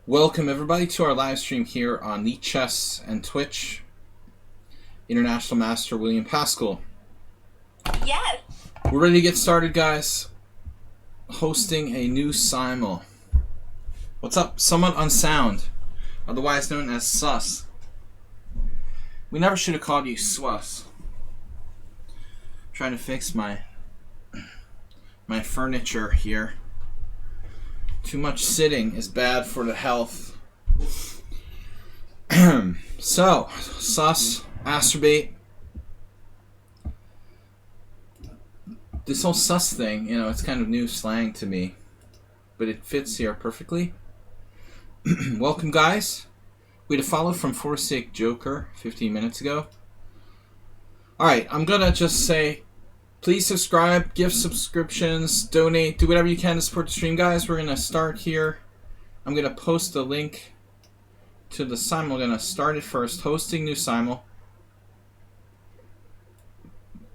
Welcome everybody to our live stream here on lichess and Twitch. International Master William Pascal. Yes. We're ready to get started, guys. Hosting a new simul. What's up? Somewhat unsound, otherwise known as sus. We never should have called you Swass. Trying to fix my furniture here. Too much sitting is bad for the health. So, sus, masturbate. This whole sus thing, you know, it's kind of new slang to me, but it fits here perfectly. Welcome, guys. We had a follow from Forsake Joker 15 minutes ago. Alright, I'm gonna just say, please subscribe, give subscriptions, donate, do whatever you can to support the stream, guys. We're gonna start here. I'm gonna post a link to the simul. We're gonna start it first. Hosting new simul.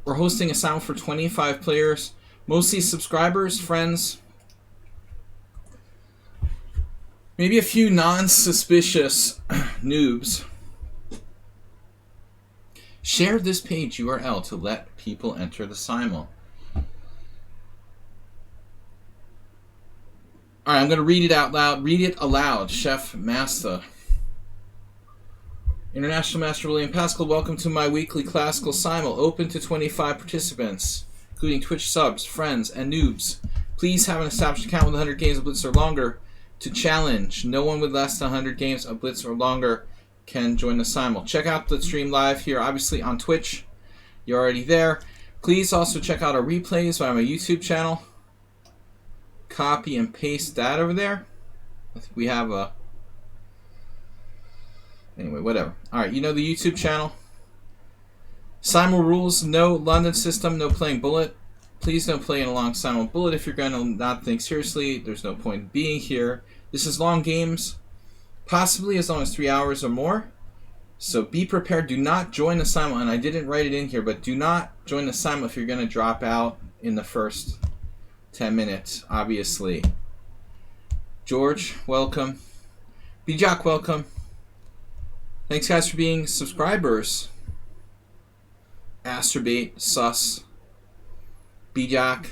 We're hosting a simul for 25 players, mostly subscribers, friends, maybe a few non-suspicious noobs. Share this page URL to let people enter the simul. Alright, I'm going to read it out loud. Read it aloud, Chef Master. International Master William Pascal, welcome to my weekly classical simul, open to 25 participants, including Twitch subs, friends, and noobs. Please have an established account with 100 games of Blitz or longer to challenge. No one with less than 100 games of Blitz or longer can join the simul. Check out the stream live here, obviously on Twitch. You're already there. Please also check out our replays on my YouTube channel. Copy and paste that over there. I think we have a... Anyway, whatever. Alright, you know the YouTube channel. Simul rules, no London system, no playing bullet. Please don't play in a long simul bullet if you're going to not think seriously. There's no point in being here. This is long games, possibly as long as 3 hours or more. So be prepared. Do not join the simul. And I didn't write it in here, but do not join the simul if you're going to drop out in the first 10 minutes, obviously. George, welcome. Bijak, welcome. Thanks, guys, for being subscribers. Asturbate, Sus, Bijak.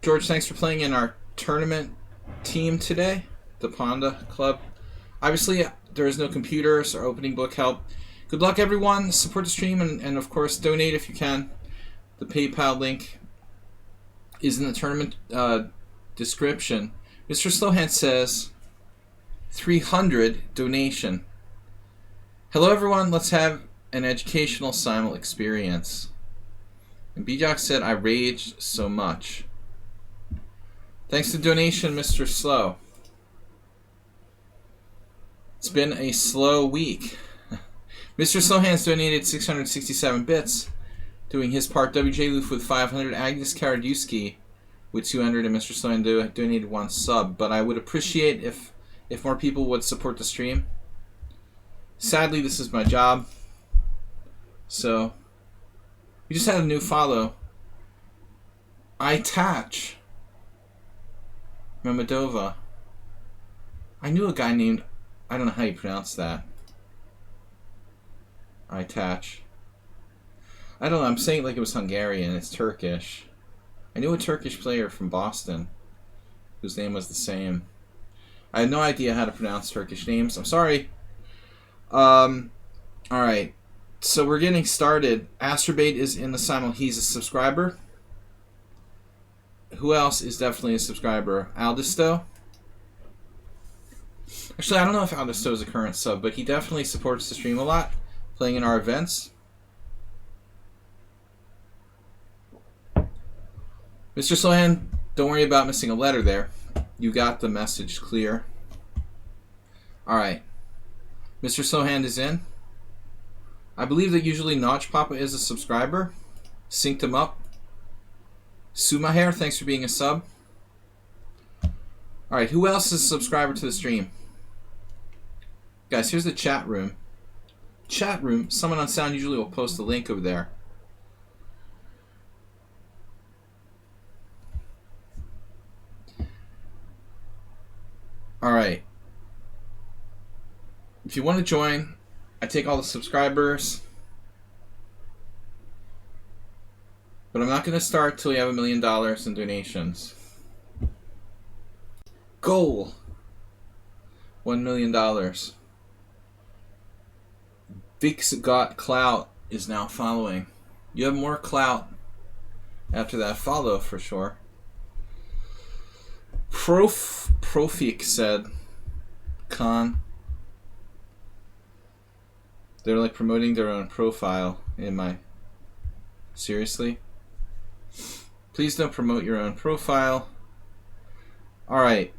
George, thanks for playing in our tournament team today, the Panda Club. Obviously, there is no computers or opening book help. Good luck, everyone. Support the stream and of course, donate if you can. The PayPal link is in the tournament description. Mr. Slowhand says 300 donation. Hello, everyone. Let's have an educational simul experience. And Bijak said, I raged so much. Thanks to donation, Mr. Slow. It's been a slow week. Mr. Slowhands donated 667 bits, doing his part. WJ Loof with 500. Agnes Karadewski with 200, and Mr. Slowhand donated 1 sub. But I would appreciate if more people would support the stream. Sadly, this is my job. So, we just had a new follow. Itach Mamadova. I knew a guy named... I don't know how you pronounce that. Itach. I don't know, I'm saying it like it was Hungarian. It's Turkish. I knew a Turkish player from Boston whose name was the same. I had no idea how to pronounce Turkish names. I'm sorry. Alright. So we're getting started. Asturbate is in the simul. He's a subscriber. Who else is definitely a subscriber? Aldisto. Actually, I don't know if Aldisto is a current sub, but he definitely supports the stream a lot, playing in our events. Mr. Slohan, don't worry about missing a letter there. You got the message clear. Alright. Mr. Slohan is in. I believe that usually Notch Papa is a subscriber. Synced him up. Sumahair, thanks for being a sub. Alright, who else is a subscriber to the stream? Guys, here's the chat room. Chat room, someone on sound usually will post the link over there. Alright. If you want to join, I take all the subscribers. But I'm not going to start till you have $1 million in donations. Goal! $1 million. Vic's Got Clout is now following. You have more clout after that follow for sure. Profik said, Con. They're like promoting their own profile in my... Seriously? Please don't promote your own profile. Alright.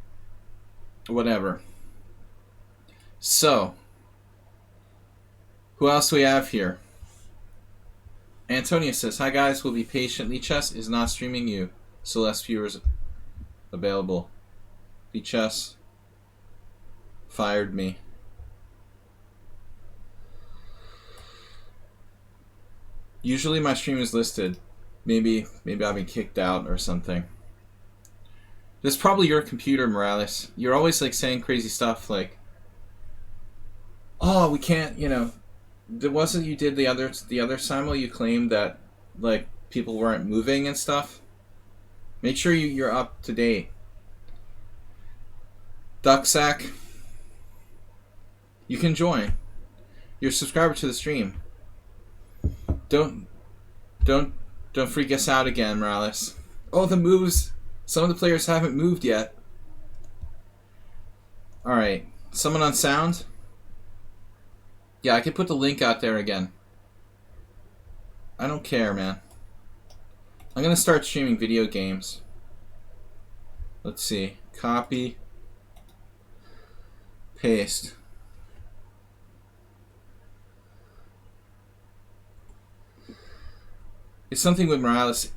Whatever. So. Who else do we have here? Antonia says, hi guys, we'll be patient. Lichess is not streaming you, so less viewers available. Lichess fired me. Usually my stream is listed. Maybe I've been kicked out or something. That's probably your computer, Morales. You're always like saying crazy stuff like, oh, we can't, you know, there wasn't you did the other simul you claimed that like people weren't moving and stuff. Make sure you're up to date. Ducksack, you can join. You're a subscriber to the stream. Don't freak us out again, Morales. Oh, the moves. Some of the players haven't moved yet. Alright. Someone on sound? Yeah, I can put the link out there again. I don't care, man. I'm gonna start streaming video games. Let's see. Copy. Paste. It's something with Morales.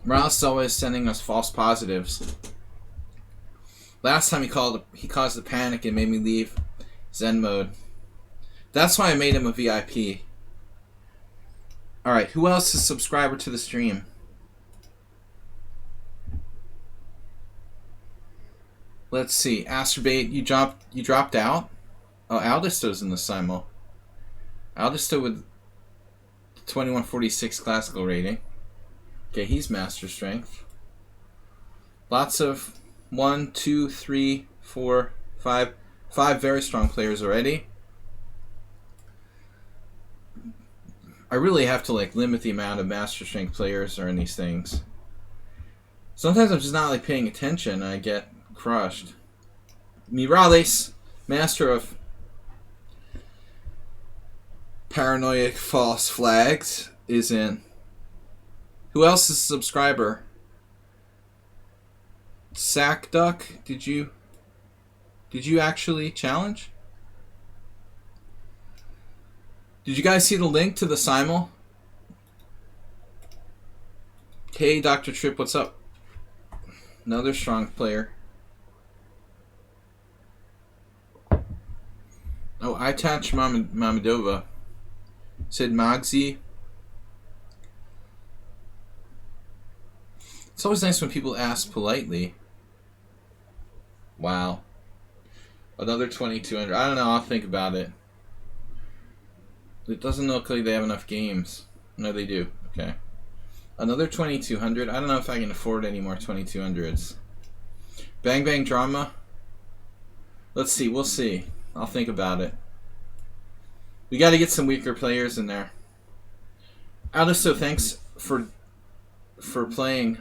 Morales is always sending us false positives. Last time he caused a panic and made me leave Zen mode. That's why I made him a VIP. Alright, who else is a subscriber to the stream? Let's see. Astrobate, you dropped out? Oh, Aldisto's in the simul. Aldisto with 2146 classical rating. Okay, he's master strength. Lots of 1, 2, 3, 4, 5 very strong players already. I really have to like limit the amount of master strength players are in these things. Sometimes I'm just not like paying attention and I get crushed. Mirales, master of paranoid false flags, is in. Who else is a subscriber? Sack Duck, did you actually challenge? Did you guys see the link to the simul? Hey, Dr. Tripp, what's up? Another strong player. Oh, I attached Mamadova. Said Magzi. It's always nice when people ask politely. Wow. Another 2200. I don't know, I'll think about it. It doesn't look like they have enough games. No, they do. Okay. Another 2200. I don't know if I can afford any more 2200s. Bang Bang Drama. Let's see. We'll see. I'll think about it. We got to get some weaker players in there. Alisto, thanks for playing.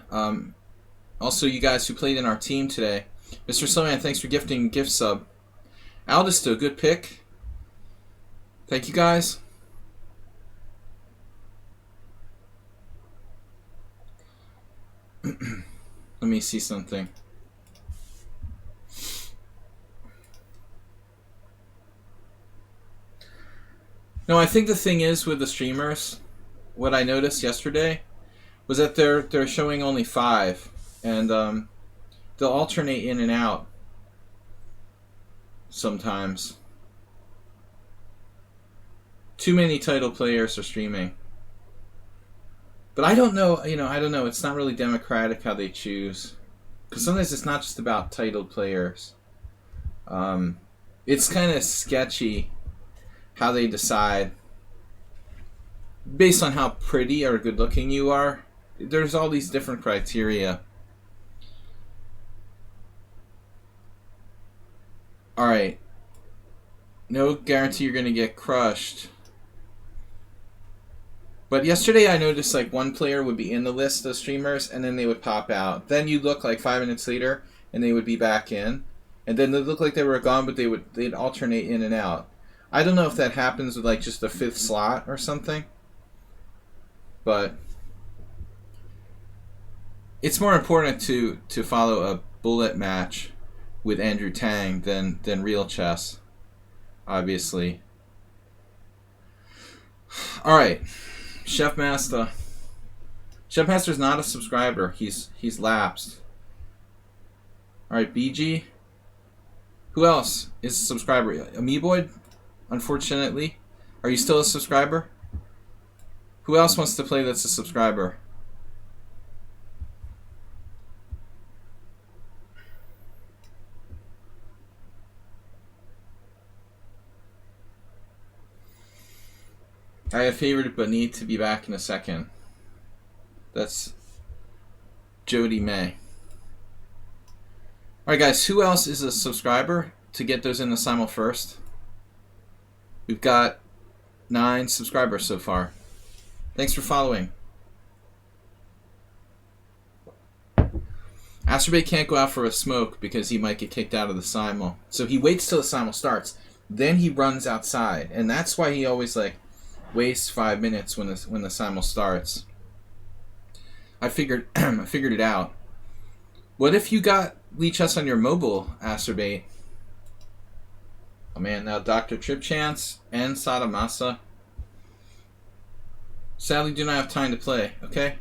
Also, you guys who played in our team today. Mr. Slowman, thanks for gifting gift sub. Aldisto, good pick. Thank you, guys. Let me see something. No, I think the thing is with the streamers, what I noticed yesterday was that they're showing only 5, and they'll alternate in and out sometimes. Too many title players are streaming. But I don't know, I don't know. It's not really democratic how they choose. Because sometimes it's not just about titled players. It's kind of sketchy how they decide based on how pretty or good looking you are. There's all these different criteria. Alright. No guarantee you're going to get crushed. But yesterday I noticed like one player would be in the list of streamers and then they would pop out. Then you'd look like 5 minutes later and they would be back in. And then they'd look like they were gone, but they'd alternate in and out. I don't know if that happens with like just the 5th slot or something. But it's more important to follow a bullet match with Andrew Tang than real chess, obviously. Alright. Chef Master. Chef Master's not a subscriber. He's lapsed. Alright, BG. Who else is a subscriber? Amoeboid, unfortunately. Are you still a subscriber? Who else wants to play that's a subscriber? I have favored but need to be back in a second. That's Jody May. Alright guys, who else is a subscriber to get those in the Simul first? We've got 9 subscribers so far. Thanks for following. Astrobate can't go out for a smoke because he might get kicked out of the Simul. So he waits till the Simul starts. Then he runs outside. And that's why he always like wastes 5 minutes when the Simul starts. I figured it out. What if you got lichess on your mobile, Astrobate? Oh man, now Dr. Trip Chance and Sadamasa. Sadly, do not have time to play, okay?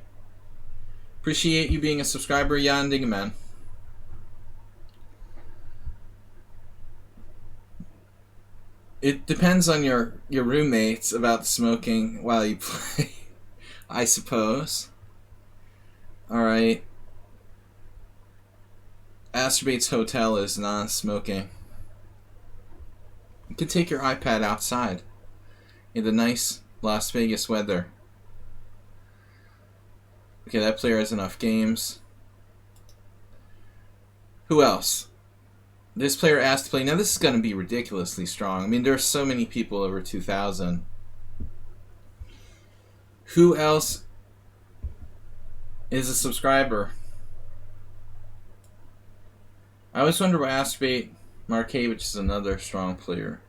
Appreciate you being a subscriber, Jan Dingeman. It depends on your roommates about smoking while you play, I suppose. Alright. Astrobate's hotel is non-smoking. You could take your iPad outside in the nice Las Vegas weather. Okay, that player has enough games. Who else? This player asked to play. Now this is going to be ridiculously strong. I mean, there are so many people over 2,000. Who else is a subscriber? I always wonder why Astrobate Markevich is another strong player.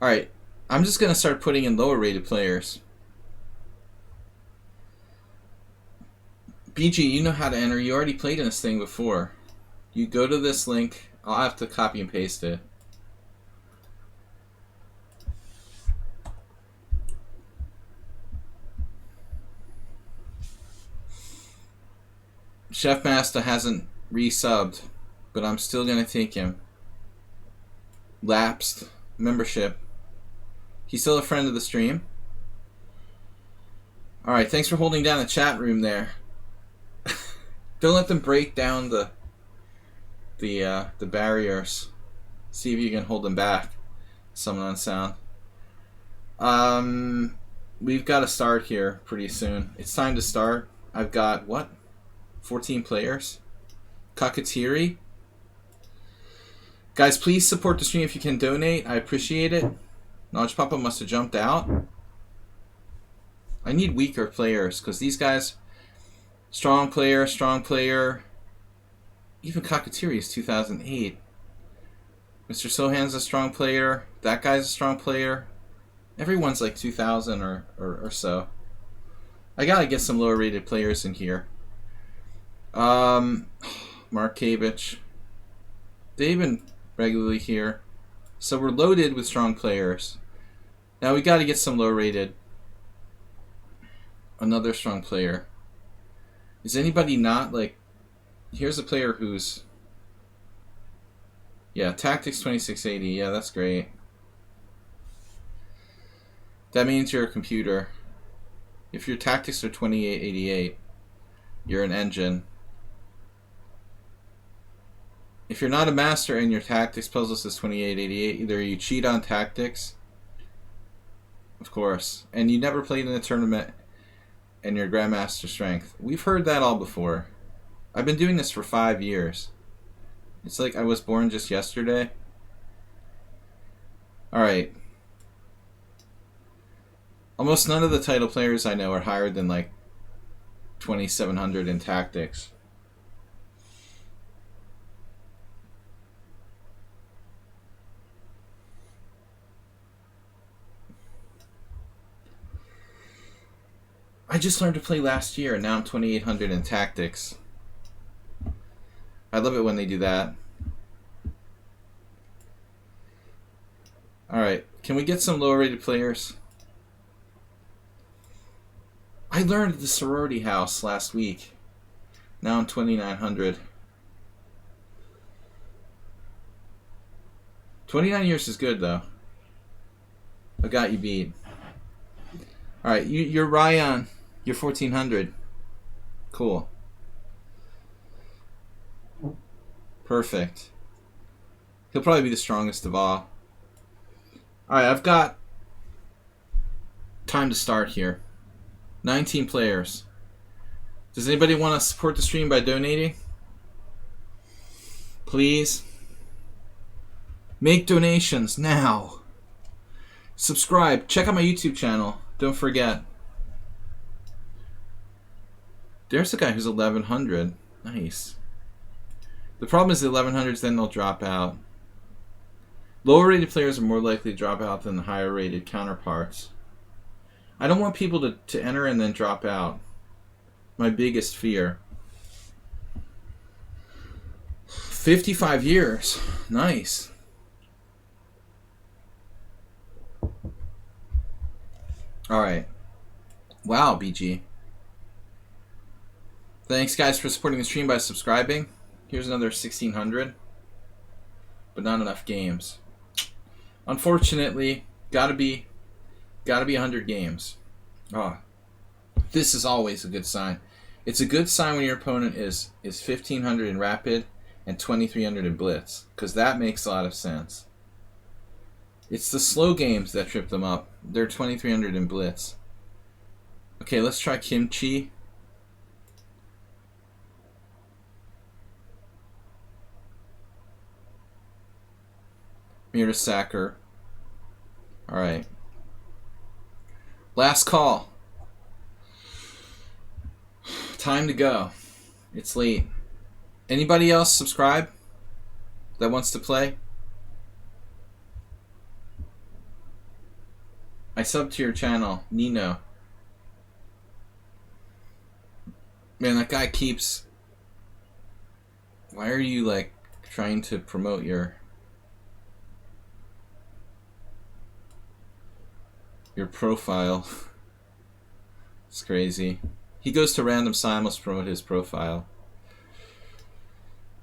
Alright, I'm just going to start putting in lower rated players. BG, you know how to enter. You already played in this thing before. You go to this link. I'll have to copy and paste it. Chef Master hasn't resubbed, but I'm still going to take him. Lapsed membership. He's still a friend of the stream. Alright, thanks for holding down the chat room there. Don't let them break down the barriers. See if you can hold them back. Someone on sound. We've got to start here pretty soon. It's time to start. I've got, what? 14 players? Kakatiri? Guys, please support the stream if you can donate. I appreciate it. Knowledge Papa must have jumped out. I need weaker players, because these guys... Strong player, strong player. Even Kakatiri is 2008. Mr. Sohan's a strong player. That guy's a strong player. Everyone's like 2000 or so. I gotta get some lower rated players in here. Markevich. They've been regularly here. So we're loaded with strong players. Now we gotta get some low rated. Another strong player. Is anybody not like... Here's a player who's... Yeah, Tactics 2680. Yeah, that's great. That means you're a computer. If your tactics are 2888, you're an engine. If you're not a master and your tactics puzzle says 2888, either you cheat on tactics, of course, and you never played in a tournament and your grandmaster strength. We've heard that all before. I've been doing this for 5 years. It's like I was born just yesterday. Alright. Almost none of the title players I know are higher than like 2,700 in tactics. I just learned to play last year and now I'm 2,800 in tactics. I love it when they do that. Alright, can we get some lower rated players? I learned at the sorority house last week. Now I'm 2,900. 29 years is good though. I got you beat. Alright, you're Ryan. You're 1,400. Cool. Perfect. He'll probably be the strongest of all. Alright, I've got time to start here. 19 players. Does anybody want to support the stream by donating? Please. Make donations now. Subscribe. Check out my YouTube channel. Don't forget. There's a guy who's 1,100. Nice. The problem is the 1,100s, then they'll drop out. Lower rated players are more likely to drop out than the higher rated counterparts. I don't want people to enter and then drop out. My biggest fear. 55 years. Nice. Alright. Wow, BG. Thanks, guys, for supporting the stream by subscribing. Here's another 1,600. But not enough games. Unfortunately, gotta be 100 games. Oh, this is always a good sign. It's a good sign when your opponent is 1,500 in rapid and 2,300 in blitz, because that makes a lot of sense. It's the slow games that trip them up. They're 2,300 in blitz. Okay, let's try kimchi. Mirasacker. Alright. Last call. Time to go. It's late. Anybody else subscribe that wants to play? I subbed to your channel, Nino. Man, that guy keeps... Why are you, like, trying to promote your profile? It's crazy. He goes to random simuls to promote his profile.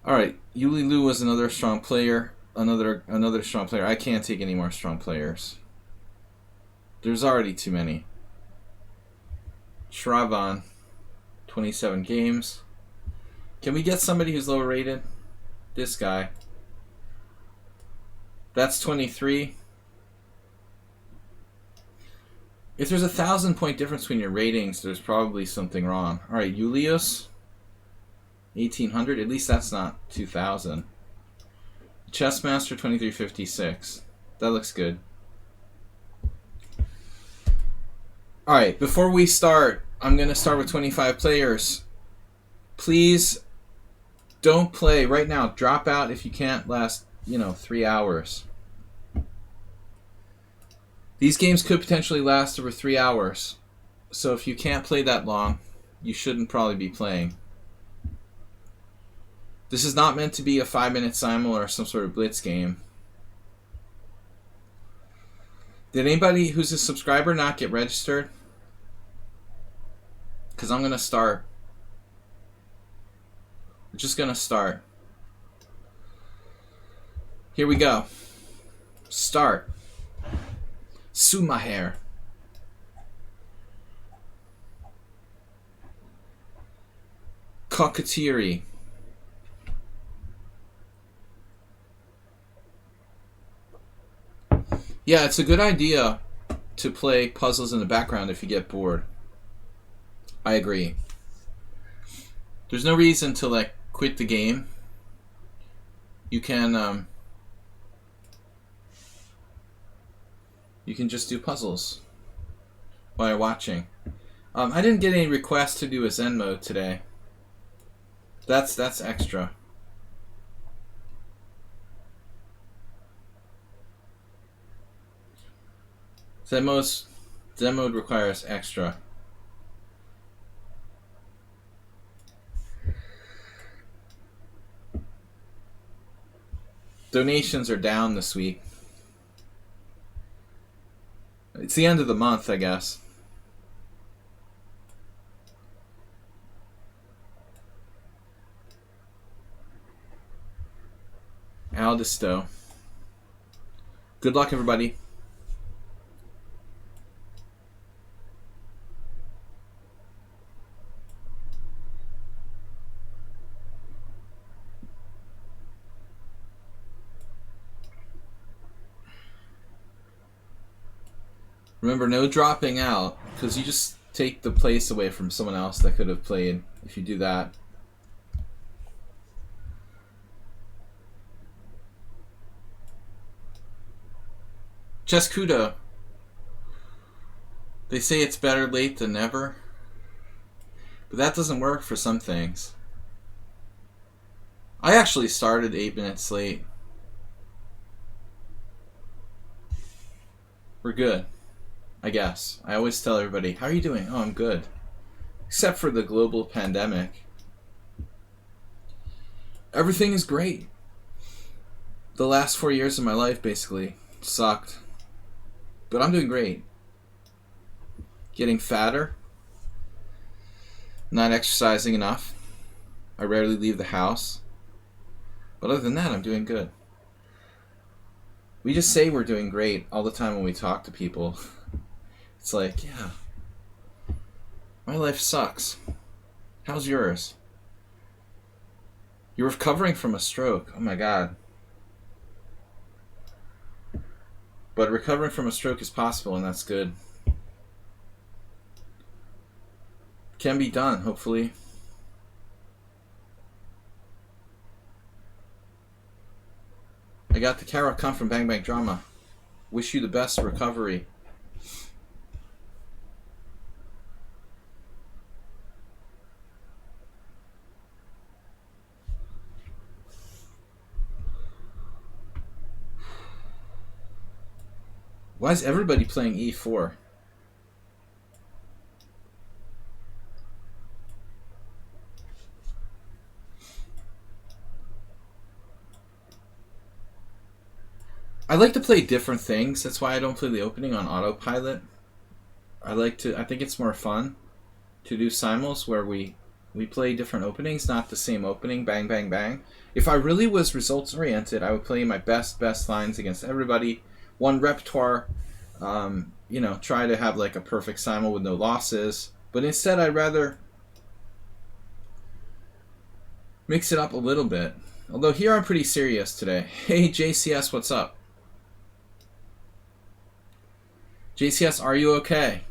Alright, Yuli Lu was another strong player. Another strong player. I can't take any more strong players. There's already too many. Shravan, 27 games. Can we get somebody who's lower rated? This guy. That's 23. If there's 1,000-point difference between your ratings, there's probably something wrong. Alright, Julius, 1,800. At least that's not 2,000. Chessmaster, 2356. That looks good. Alright, before we start, I'm going to start with 25 players. Please don't play right now. Drop out if you can't last, 3 hours. These games could potentially last over 3 hours. So if you can't play that long, you shouldn't probably be playing. This is not meant to be a 5-minute simul or some sort of blitz game. Did anybody who's a subscriber not get registered? Because I'm going to start. We're just going to start. Here we go. Start. Sumaher. Cockatieri. Yeah, it's a good idea to play puzzles in the background if you get bored. I agree. There's no reason to like quit the game. You can just do puzzles while you're watching. I didn't get any requests to do a Zen mode today. That's extra. Zen mode requires extra. Donations are down this week. It's the end of the month, I guess. Aldisto. Good luck, everybody. Remember, no dropping out, because you just take the place away from someone else that could have played if you do that. Chescudo. They say it's better late than never. But that doesn't work for some things. I actually started 8 minutes late. We're good, I guess. I always tell everybody, how are you doing? Oh, I'm good. Except for the global pandemic. Everything is great. The last 4 years of my life basically sucked. But I'm doing great. Getting fatter. Not exercising enough. I rarely leave the house. But other than that, I'm doing good. We just say we're doing great all the time when we talk to people. It's like, yeah, my life sucks. How's yours? You're recovering from a stroke. Oh my God. But recovering from a stroke is possible, and that's good. Can be done, hopefully. I got the Carol come from Bang Bang Drama. Wish you the best recovery. Why is everybody playing E4? I like to play different things. That's why I don't play the opening on autopilot. I think it's more fun to do simuls where we play different openings, not the same opening, bang, bang, bang. If I really was results oriented, I would play my best lines against everybody. One repertoire, try to have like a perfect simul with no losses. But instead, I'd rather mix it up a little bit. Although here I'm pretty serious today. Hey, JCS, what's up? JCS, are you okay?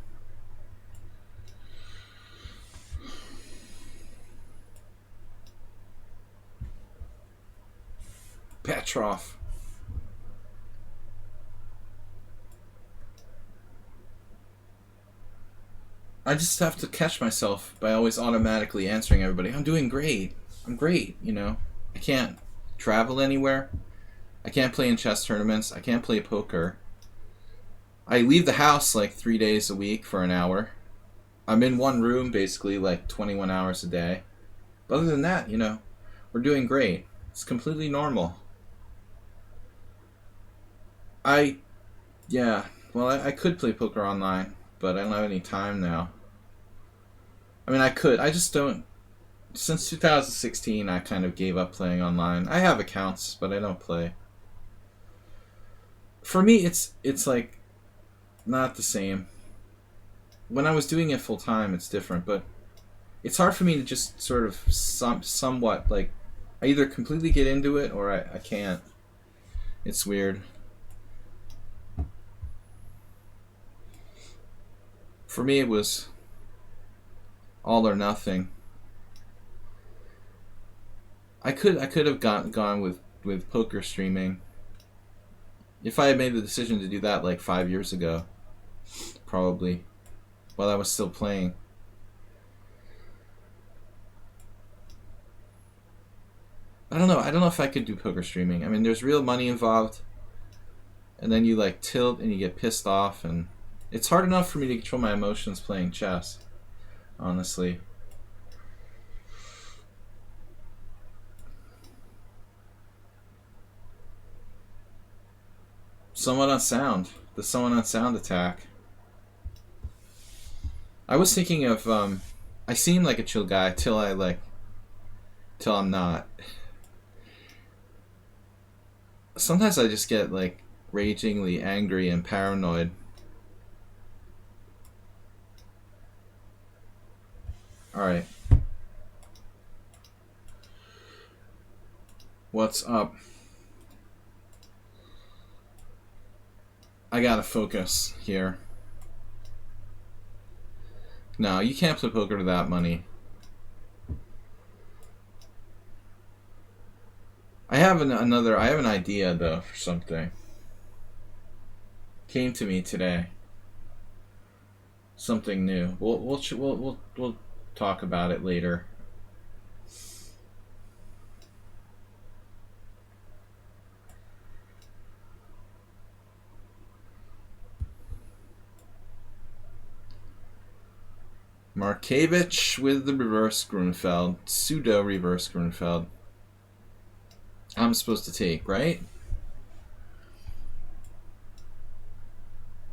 Petrov. I just have to catch myself by always automatically answering everybody. I'm doing great. I'm great, I can't travel anywhere. I can't play in chess tournaments. I can't play poker. I leave the house like 3 days a week for an hour. I'm in one room basically like 21 hours a day. But other than that, we're doing great. It's completely normal. I could play poker online, but I don't have any time now. I mean, I could. I just don't. Since 2016, I kind of gave up playing online. I have accounts, but I don't play. For me, it's like not the same. When I was doing it full time, it's different, but it's hard for me to just sort of somewhat, like, I either completely get into it or I can't. It's weird. For me, it was all or nothing. I could have gone with poker streaming if I had made the decision to do that like 5 years ago, probably, while I was still playing. I don't know. I don't know if I could do poker streaming. I mean, there's real money involved, and then you like tilt and you get pissed off, and it's hard enough for me to control my emotions playing chess, honestly. Someone on sound. The someone on sound attack. I was thinking of, I seem like a chill guy till I'm not. Sometimes I just get like ragingly angry and paranoid. Alright. What's up? I gotta focus here. No, you can't play poker to that money. I have an idea though for something. Came to me today. Something new. We'll talk about it later. Markevich with the reverse Grunfeld. Pseudo reverse Grunfeld. I'm supposed to take, right?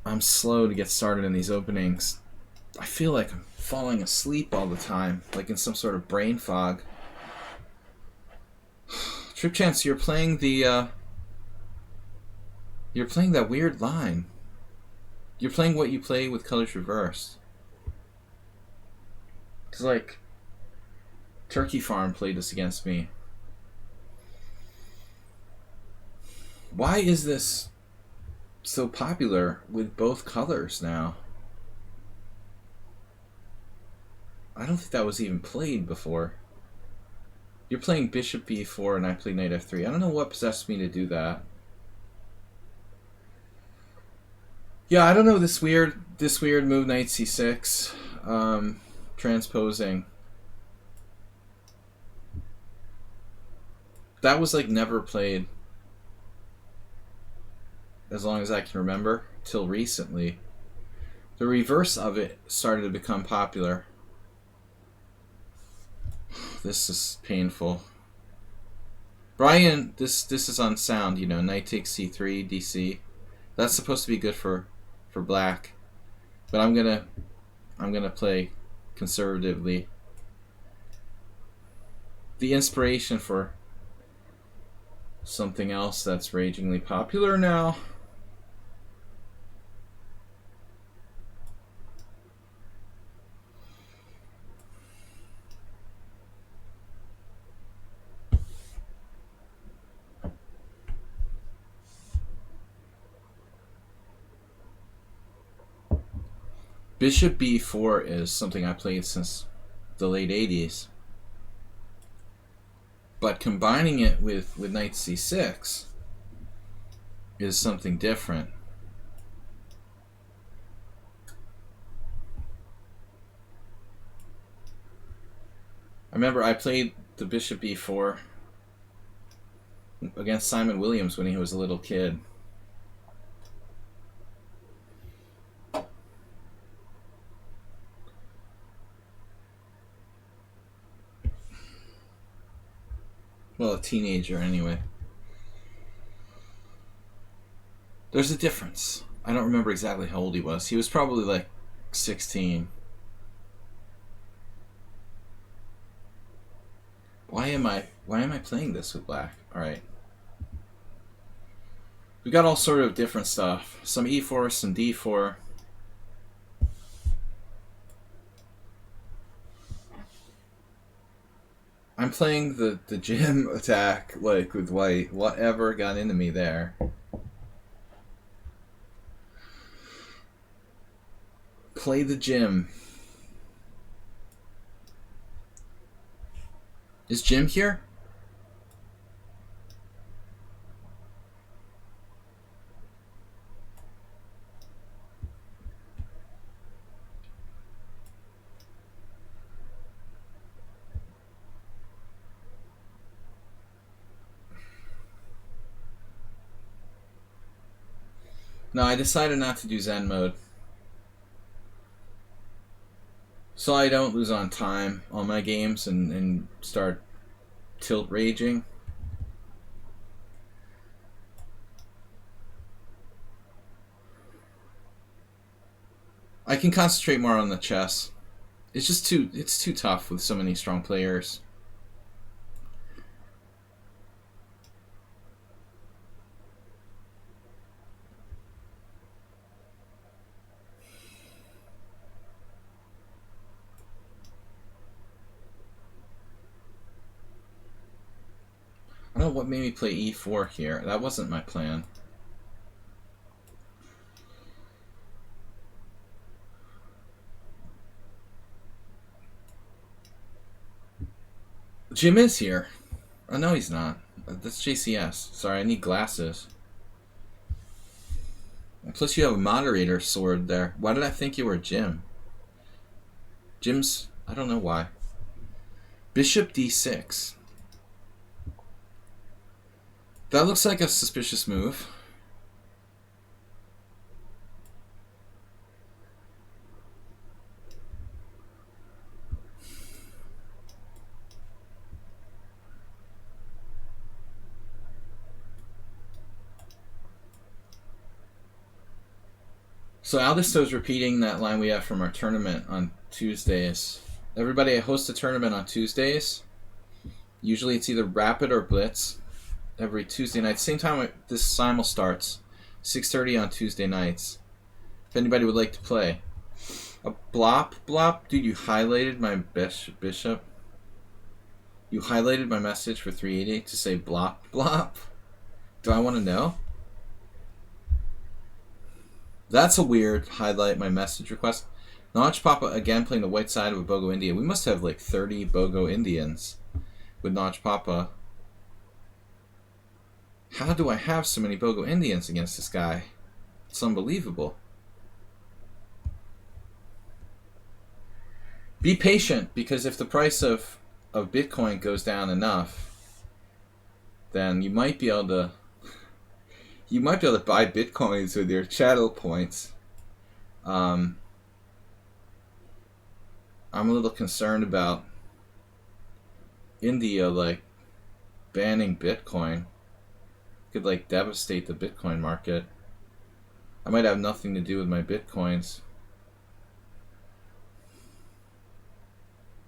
I'm slow to get started in these openings. I feel like I'm falling asleep all the time, like in some sort of brain fog. Trip Chance, you're playing that weird line. You're playing what you play with colors reversed. It's like Turkey Farm played this against me. Why is this so popular with both colors now? I don't think that was even played before. You're playing Bishop B4 and I play Knight F3. I don't know what possessed me to do that. Yeah, I don't know this weird move, Knight C6, transposing. That was like never played, as long as I can remember, till recently. The reverse of it started to become popular. This is painful. Brian, this is on sound, you know, Knight takes C3, DC. That's supposed to be good for black. But I'm gonna play conservatively. The inspiration for something else that's ragingly popular now. Bishop B4 is something I played since the late 80s. But combining it with Knight C6 is something different. I remember I played the Bishop B4 against Simon Williams when he was a little kid. Well, a teenager anyway. There's a difference. I don't remember exactly how old he was. He was probably like 16. Why am I playing this with black? Alright. We got all sort of different stuff. Some E4, some D4. I'm playing the gym attack, like, with white. Whatever got into me there. Play the gym. Is Jim here? No, I decided not to do Zen mode. So I don't lose on time on my games and start tilt raging. I can concentrate more on the chess. It's just it's too tough with so many strong players. I don't know what made me play e4 here. That wasn't my plan. Jim is here. Oh, no, he's not. That's JCS. Sorry, I need glasses. And plus, you have a moderator sword there. Why did I think you were Jim? Jim's... I don't know why. Bishop d6. That looks like a suspicious move. So Aldisto's repeating that line we have from our tournament on Tuesdays. Everybody, I host a tournament on Tuesdays. Usually it's either Rapid or Blitz. Every Tuesday night. Same time this Simul starts. 6:30 on Tuesday nights. If anybody would like to play. A blop? Dude, you highlighted my bishop. You highlighted my message for 380 to say blop. Do I want to know? That's a weird highlight my message request. Notch Papa again playing the white side of a Bogo India. We must have like 30 Bogo Indians with Notch Papa. How do I have so many Bogo Indians against this guy? It's unbelievable. Be patient, because if the price of Bitcoin goes down enough, then you might be able to buy Bitcoins with your channel points. I'm a little concerned about India like banning Bitcoin. Could like devastate the Bitcoin market. I might have nothing to do with my Bitcoins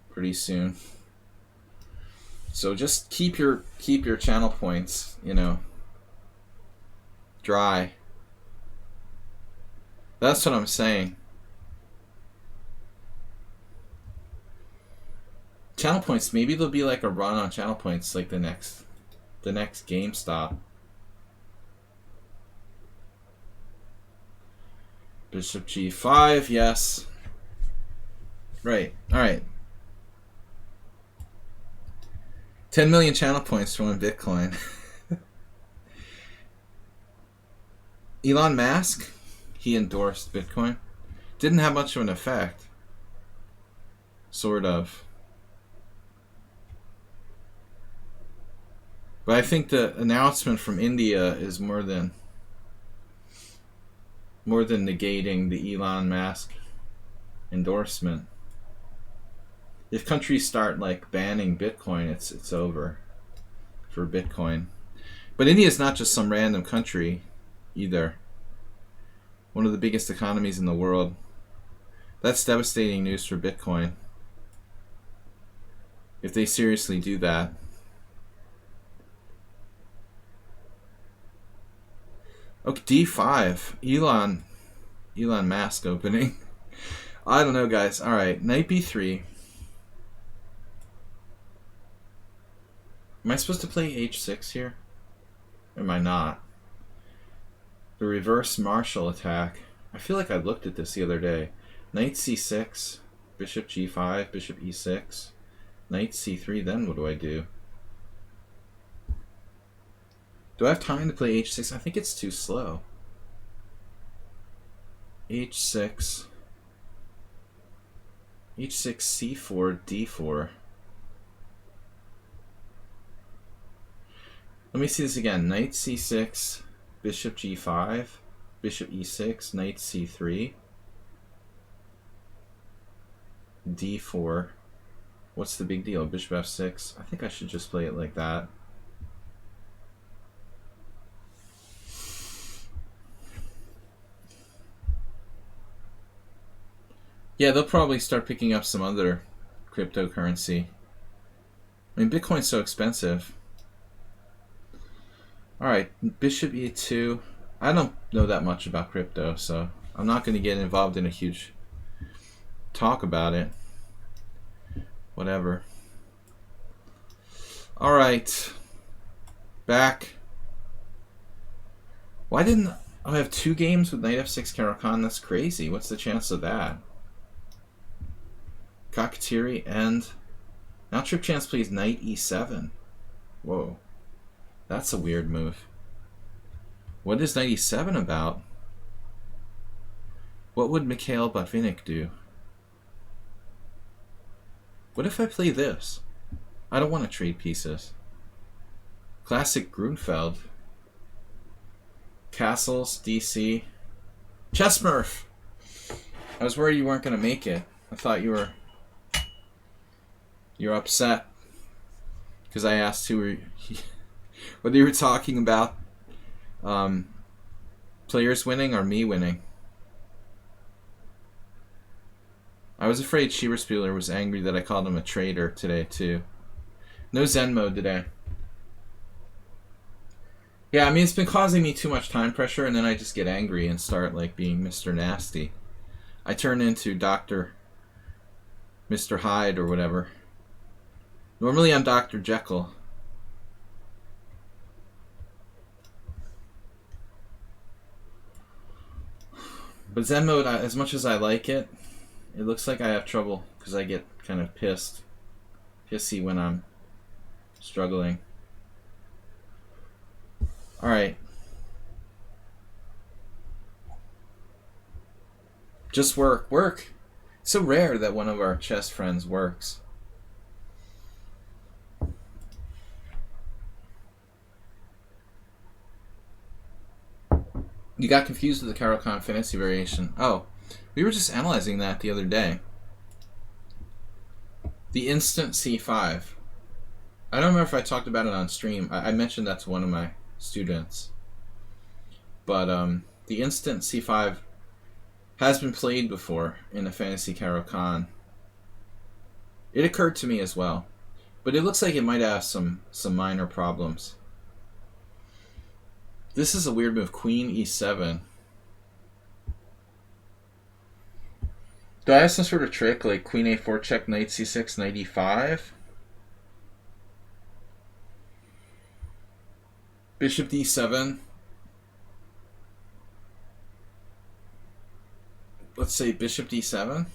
pretty soon. So just keep your channel points, you know, dry. That's what I'm saying. Channel points, maybe there'll be like a run on channel points like the next GameStop. Bishop g5, yes. Right, alright. 10 million channel points for one Bitcoin. Elon Musk, he endorsed Bitcoin. Didn't have much of an effect. Sort of. But I think the announcement from India is more than negating the Elon Musk endorsement. If countries start like banning Bitcoin, it's over for Bitcoin. But India is not just some random country either. One of the biggest economies in the world. That's devastating news for Bitcoin. If they seriously do that. Okay, d5. Elon Musk opening. I don't know, guys. Alright, knight b3. Am I supposed to play h6 here? Or am I not? The reverse Marshall attack. I feel like I looked at this the other day. Knight c6, bishop g5, bishop e6, knight c3, then what do I do? Do I have time to play h6? I think it's too slow. h6, h6, c4, d4. Let me see this again. Knight c6, bishop g5, bishop e6, knight c3, d4. What's the big deal? Bishop f6. I think I should just play it like that. Yeah, they'll probably start picking up some other cryptocurrency. I mean, Bitcoin's so expensive. Alright, bishop e2. I don't know that much about crypto, so I'm not going to get involved in a huge talk about it. Whatever. Alright. Back. Why didn't I have 2 games with knight f6 Caro-Kann? That's crazy. What's the chance of that? Kakatiri and... Now Trip Chance plays knight e7. Whoa. That's a weird move. What is knight e7 about? What would Mikhail Botvinnik do? What if I play this? I don't want to trade pieces. Classic Grunfeld. Castles, DC. Chessmurph! I was worried you weren't going to make it. I thought you're upset because I asked whether you were talking about players winning or me winning. I was afraid Schieberspieler was angry that I called him a traitor today too. No Zen mode today. Yeah, I mean, it's been causing me too much time pressure, and then I just get angry and start like being Mr. Nasty. I turn into Mr. Hyde or whatever. Normally I'm Dr. Jekyll. But Zen mode, as much as I like it, it looks like I have trouble because I get kind of pissy when I'm struggling. Alright. Just work. Work! It's so rare that one of our chess friends works. You got confused with the Caro-Kann fantasy variation. Oh, we were just analyzing that the other day. The instant c5. I don't remember if I talked about it on stream. I mentioned that to one of my students. But the instant c5 has been played before in a fantasy Caro-Kann. It occurred to me as well. But it looks like it might have some minor problems. This is a weird move. Queen e7. Do I have some sort of trick like queen a4 check, knight c6, knight e5? Bishop d7. Let's say bishop d7.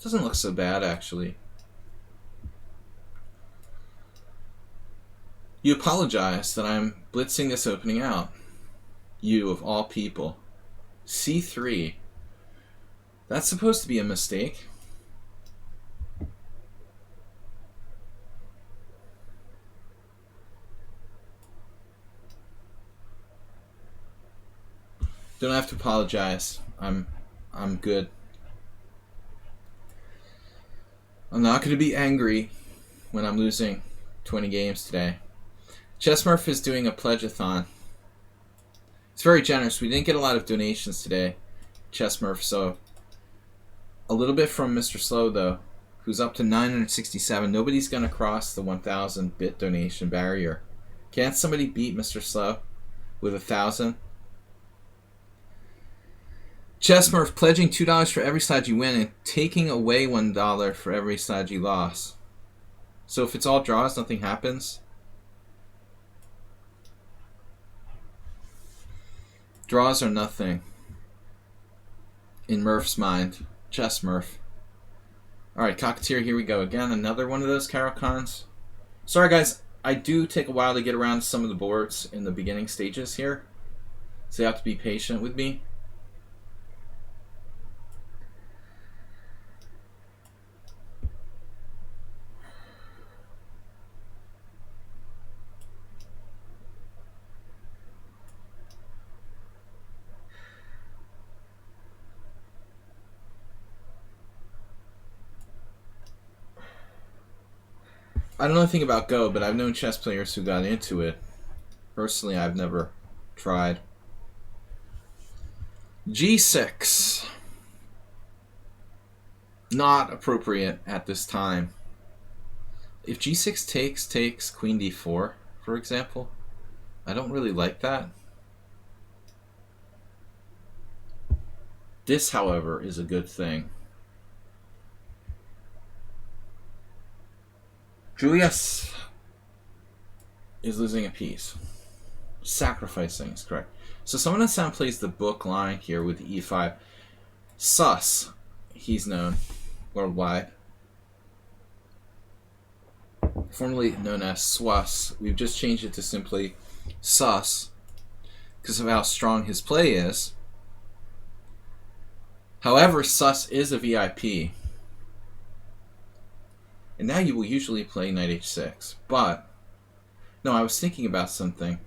Doesn't look so bad actually. You apologize that I'm blitzing this opening out. You, of all people. c3. That's supposed to be a mistake. Don't have to apologize. I'm good. I'm not going to be angry when I'm losing 20 games today. Chessmurph is doing a pledge-a-thon. It's very generous. We didn't get a lot of donations today, Chessmurph, so a little bit from Mr. Slow, though, who's up to 967. Nobody's going to cross the 1,000 bit donation barrier. Can't somebody beat Mr. Slow with 1,000? Chessmurph pledging $2 for every Sladgie win and taking away $1 for every Sladgie loss. So if it's all draws, nothing happens. Draws are nothing. In Murph's mind. Chess Murph. Alright, Cocketeer, here we go again. Another one of those Caracons. Sorry guys, I do take a while to get around some of the boards in the beginning stages here. So you have to be patient with me. I don't know anything about Go, but I've known chess players who got into it. Personally, I've never tried. G6. Not appropriate at this time. If G6 takes Queen D4, for example, I don't really like that. This, however, is a good thing. Julius is losing a piece. Sacrificing is correct. So someone on sound plays the book line here with E5. Sus, he's known worldwide. Formerly known as Swas. We've just changed it to simply Sus because of how strong his play is. However, Sus is a VIP. And now you will usually play Knight H6. But, no, I was thinking about something.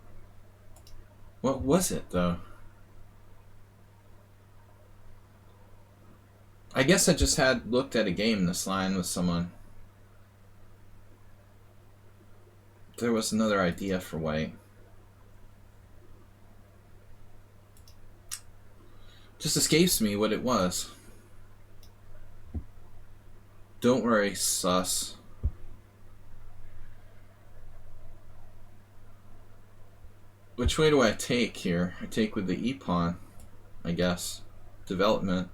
What was it, though? I guess I just had looked at a game in this line with someone. There was another idea for white. Just escapes me what it was. Don't worry, Sus. Which way do I take here? I take with the E-pawn, I guess. Development.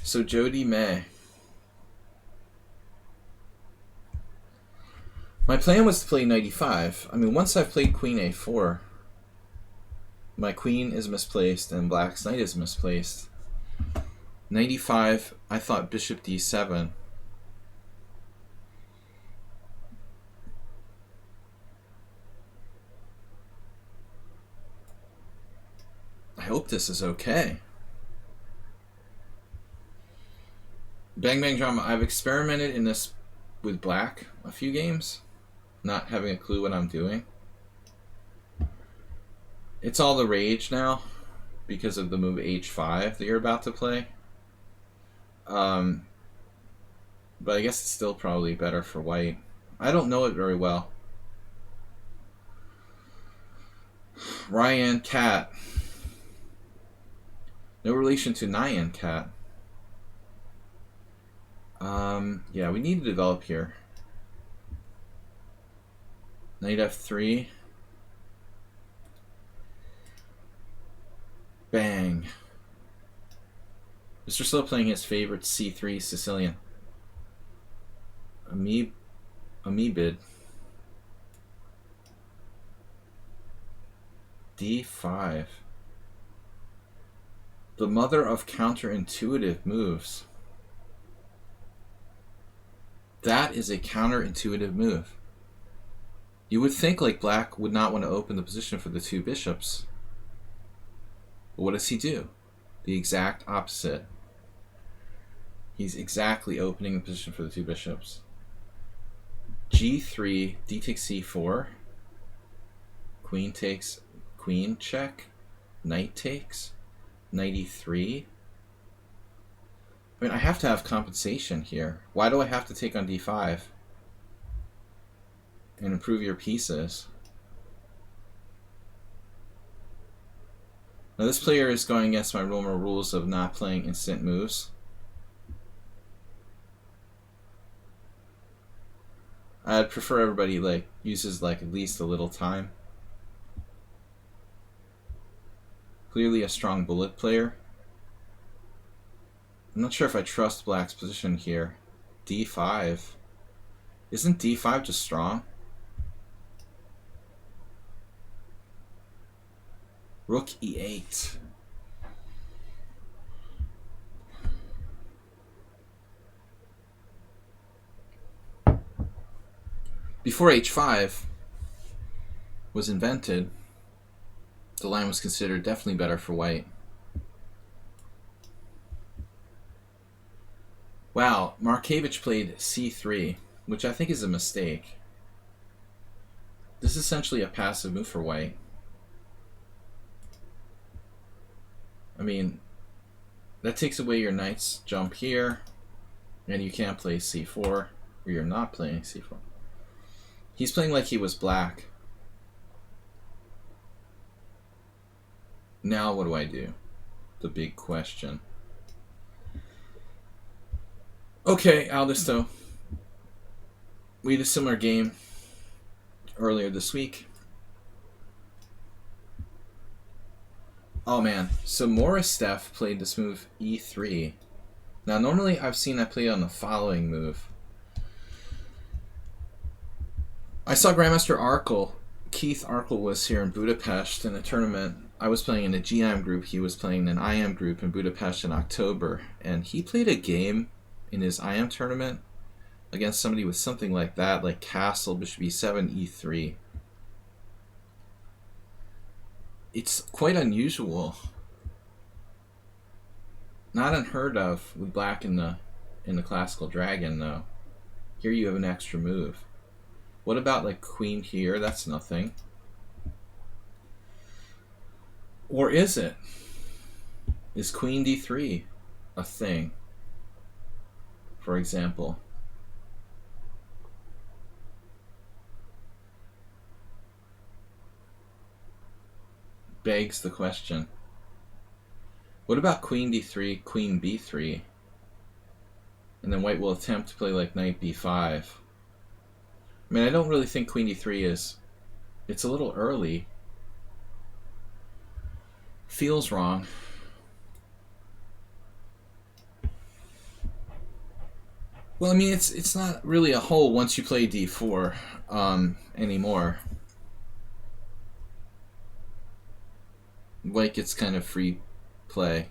So Jody May. My plan was to play Knight E5. I mean, once I've played Queen A4, my queen is misplaced and Black's knight is misplaced. Knight E5, I thought Bishop D7. I hope this is okay. Bang Bang Drama, I've experimented in this with Black a few games, not having a clue what I'm doing. It's all the rage now because of the move H5 that you're about to play. But I guess it's still probably better for white. I don't know it very well. Ryan Cat. No relation to Nyan Cat. Yeah, we need to develop here. Knight F3. Bang. Mr. Slow playing his favorite C3 Sicilian. Amebid. D5. The mother of counterintuitive moves. That is a counterintuitive move. You would think like Black would not want to open the position for the two bishops. But what does he do? The exact opposite. He's exactly opening the position for the two bishops. G3, D takes C4. Queen takes, queen check. Knight takes. Knight E3. I mean, I have to have compensation here. Why do I have to take on D5? And improve your pieces. Now this player is going against my normal rules of not playing instant moves. I'd prefer everybody like uses like at least a little time. Clearly a strong bullet player. I'm not sure if I trust Black's position here. D5. Isn't d5 just strong? Rook e8. Before h5 was invented, the line was considered definitely better for white. Wow, Markevich played c3, which I think is a mistake. This is essentially a passive move for white. I mean, that takes away your knight's jump here, and you can't play c4, or you're not playing c4. He's playing like he was black. Now what do I do? The big question. Okay, Aldisto. We had a similar game earlier this week. Oh man, so Morris Steph played this move e3. Now normally I've seen that played on the following move. I saw Grandmaster Arkle. Keith Arkle was here in Budapest in a tournament. I was playing in a GM group. He was playing in an IM group in Budapest in October. And he played a game in his IM tournament against somebody with something like that, like Castle, Bishop e7, e3. It's quite unusual. Not unheard of with black in the classical dragon, though. Here you have an extra move. What about like queen here? That's nothing. Or is it? Is queen d3 a thing? For example. Begs the question. What about queen d3, queen b3? And then white will attempt to play like knight b5. I mean, I don't really think queen d3 is... It's a little early. Feels wrong. Well, I mean, it's not really a hole once you play d4 anymore. White gets kind of free play.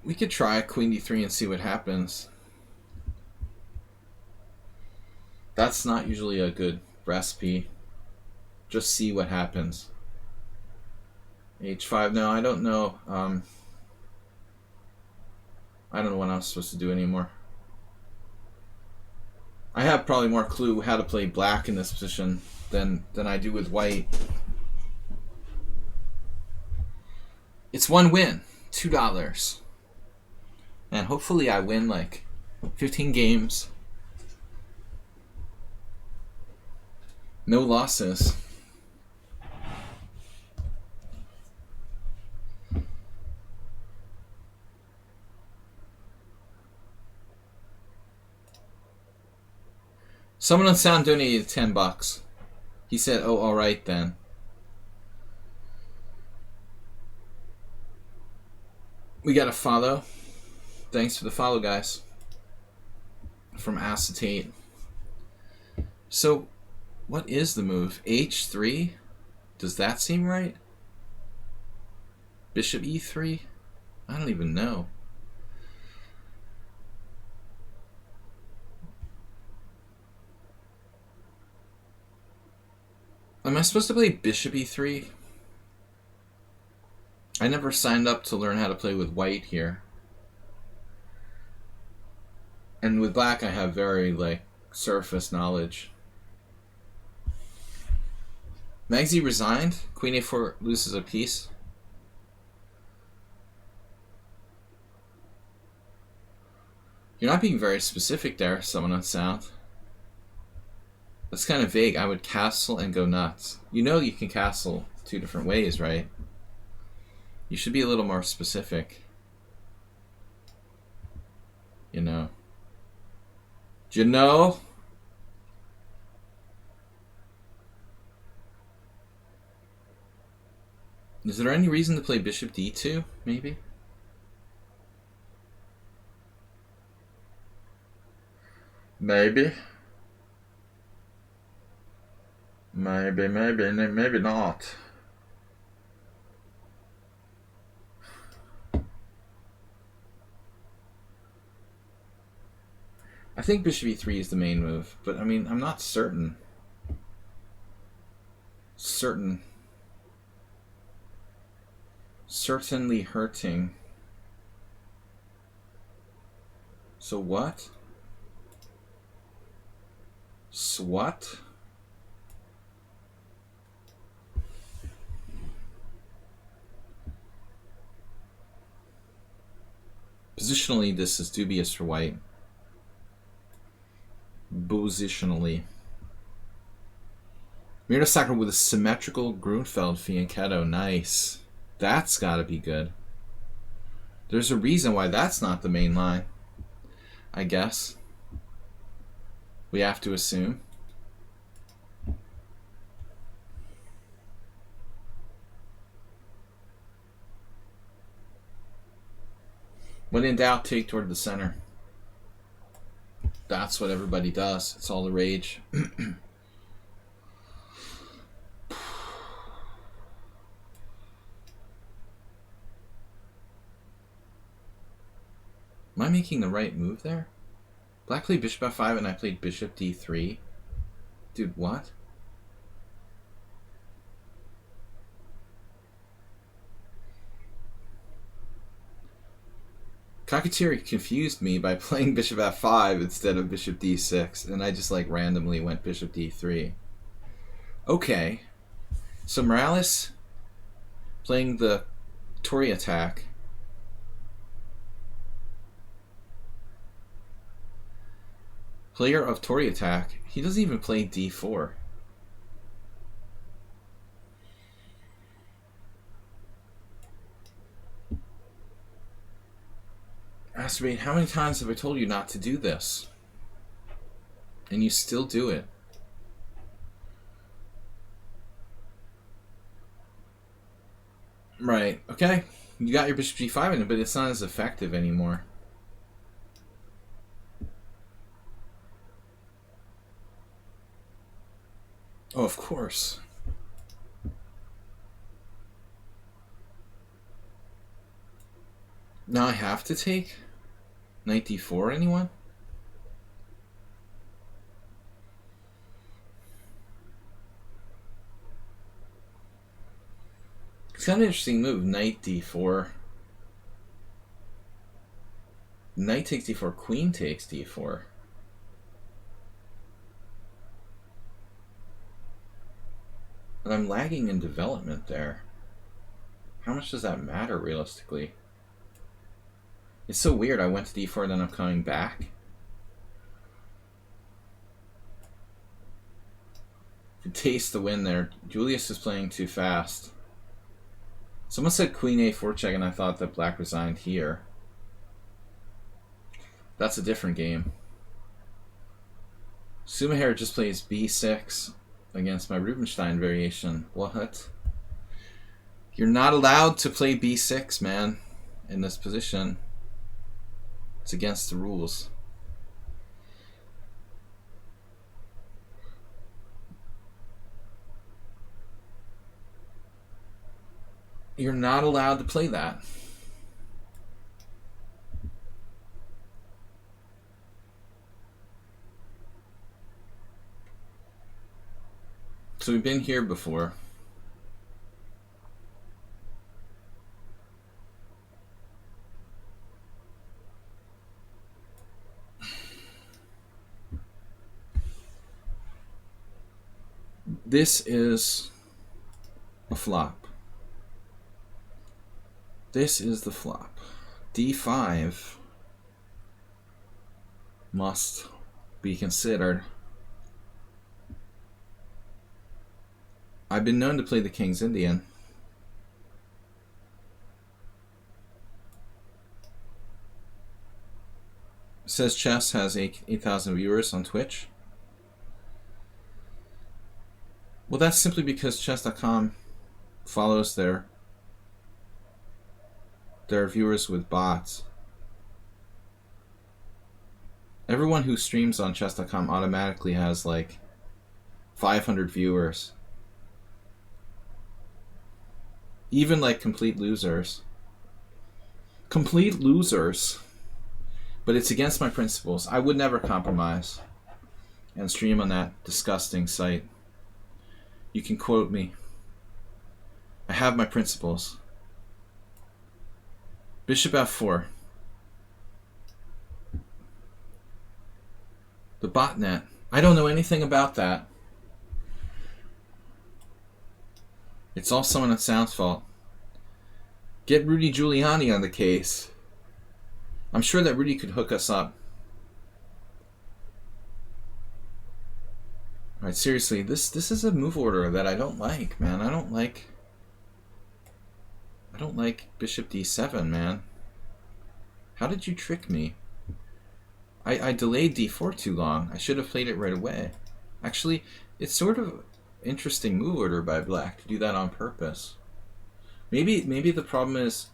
We could try queen d3 and see what happens. That's not usually a good recipe. Just see what happens. h5, no, I don't know. I don't know what I'm supposed to do anymore. I have probably more clue how to play black in this position than I do with white. It's one win, $2. And hopefully I win like 15 games. No losses. Someone on Sound donated $10. He said, oh, alright then. We got a follow. Thanks for the follow, guys. From Acetate. So, what is the move? h3? Does that seem right? Bishop e3? I don't even know. Am I supposed to play bishop e3? I never signed up to learn how to play with white here. And with black I have very, like, surface knowledge. Magsy resigned? Queen a4 loses a piece? You're not being very specific there, someone on Sound. That's kind of vague. I would castle and go nuts. You know you can castle two different ways, right? You should be a little more specific. You know. Do you know? Is there any reason to play bishop d2, maybe? Maybe. Maybe not. I think bishop e3 is the main move, but I mean, I'm not certain. Certainly hurting. So what? Swat? Positionally, this is dubious for white. Positionally. Mirror with a symmetrical Grunfeld fianchetto. Nice. That's gotta be good. There's a reason why that's not the main line, I guess. We have to assume. When in doubt, take toward the center. That's what everybody does. It's all the rage. Am I making the right move there? Black played bishop f5 and I played bishop d3. Dude, what? Kakatiri confused me by playing bishop f5 instead of bishop d6, and I just like randomly went bishop d3. Okay. So Morales playing the Tory attack. Player of Tory attack. He doesn't even play d4. Masturbate, how many times have I told you not to do this? And you still do it. Right, okay. You got your bishop g5 in it, but it's not as effective anymore. Oh, of course. Now I have to take knight d4, anyone? It's kind of an interesting move, knight d4. Knight takes d4, queen takes d4. But I'm lagging in development there. How much does that matter realistically? It's so weird, I went to d4 then I'm coming back. To taste the win there. Julius is playing too fast. Someone said queen a4 check and I thought that black resigned here. That's a different game. Sumaher just plays b6 against my Rubinstein variation. What? You're not allowed to play b6, man, in this position. It's against the rules. You're not allowed to play that. So we've been here before. This is a flop. This is the flop. D5 must be considered. I've been known to play the King's Indian. It says Chess has 8,000 viewers on Twitch. Well, that's simply because chess.com follows their there are viewers with bots. Everyone who streams on chess.com automatically has like 500 viewers. Even like complete losers. Complete losers. But it's against my principles. I would never compromise and stream on that disgusting site. You can quote me. I have my principles. Bishop f4. The botnet. I don't know anything about that. It's all someone at Sound's fault. Get Rudy Giuliani on the case. I'm sure that Rudy could hook us up. Alright, seriously, this is a move order that I don't like, man. I don't like bishop d7, man. How did you trick me? I delayed d4 too long. I should have played it right away. Actually, it's sort of interesting move order by black to do that on purpose. Maybe the problem is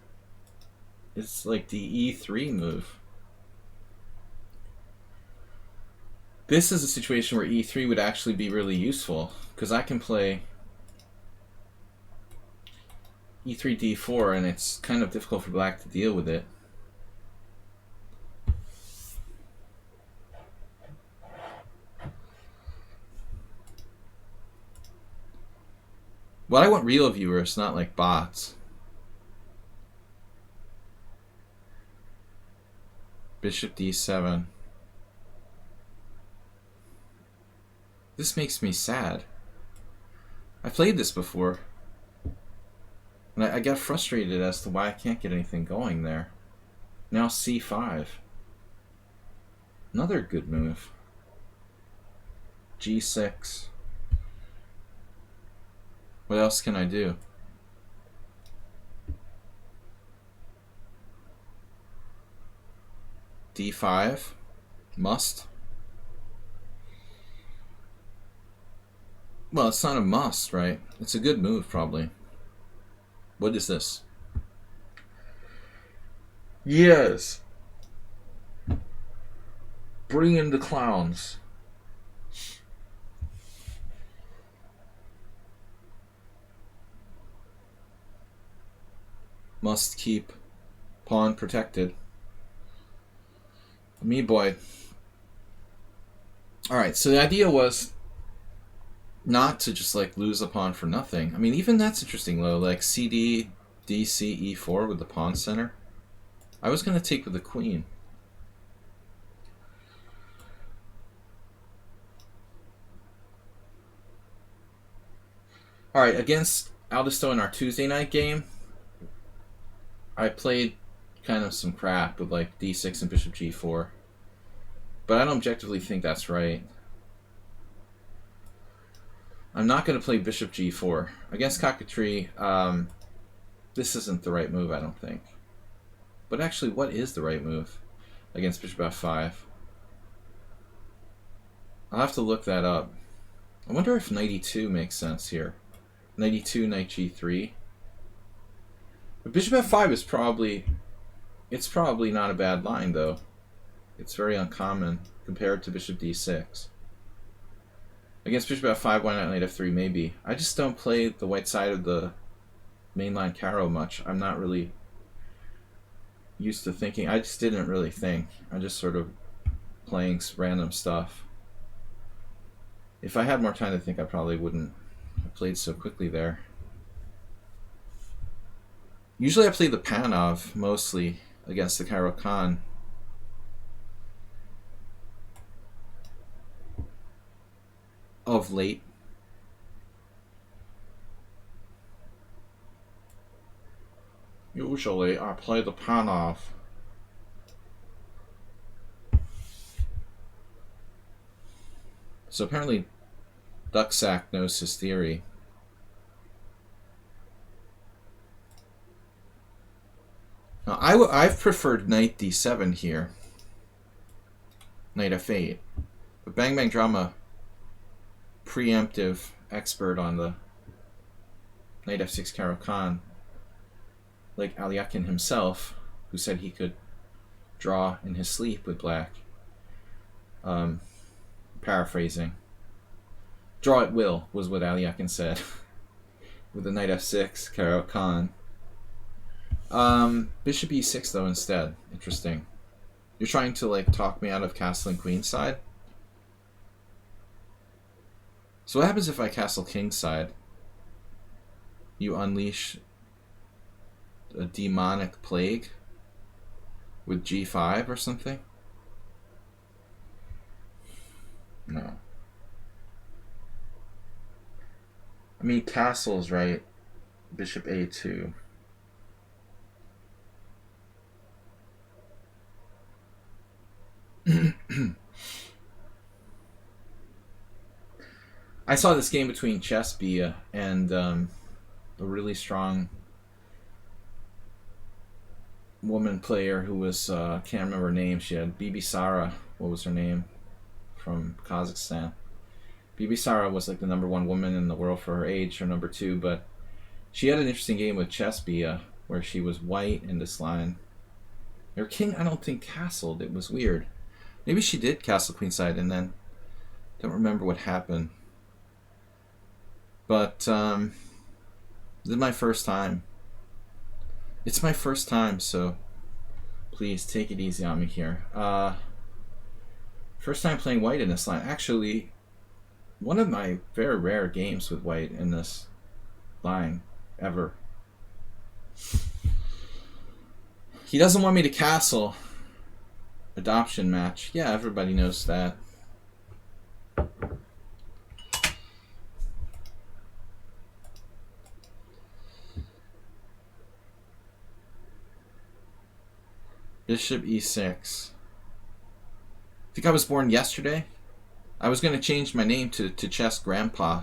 it's like the e3 move. This is a situation where e3 would actually be really useful because I can play e3 d4 and it's kind of difficult for black to deal with it. Well, I want real viewers, not like bots. Bishop d7. This makes me sad. I played this before. And I got frustrated as to why I can't get anything going there. Now c5. Another good move. g6. What else can I do? d5. Must. Well, it's not a must, right? It's a good move, probably. What is this? Yes. Bring in the clowns. Must keep pawn protected. Me boy. Alright, so the idea was not to just like lose a pawn for nothing. I mean, even that's interesting though, like CD, DC, E4 with the pawn center. I was going to take with the queen. Alright, against Aldisto in our Tuesday night game, I played kind of some crap with like D6 and Bishop G4. But I don't objectively think that's right. I'm not going to play Bishop G4. Against Cockatry, this isn't the right move, I don't think. But actually, what is the right move against Bishop F5? I'll have to look that up. I wonder if knight e2 makes sense here. Knight e2, knight g3. But Bishop F5 is probably... It's probably not a bad line, though. It's very uncommon compared to Bishop d6. Against Bishop F5, why not Knight F3? Maybe. I just don't play the white side of the mainline Caro much. I'm not really used to thinking. I just didn't really think. I'm just sort of playing random stuff. If I had more time to think, I probably wouldn't have played so quickly there. Usually I play the Panov mostly against the Caro Khan. Of late. Usually I play the Panov. So apparently Ducksack knows his theory. Now I've preferred Knight D7 here. Knight F8. But Bang Bang Drama, preemptive expert on the Knight F6 Caro Khan, like Aliakin himself, who said he could draw in his sleep with black. Paraphrasing. Draw at will was what Aliakin said. With the knight f6, Karo Khan. Bishop e6 though instead. Interesting. You're trying to like talk me out of castling queenside? So what happens if I castle kingside? You unleash a demonic plague with g5 or something? No. I mean, castles, right? Bishop a2. I saw this game between Chess-Bia and a really strong woman player who was, can't remember her name. She had Bibi Sara. What was her name? From Kazakhstan. Bibi Sara was like the #1 woman in the world for her age, or #2, but she had an interesting game with Chess-Bia where she was white in this line. Her king, I don't think, castled. It was weird. Maybe she did castle queenside and then don't remember what happened. But this is my first time. It's my first time, so please take it easy on me here. First time playing white in this line. Actually, one of my very rare games with white in this line ever. He doesn't want me to castle. Adoption match. Yeah, everybody knows that. Bishop e6. I think I was born yesterday. I was going to change my name to Chess Grandpa.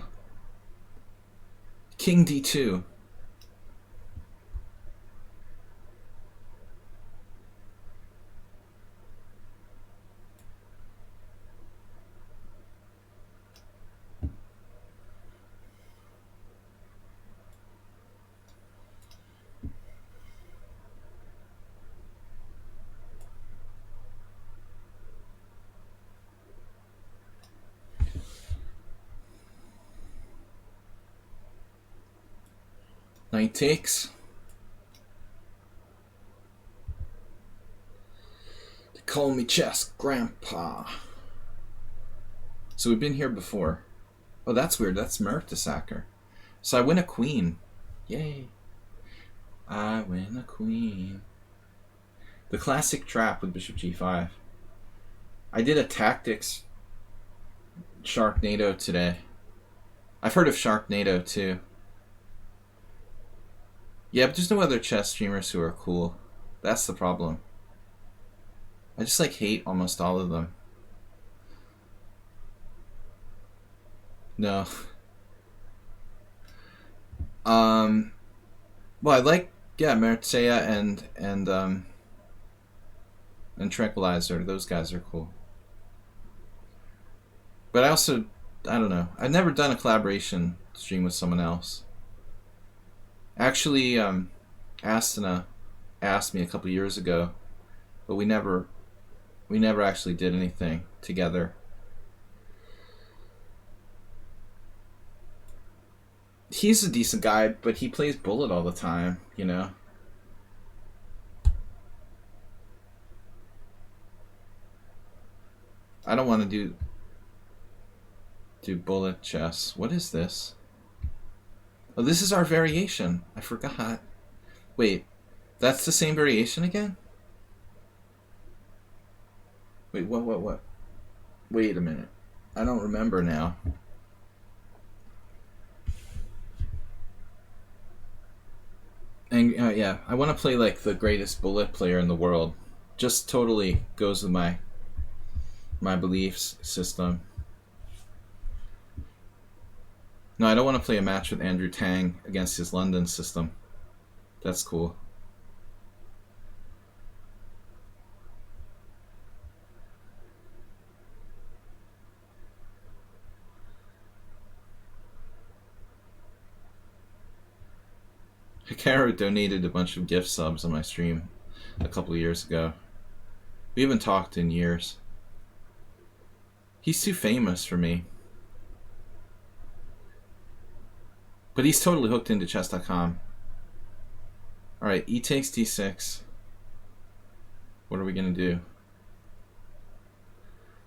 King d2. Knight takes. They call me Chess Grandpa. So we've been here before. Oh, that's weird. That's Mertesacker. So I win a queen. Yay. I win a queen. The classic trap with Bishop g5. I did a tactics Sharknado today. I've heard of Sharknado too. Yeah, but there's no other chess streamers who are cool. That's the problem. I just like hate almost all of them. No. Well, I like, yeah, Mertzea and Tranquilizer. Those guys are cool. But I also, I don't know. I've never done a collaboration stream with someone else. Actually, Astana asked me a couple years ago, but we never actually did anything together. He's a decent guy, but he plays Bullet all the time, you know? I don't want to do Bullet chess. What is this? Oh, this is our variation. I forgot. Wait, that's the same variation again? Wait, what? Wait a minute. I don't remember now. And yeah, I want to play like the greatest Bullet player in the world. Just totally goes with my beliefs system. No, I don't want to play a match with Andrew Tang against his London system. That's cool. Hikaru donated a bunch of gift subs on my stream a couple of years ago. We haven't talked in years. He's too famous for me. But he's totally hooked into chess.com. Alright, e takes d6. What are we going to do?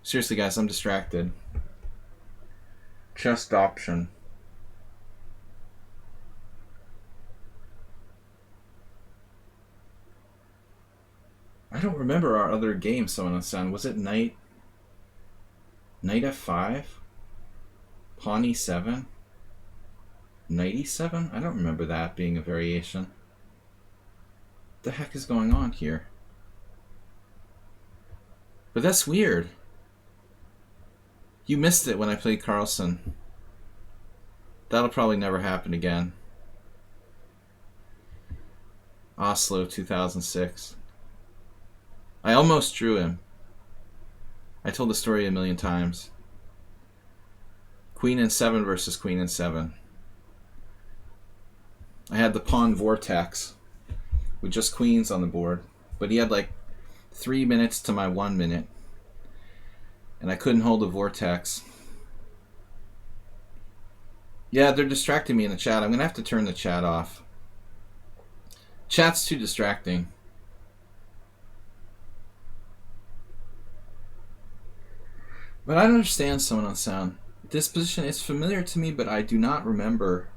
Seriously, guys, I'm distracted. Chest option. I don't remember our other game, someone said. Was it knight f5? Pawn e7? Knight e7? I don't remember that being a variation. What the heck is going on here? But that's weird. You missed it when I played Carlsen. That'll probably never happen again. Oslo 2006. I almost drew him. I told the story a million times. Queen n7 versus queen n7. I had the pawn vortex with just queens on the board, but he had like 3 minutes to my 1 minute, and I couldn't hold the vortex. Yeah, they're distracting me in the chat. I'm gonna have to turn the chat off. Chat's too distracting. But I don't understand someone on sound. This position is familiar to me, but I do not remember.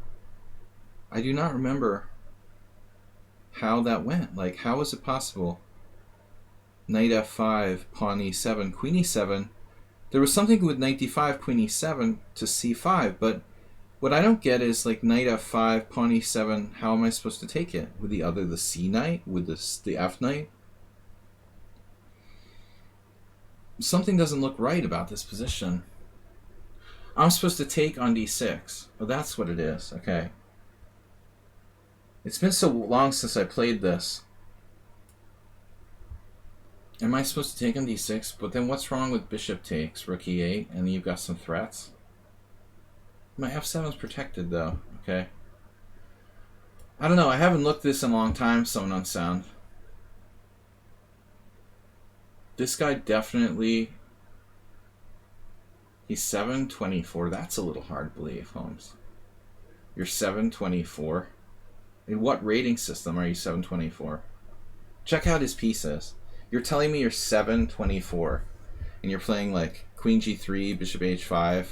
I do not remember how that went. Like, how was it possible? Knight f5, pawn e7, queen e7. There was something with knight d5, queen e7 to c5, but what I don't get is like knight f5, pawn e7. How am I supposed to take it? With the c knight? With the f knight? Something doesn't look right about this position. I'm supposed to take on d6. Oh, that's what it is. Okay. It's been so long since I played this. Am I supposed to take on d6? But then what's wrong with bishop takes, rook e8, and then you've got some threats? My f7 is protected, though. Okay. I don't know. I haven't looked at this in a long time, someone on sound. This guy definitely... He's 724. That's a little hard to believe, Holmes. You're 724. In what rating system are you 724? Check out his pieces. You're telling me you're 724. And you're playing like Queen G3, Bishop H5.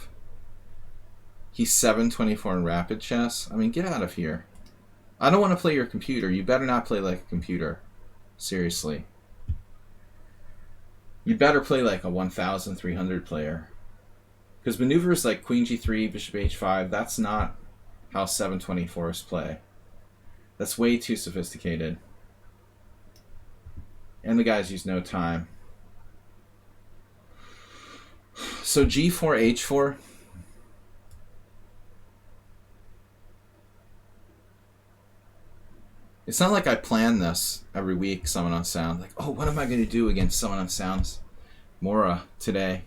He's 724 in rapid chess? I mean, get out of here. I don't want to play your computer. You better not play like a computer. Seriously. You better play like a 1,300 player. Because maneuvers like Queen G3, Bishop H5, that's not how 724s play. That's way too sophisticated. And the guys use no time. So G4, H4. It's not like I plan this every week, someone on sound. Like, oh, what am I going to do against someone on sound's Mora today?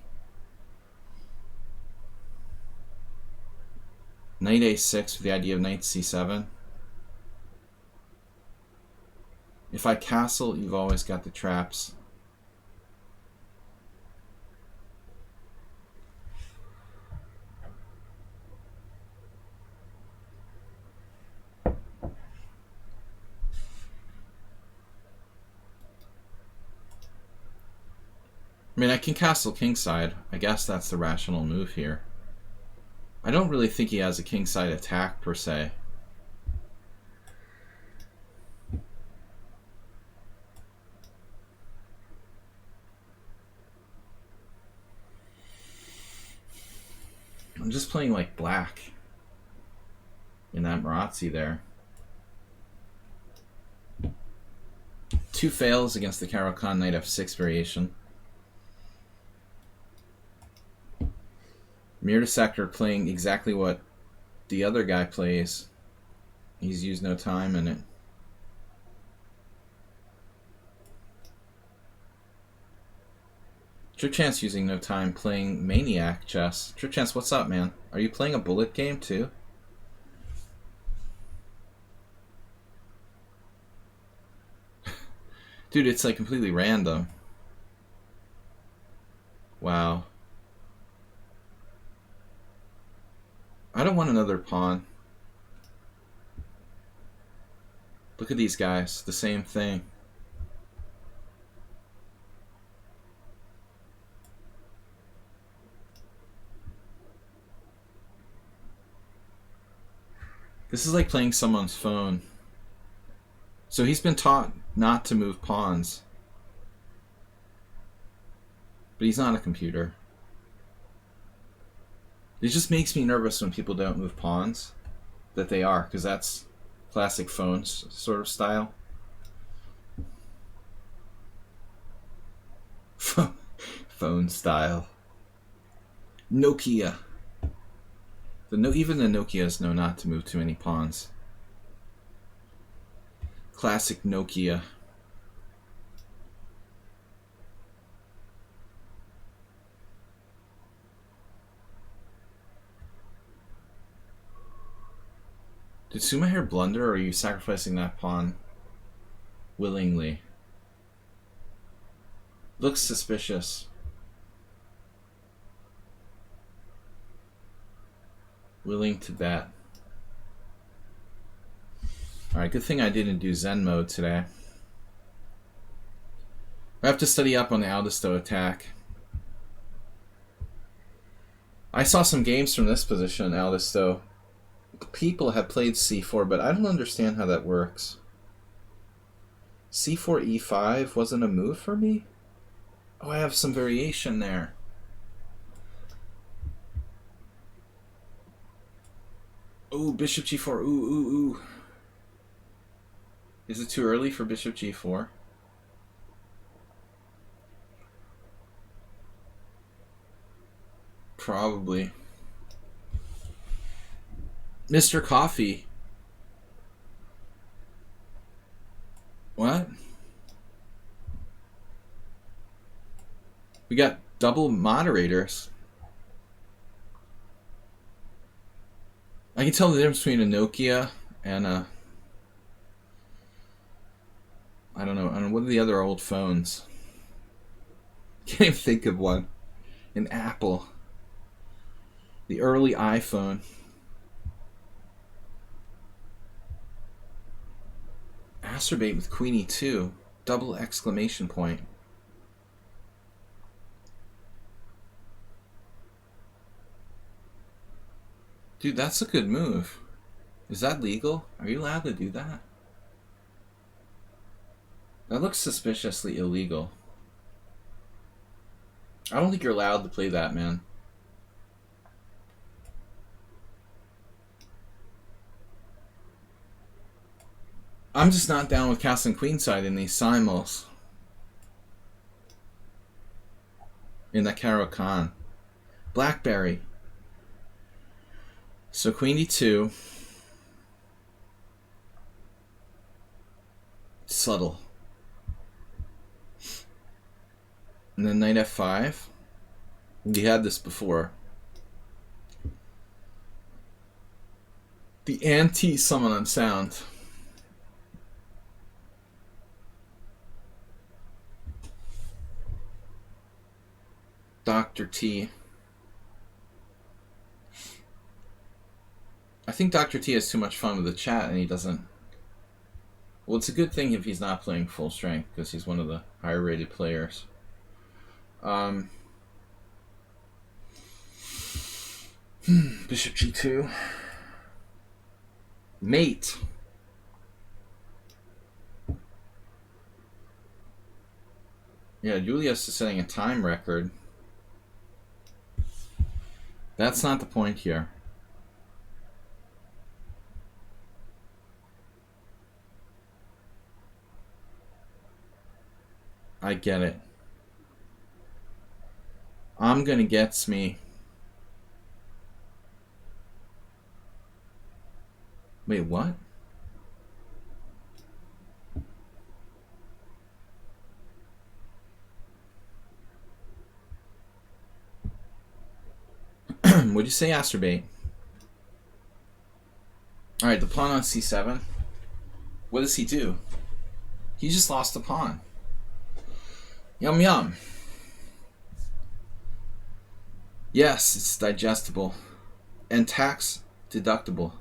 Knight A6 with the idea of knight C7. If I castle, you've always got the traps. I mean, I can castle kingside. I guess that's the rational move here. I don't really think he has a kingside attack, per se. I'm just playing like black in that Marazzi there. 2 fails against the Caro-Kann knight f6 variation. Mir to sector playing exactly what the other guy plays. He's used no time in it. Tripchance using no time playing Maniac chess. Tripchance, what's up, man? Are you playing a bullet game too? Dude, it's like completely random. Wow. I don't want another pawn. Look at these guys. The same thing. This is like playing someone's phone. So he's been taught not to move pawns. But he's not a computer. It just makes me nervous when people don't move pawns. That they are, because that's classic phone sort of style. Phone style. Nokia. Even the Nokias know not to move too many pawns. Classic Nokia. Did Sumaher blunder, or are you sacrificing that pawn willingly? Looks suspicious. Willing to bet. Alright, good thing I didn't do Zen mode today. I have to study up on the Aldisto attack. I saw some games from this position, Aldisto. People have played c4, but I don't understand how that works. c4, e5 wasn't a move for me? Oh, I have some variation there. Ooh, bishop g4. Ooh. Is it too early for bishop g4? Probably. Mr. Coffee. What? We got double moderators. I can tell the difference between a Nokia and a... I don't know. What are the other old phones? Can't even think of one. An Apple. The early iPhone. Masturbate with Queen E2. Double exclamation point. Dude, that's a good move. Is that legal? Are you allowed to do that? That looks suspiciously illegal. I don't think you're allowed to play that, man. I'm just not down with castling queenside in these simuls. In the Caro Kann. Blackberry. So Queen E2. Subtle. And then Knight F5. We had this before. The anti-summon on sound. Dr. T. I think Dr. T has too much fun with the chat and he doesn't... Well, it's a good thing if he's not playing full strength because he's one of the higher rated players. Bishop G2. Mate. Yeah, Julius is setting a time record. That's not the point here. I get it. I'm gonna get me. Wait, what? What'd you say, Asterbait? Alright, the pawn on c7. What does he do? He just lost the pawn. Yum yum. Yes, it's digestible. And tax deductible.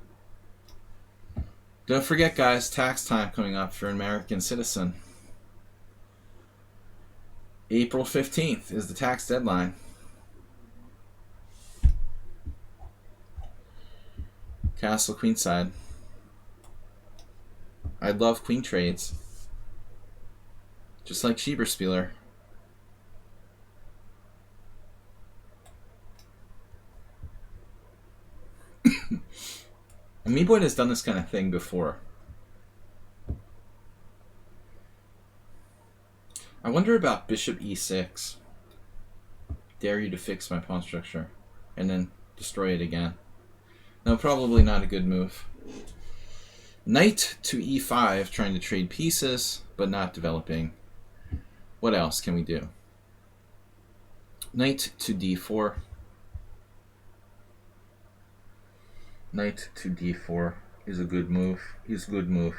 Don't forget, guys, tax time coming up for an American citizen. April 15th is the tax deadline. Castle queenside. I love queen trades. Just like Schieberspieler. Meeboy has done this kind of thing before. I wonder about bishop e6. Dare you to fix my pawn structure. And then destroy it again. No, probably not a good move. Knight to e5, trying to trade pieces, but not developing. What else can we do? Knight to d4. Knight to d4 is a good move. Is a good move.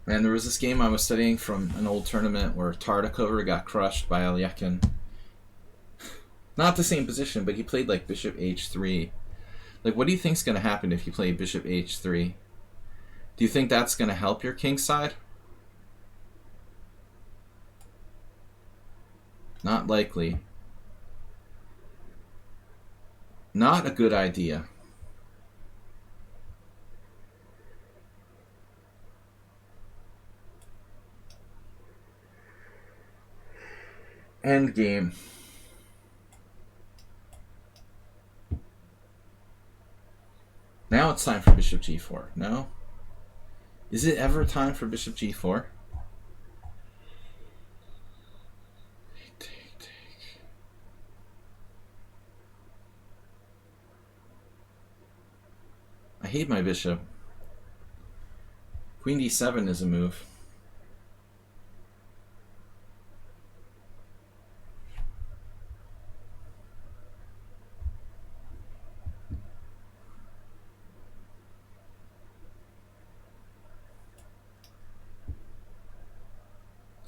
Man, there was this game I was studying from an old tournament where Tartakover got crushed by Alyekin. Not the same position, but he played like bishop h3. Like, what do you think's going to happen if you play bishop h3? Do you think that's going to help your king side? Not likely. Not a good idea. End game. Now it's time for bishop g4. No? Is it ever time for bishop g4? Take. I hate my bishop. Queen d7 is a move.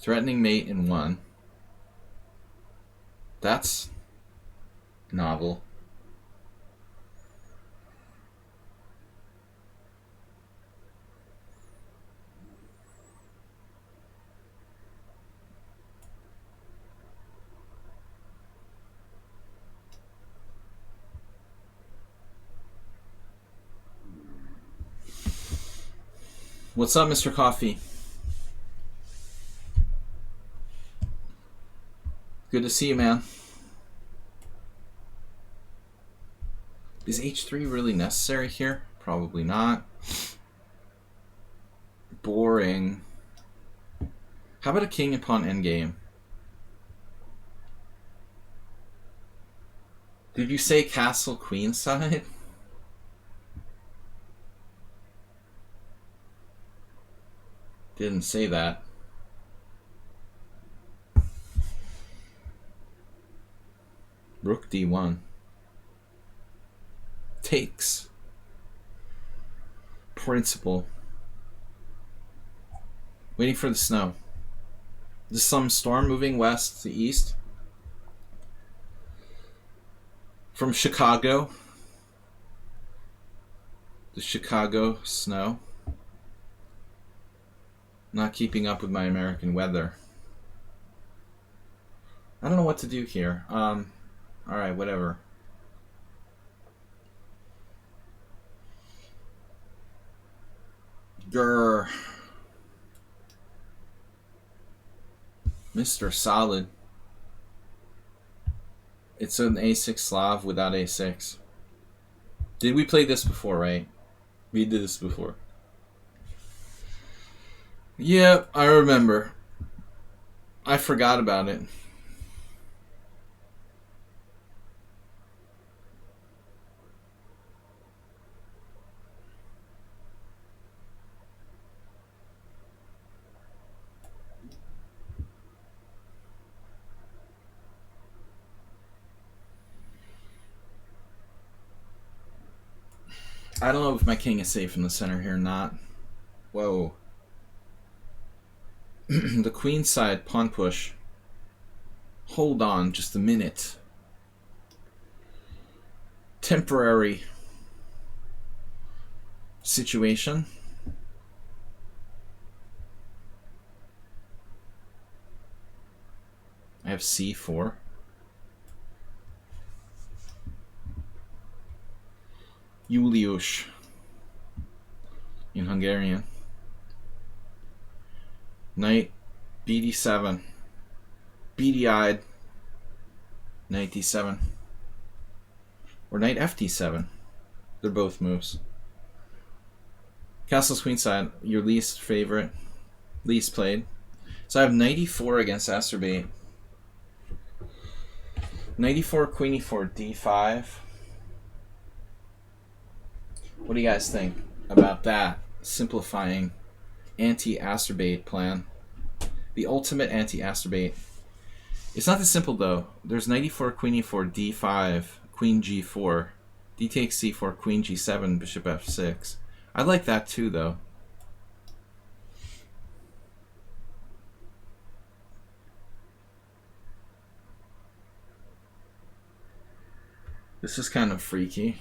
Threatening mate in 1. That's novel. What's up, Mr. Coffee? Good to see you, man. Is h3 really necessary here? Probably not. Boring. How about a king and pawn endgame? Did you say castle queenside? Didn't say that. Rook d1. Takes. Principle. Waiting for the snow. Is some storm moving west to east? From Chicago. The Chicago snow. Not keeping up with my American weather. I don't know what to do here. Alright, whatever. Grr. Mr. Solid. It's an a6 Slav without a6. Did we play this before, right? We did this before. Yep, I remember. I forgot about it. I don't know if my king is safe in the center here or not. Whoa. The queen side pawn push. Hold on just a minute. Temporary situation. I have c4. Julius in Hungarian. Knight bd7. Beady-eyed. Knight d7. Or knight fd7. They're both moves. Castle's queenside, your least favorite. Least played. So I have knight e4 against Acerbate. Knight e4, queen e4, d5. What do you guys think about that simplifying anti-Acerbate plan? The ultimate anti-Acerbate. It's not this simple though. There's knight e4, queen e4, d5, queen g4, d takes c4, queen g7, bishop f6. I like that too though. This is kind of freaky.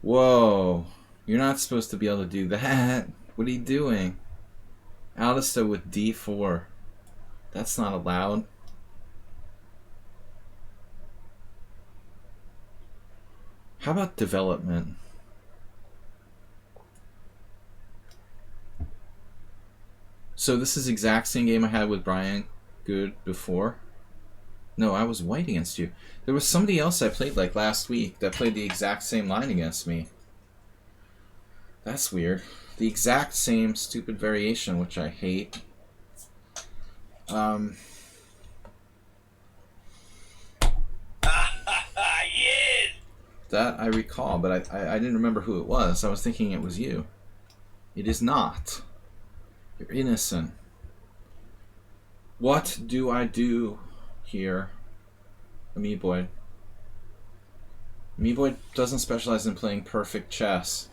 Whoa. You're not supposed to be able to do that. What are you doing? Alistair with d4. That's not allowed. How about development? So this is the exact same game I had with Brian Good before. No, I was white against you. There was somebody else I played like last week that played the exact same line against me. That's weird. The exact same stupid variation, which I hate. Yes. That I recall, but I didn't remember who it was. I was thinking it was you. It is not. You're innocent. What do I do here? Ameboid. Ameboid doesn't specialize in playing perfect chess,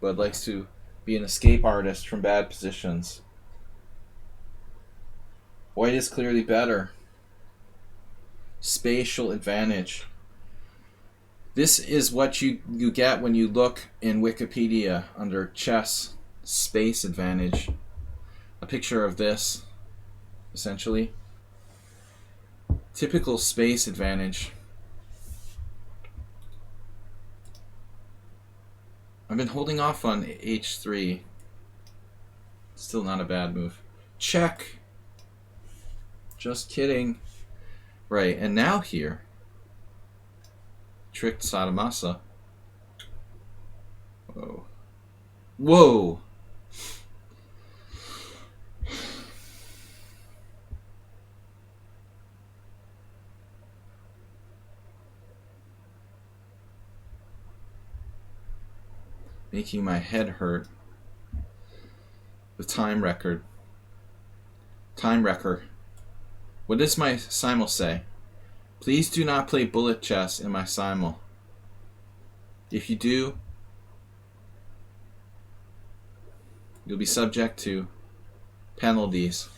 but likes to be an escape artist from bad positions. White is clearly better. Spatial advantage. This is what you get when you look in Wikipedia under chess space advantage. A picture of this, essentially. Typical space advantage. I've been holding off on h3. Still not a bad move. Check. Just kidding. Right, and now here. Tricked Sadamasa. Whoa. Whoa! Making my head hurt. The time record. Time wrecker. What does my simul say? Please do not play bullet chess in my simul. If you do, you'll be subject to penalties.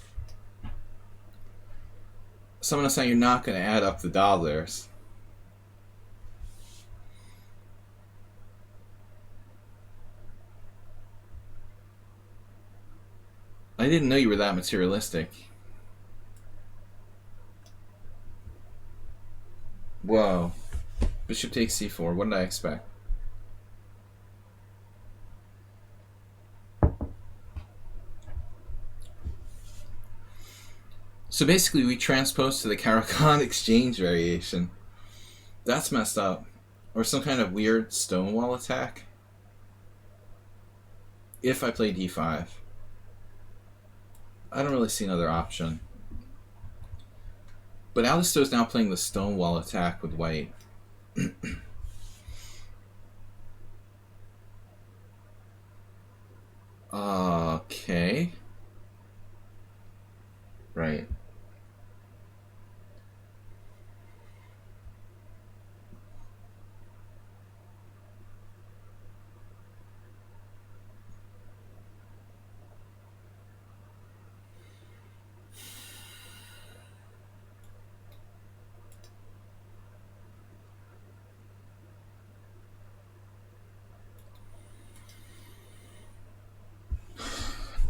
Someone is saying you're not going to add up the dollars. I didn't know you were that materialistic. Whoa. Bishop takes c4. What did I expect? So basically we transpose to the Caracal exchange variation. That's messed up. Or some kind of weird stonewall attack. If I play d5. I don't really see another option. But Alistair is now playing the stonewall attack with white. Okay.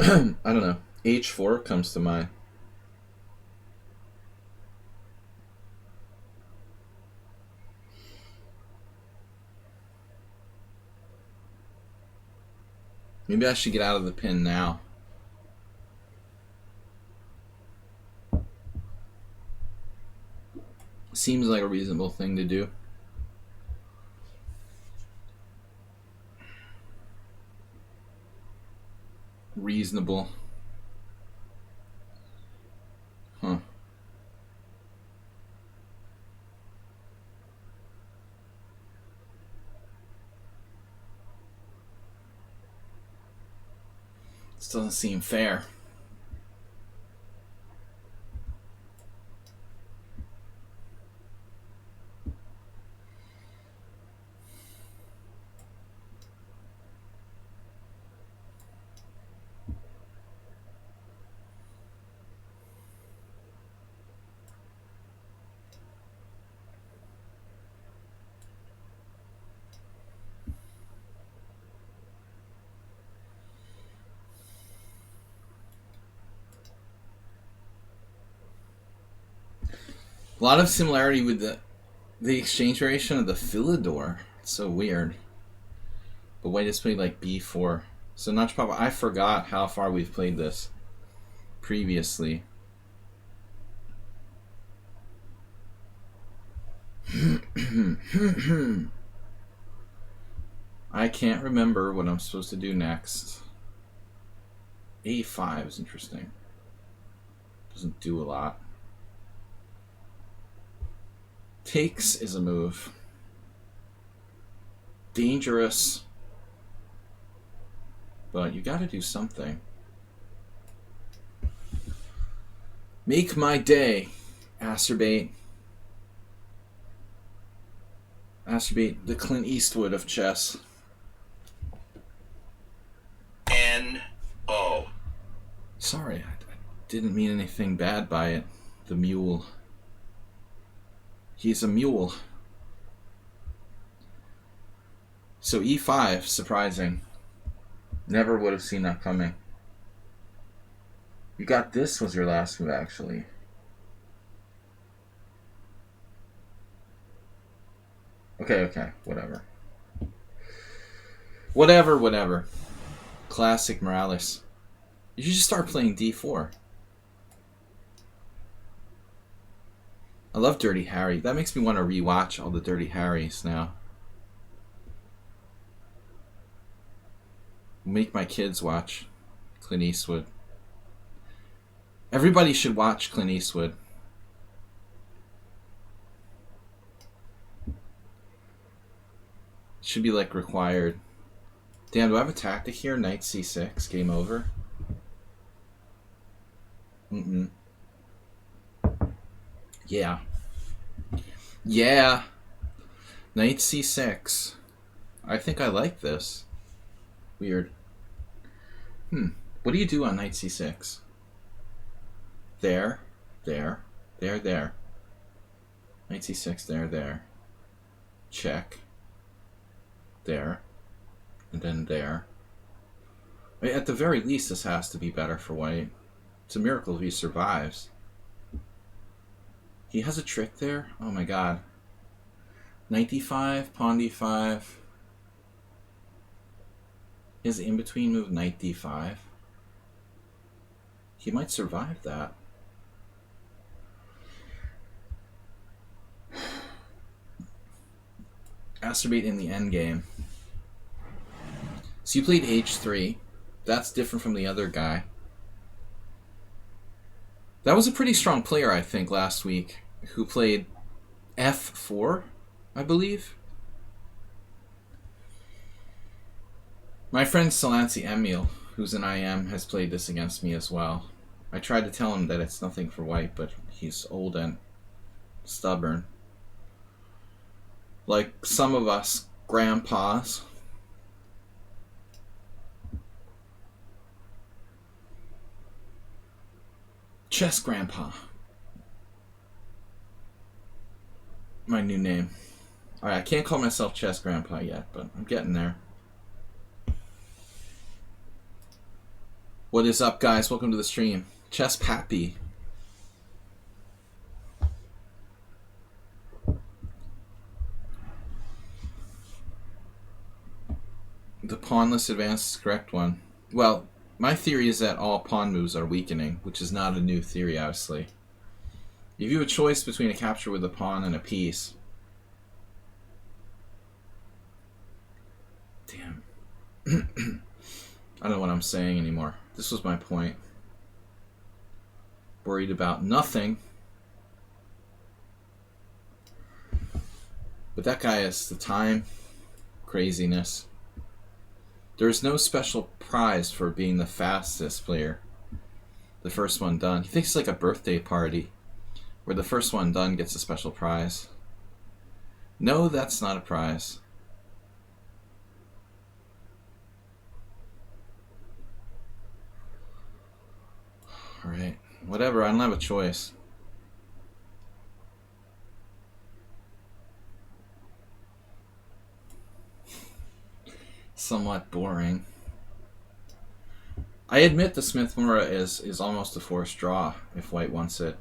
I don't know. H4 comes to mind. Maybe I should get out of the pin now. Seems like a reasonable thing to do. Reasonable. Huh. This doesn't seem fair. A lot of similarity with the exchange variation of the Philidor. It's so weird. But white has played like b4. So Notch Papa, I forgot how far we've played this previously. I can't remember what I'm supposed to do next. A5 is interesting. Doesn't do a lot. Takes is a move. Dangerous. But you gotta do something. Make my day. Acerbate. Acerbate the Clint Eastwood of chess. N-O. Sorry, I didn't mean anything bad by it. The mule. He's a mule. So E5, surprising. Never would have seen that coming. You got this was your last move, actually. Okay, whatever. Whatever. Classic Morales. You should just start playing D4. I love Dirty Harry. That makes me want to rewatch all the Dirty Harrys now. Make my kids watch Clint Eastwood. Everybody should watch Clint Eastwood. Should be like required. Damn, do I have a tactic here? Knight C6, game over. Yeah. Knight C6. I think I like this. Weird. What do you do on Knight C6? There. Knight C6, there. Check. There. And then there. At the very least, this has to be better for white. It's a miracle if he survives. He has a trick there? Oh my god. Knight D5, pawn D5. He has an in-between move, Knight D5. He might survive that. Acerbate in the endgame. So you played H3. That's different from the other guy. That was a pretty strong player, I think, last week, who played F4, I believe. My friend Salanci Emil, who's an IM, has played this against me as well. I tried to tell him that it's nothing for white, but he's old and stubborn. Like some of us grandpas. Chess Grandpa. My new name. Alright, I can't call myself Chess Grandpa yet, but I'm getting there. What is up, guys? Welcome to the stream. Chess Pappy. The pawnless advance is the correct one. Well, my theory is that all pawn moves are weakening, which is not a new theory, obviously. If you have a choice between a capture with a pawn and a piece... Damn. I don't know what I'm saying anymore. This was my point. Worried about nothing. But that guy has the time. Craziness. There's no special prize for being the fastest player. The first one done. He thinks it's like a birthday party where the first one done gets a special prize. No, that's not a prize. Alright, whatever, I don't have a choice. Somewhat boring. I admit the Smith-Morra is almost a forced draw if white wants it.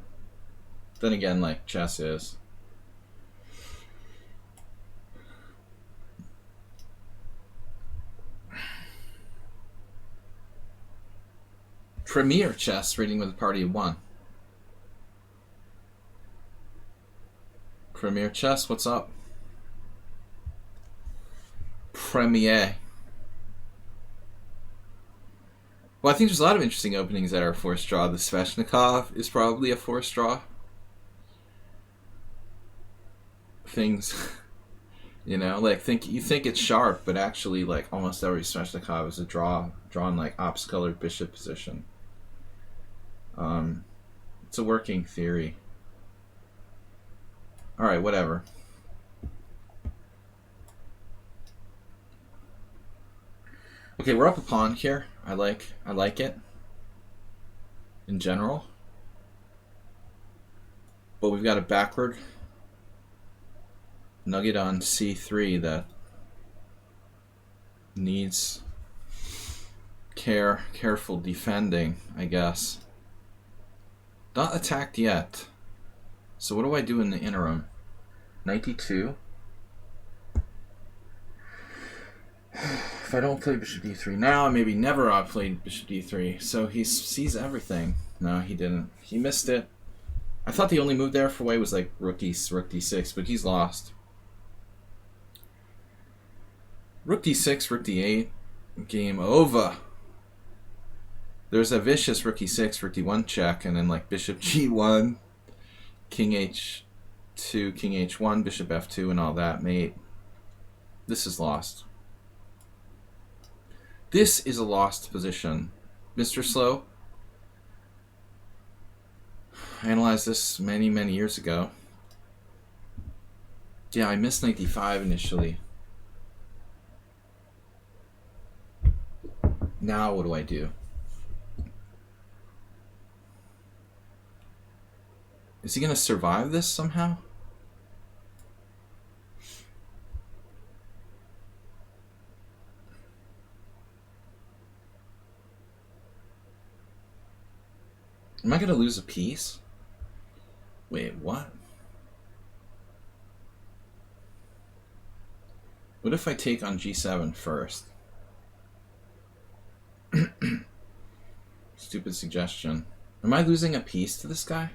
Then again, like chess is. Premier chess reading with a party of one. Premier chess, what's up? Premier. Well, I think there's a lot of interesting openings that are forced draw. The Sveshnikov is probably a forced draw. Things, you know, like you think it's sharp, but actually, like almost every Sveshnikov is a drawn like ops-colored bishop position. It's a working theory. All right, whatever. Okay, we're up a pawn here. I like it in general, but we've got a backward nugget on c3 that needs careful defending, I guess. Not attacked yet. So what do I do in the interim? Knight d2. If I don't play bishop d3 now, maybe never I'll play bishop d3. So he sees everything. No, he didn't. He missed it. I thought the only move there for white was like rook d6, but he's lost. Rook d6, rook d8. Game over. There's a vicious rook e6, rook d1 check, and then like bishop g1, king h2, king h1, bishop f2, and all that, mate. This is lost. This is a lost position. Mr. Slow, I analyzed this many years ago. Yeah, I missed knight d5 initially. Now what do I do? Is he going to survive this somehow? Am I going to lose a piece? Wait, what? What if I take on g7 first? Stupid suggestion. Am I losing a piece to this guy?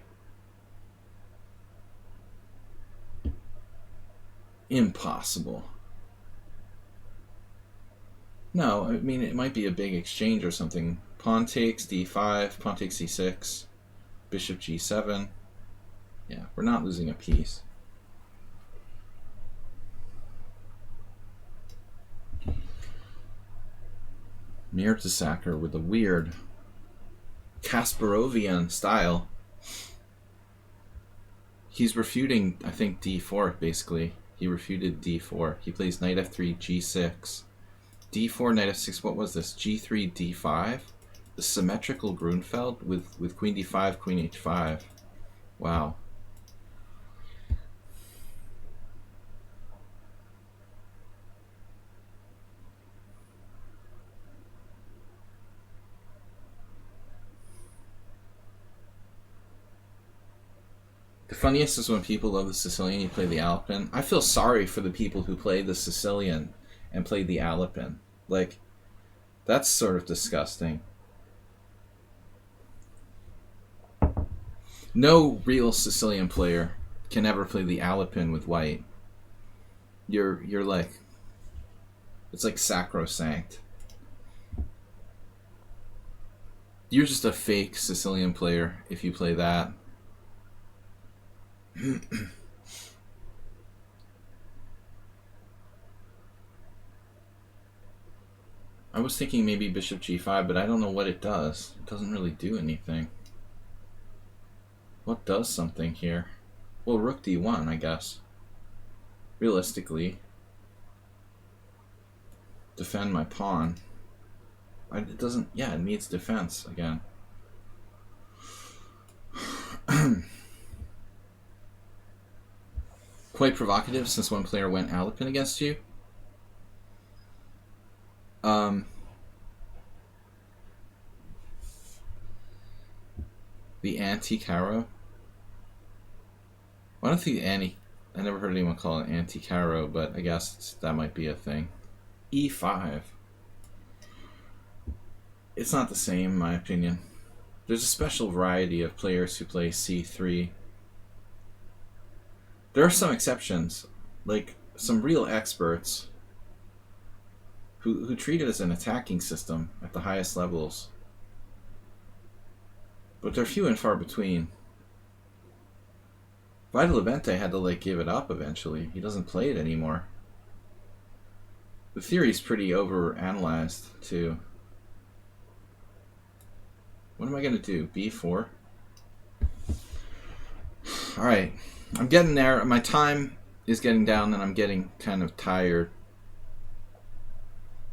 Impossible. No, I mean, it might be a big exchange or something. Pawn takes d5, pawn takes c6, bishop g7. Yeah, we're not losing a piece. Mertesacker with a weird Kasparovian style. He's refuting, I think, d4, basically. He refuted d4. He plays knight f3, g6. d4, knight f6, what was this? g3, d5? The symmetrical Grunfeld with queen d5, queen h5. Wow. The funniest is when people love the Sicilian, you play the Alpin. I feel sorry for the people who play the Sicilian and play the Alpin. Like, that's sort of disgusting. No real Sicilian player can ever play the Alpin with white. You're like, it's like sacrosanct. You're just a fake Sicilian player if you play that. I was thinking maybe bishop g5, but I don't know what it does. It doesn't really do anything. What does something here? Well, rook d1, I guess. Realistically. Defend my pawn. It doesn't... Yeah, it needs defense again. Quite provocative since one player went Alpin against you. The anti-caro. I don't think I never heard anyone call it anti-caro, but I guess that might be a thing. E5. It's not the same, in my opinion. There's a special variety of players who play c3. There are some exceptions, like some real experts who treat it as an attacking system at the highest levels. But they're few and far between. Vita Levente had to give it up eventually. He doesn't play it anymore. The theory's pretty over-analyzed too. What am I gonna do? B4? Alright. I'm getting there. My time is getting down and I'm getting kind of tired.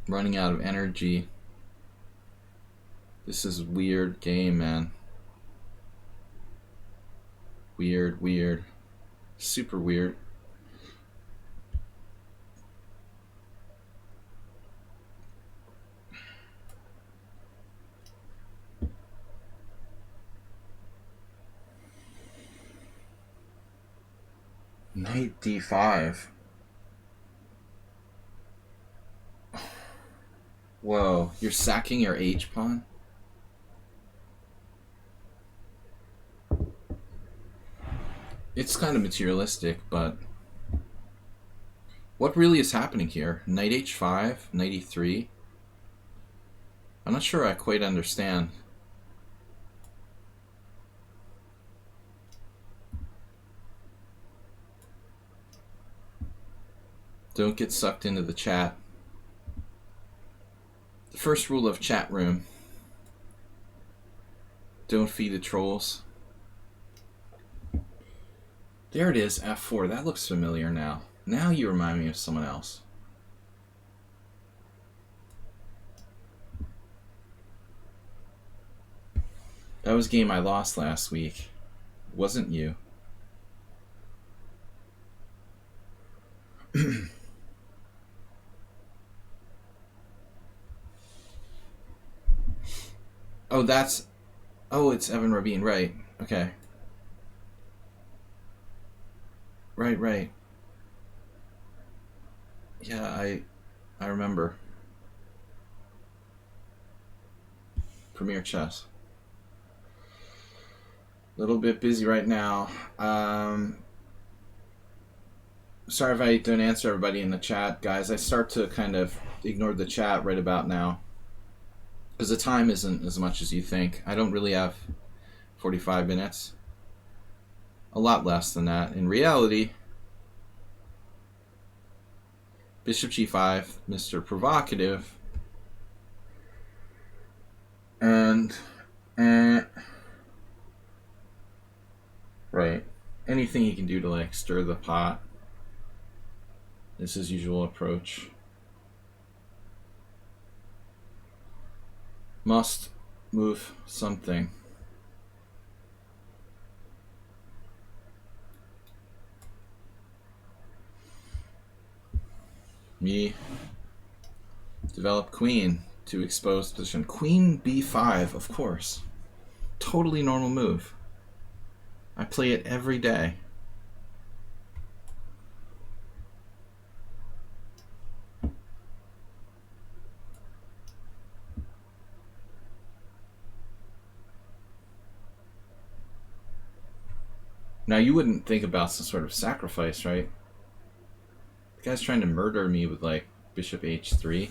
Running out of energy. This is a weird game, man. Weird. Super weird. Knight d5. Whoa, you're sacking your H pawn? It's kind of materialistic, but what really is happening here? Knight h5, knight e3? I'm not sure I quite understand. Don't get sucked into the chat. The first rule of chat room. Don't feed the trolls. There it is, f4. That looks familiar now. Now you remind me of someone else. That was a game I lost last week. It wasn't you. Oh, that's... Oh, it's Evan Rabin, right. Okay. Right. Yeah, I remember. Premier Chess. A little bit busy right now. Sorry if I don't answer everybody in the chat, guys. I start to kind of ignore the chat right about now. Because the time isn't as much as you think. I don't really have 45 minutes. A lot less than that. In reality, Bishop g5, Mr. Provocative. And... right. Anything he can do to stir the pot. This is his usual approach. Must move something. Me develop queen to expose position. Queen b5, of course. Totally normal move. I play it every day. Now, you wouldn't think about some sort of sacrifice, right? The guy's trying to murder me with, like, bishop h3.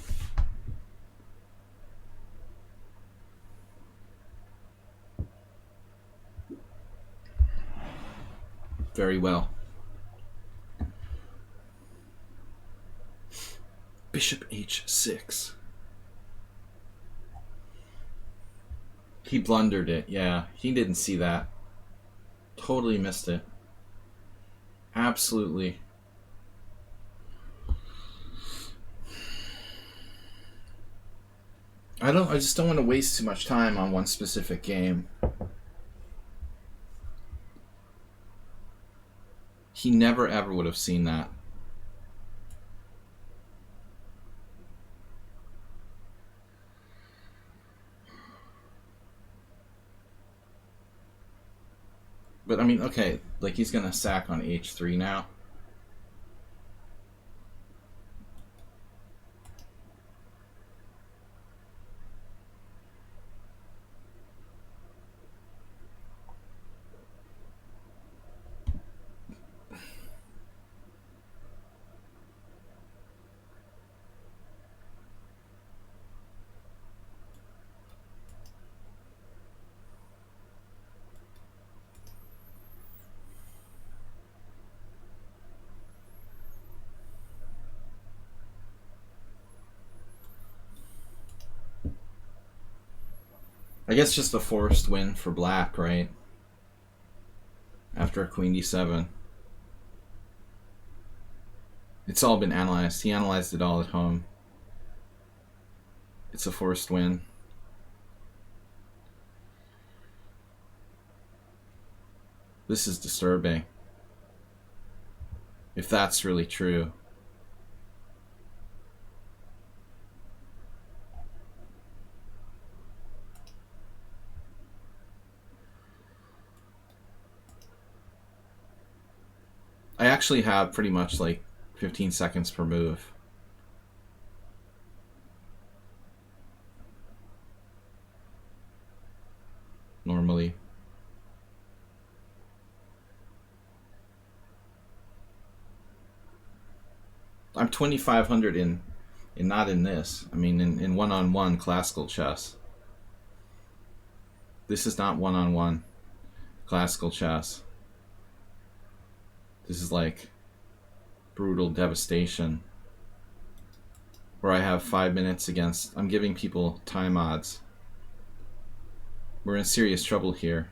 Very well. Bishop h6. He blundered it, yeah. He didn't see that. Totally missed it. Absolutely. I just don't want to waste too much time on one specific game. He never ever would have seen that. But I mean, okay, like he's gonna sack on h3 now. I guess just a forced win for black, right? After a queen d7. It's all been analyzed. He analyzed it all at home. It's a forced win. This is disturbing. If that's really true. I actually have pretty much like 15 seconds per move. Normally. I'm 2,500 in not in this. I mean in one-on-one classical chess. This is not one-on-one classical chess. This is like brutal devastation. Where I have 5 minutes against... I'm giving people time odds. We're in serious trouble here.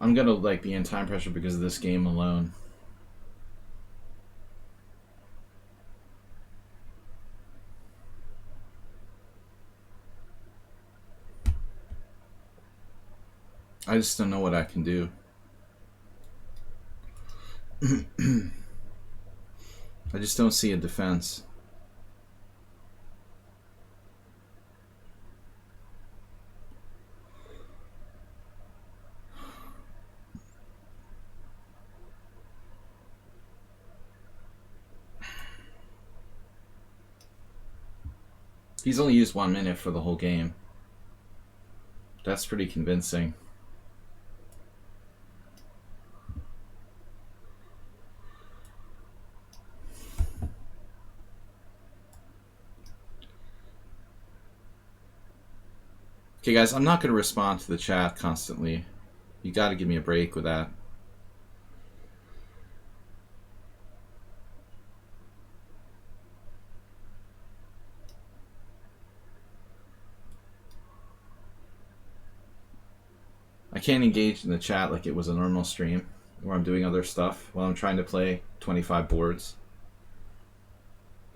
I'm gonna like be in time pressure because of this game alone. I just don't know what I can do. I just don't see a defense. He's only used 1 minute for the whole game. That's pretty convincing. Okay, guys, I'm not going to respond to the chat constantly. You got to give me a break with that. I can't engage in the chat like it was a normal stream where I'm doing other stuff while I'm trying to play 25 boards.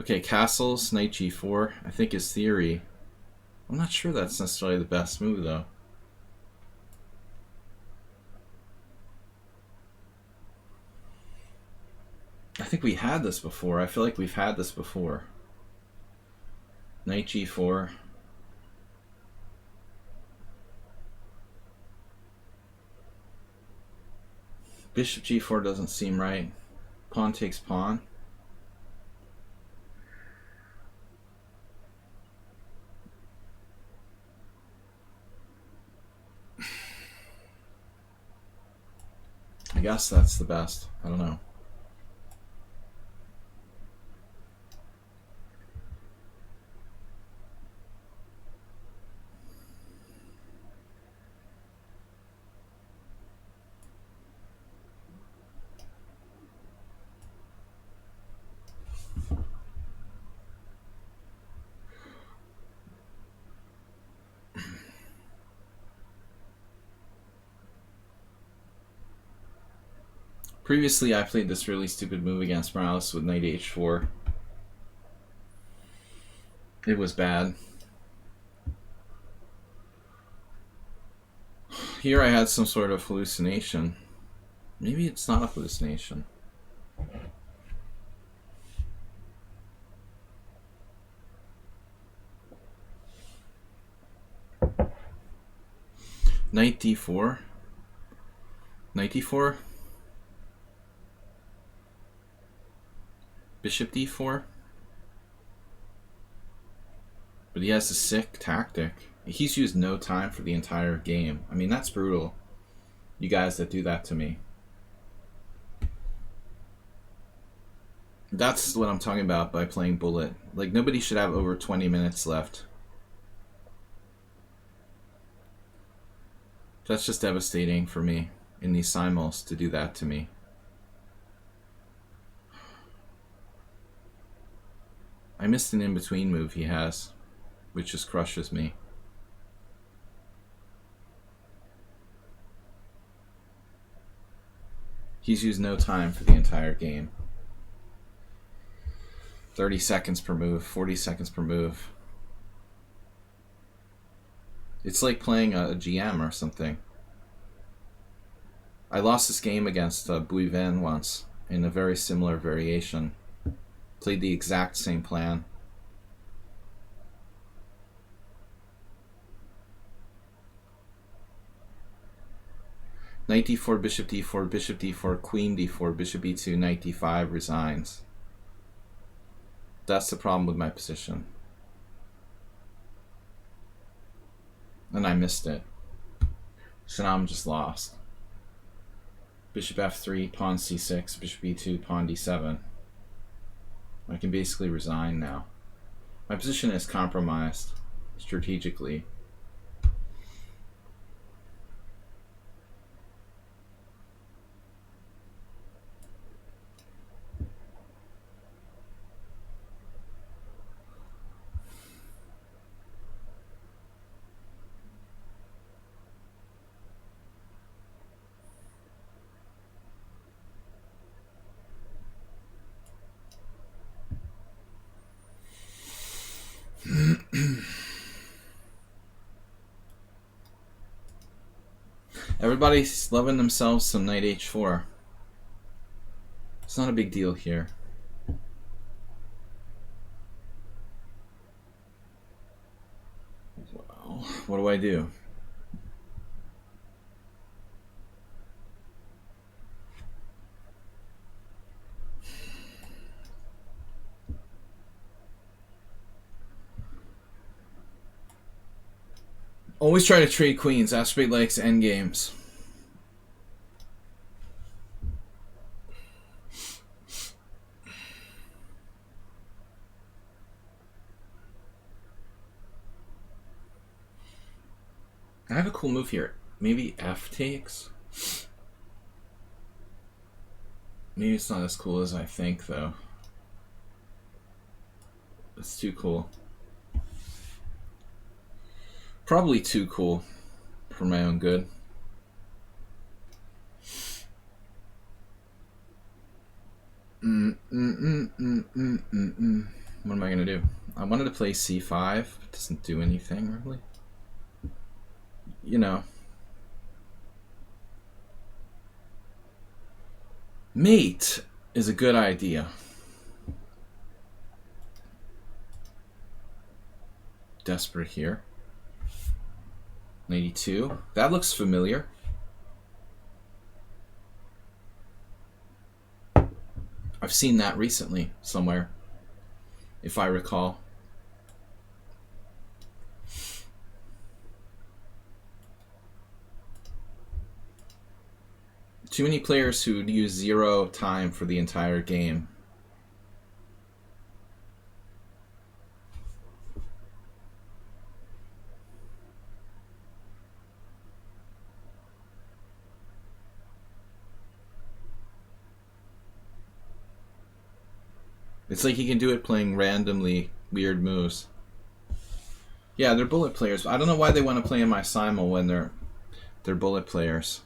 Okay, castles, knight g4, I think is theory. I'm not sure that's necessarily the best move, though. I think we had this before. I feel like we've had this before. Knight g4. Bishop g4 doesn't seem right. Pawn takes pawn. I guess that's the best. I don't know. Previously, I played this really stupid move against Morales with knight h4. It was bad. Here I had some sort of hallucination. Maybe it's not a hallucination. Knight d4. Knight d4. Bishop d4. But he has a sick tactic. He's used no time for the entire game. I mean, that's brutal. You guys that do that to me. That's what I'm talking about by playing bullet. Like, nobody should have over 20 minutes left. That's just devastating for me in these simuls to do that to me. I missed an in-between move he has, which just crushes me. He's used no time for the entire game. 30 seconds per move, 40 seconds per move. It's like playing a GM or something. I lost this game against Bouivin once in a very similar variation. Played the exact same plan. Knight d4, bishop d4, bishop d4, queen d4, bishop e2, knight d5 resigns. That's the problem with my position. And I missed it. So now I'm just lost. Bishop f3, pawn c6, bishop e2, pawn d7. I can basically resign now. My position is compromised strategically. Everybody's loving themselves some knight h4. It's not a big deal here. Well, what do I do? Always try to trade queens. Aspect likes endgames. I have a cool move here. Maybe f takes? Maybe it's not as cool as I think, though. It's too cool. Probably too cool for my own good. What am I gonna do? I wanted to play c5. It doesn't do anything, really. You know. Mate is a good idea. Desperate here. 92. That looks familiar. I've seen that recently somewhere, if I recall. Too many players who use 0 time for the entire game. It's like he can do it playing randomly weird moves. Yeah, they're bullet players. I don't know why they want to play in my simul when they're bullet players.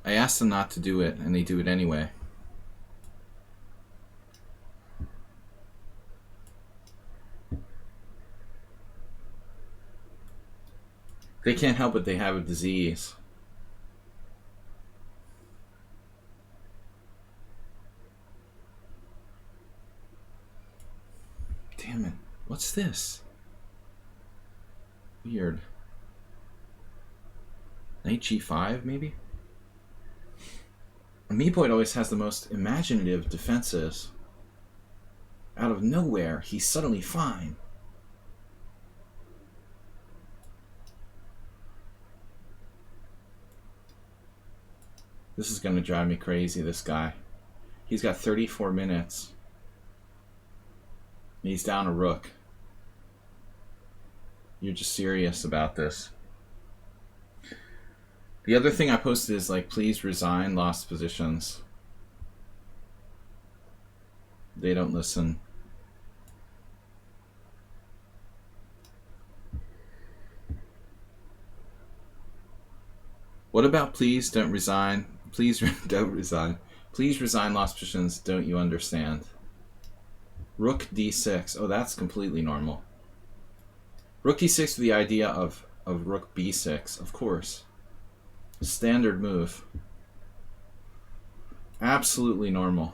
I asked them not to do it, and they do it anyway. They can't help it, they have a disease. Damn it. What's this? Weird. Knight g5, maybe? Meepoid always has the most imaginative defenses. Out of nowhere, he's suddenly fine. This is going to drive me crazy, this guy. He's got 34 minutes. He's down a rook. You're just serious about this. The other thing I posted is like, please resign, lost positions. They don't listen. What about please don't resign? Please don't resign. Please resign, lost positions, don't you understand? Rook d6. Oh, that's completely normal. Rook d6 with the idea of rook b6, of course. Standard move. Absolutely normal.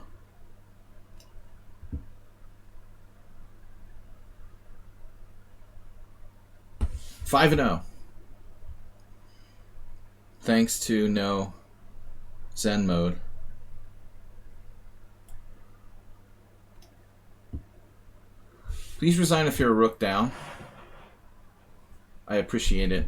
Five and 0. Thanks to no Zen mode. Please resign if you're a rook down. I appreciate it.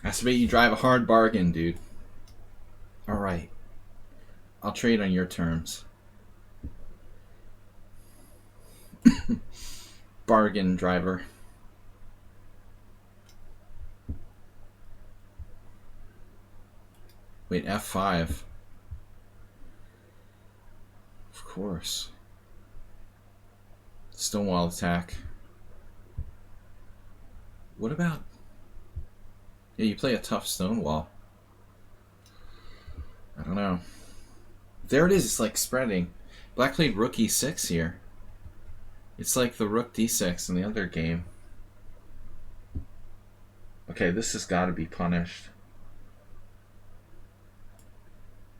I bet you drive a hard bargain, dude. Alright. I'll trade on your terms. Bargain driver. Wait, F5. Of course. Stonewall attack. What about... Yeah, you play a tough Stonewall. I don't know. There it is, it's like spreading. Black played rook e6 here. It's like the rook d6 in the other game. Okay, this has got to be punished.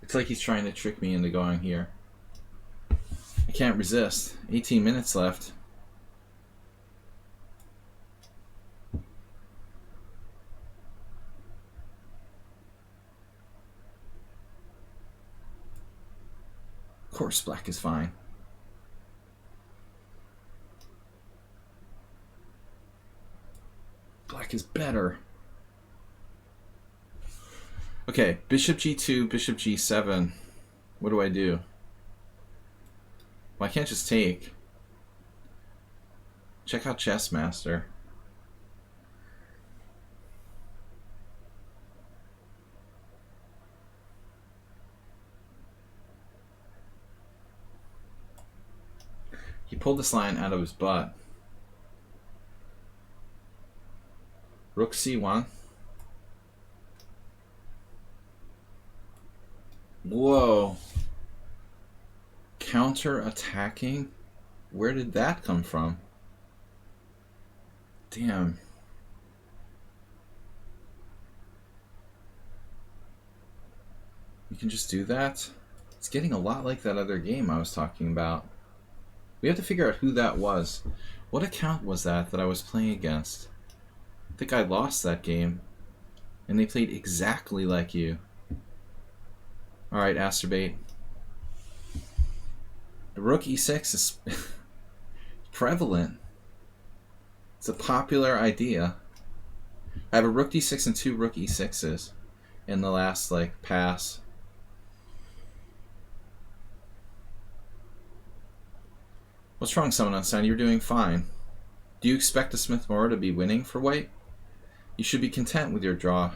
It's like he's trying to trick me into going here. I can't resist. 18 minutes left. Of course, black is fine. Black is better. Okay, bishop g2, bishop g7. What do I do? Well, I can't just take. Check out Chess Master. He pulled this line out of his butt. Rook c1. Whoa. Counter attacking? Where did that come from? Damn. You can just do that? It's getting a lot like that other game I was talking about. We have to figure out who that was. What account was that I was playing against? I think I lost that game. And they played exactly like you. Alright, Asterbait. The rook e6 is prevalent. It's a popular idea. I have a rook d6 and 2 rook e6s in the last, pass. What's wrong, Someone Unsigned? You're doing fine. Do you expect the Smith Morrow to be winning for white? You should be content with your draw.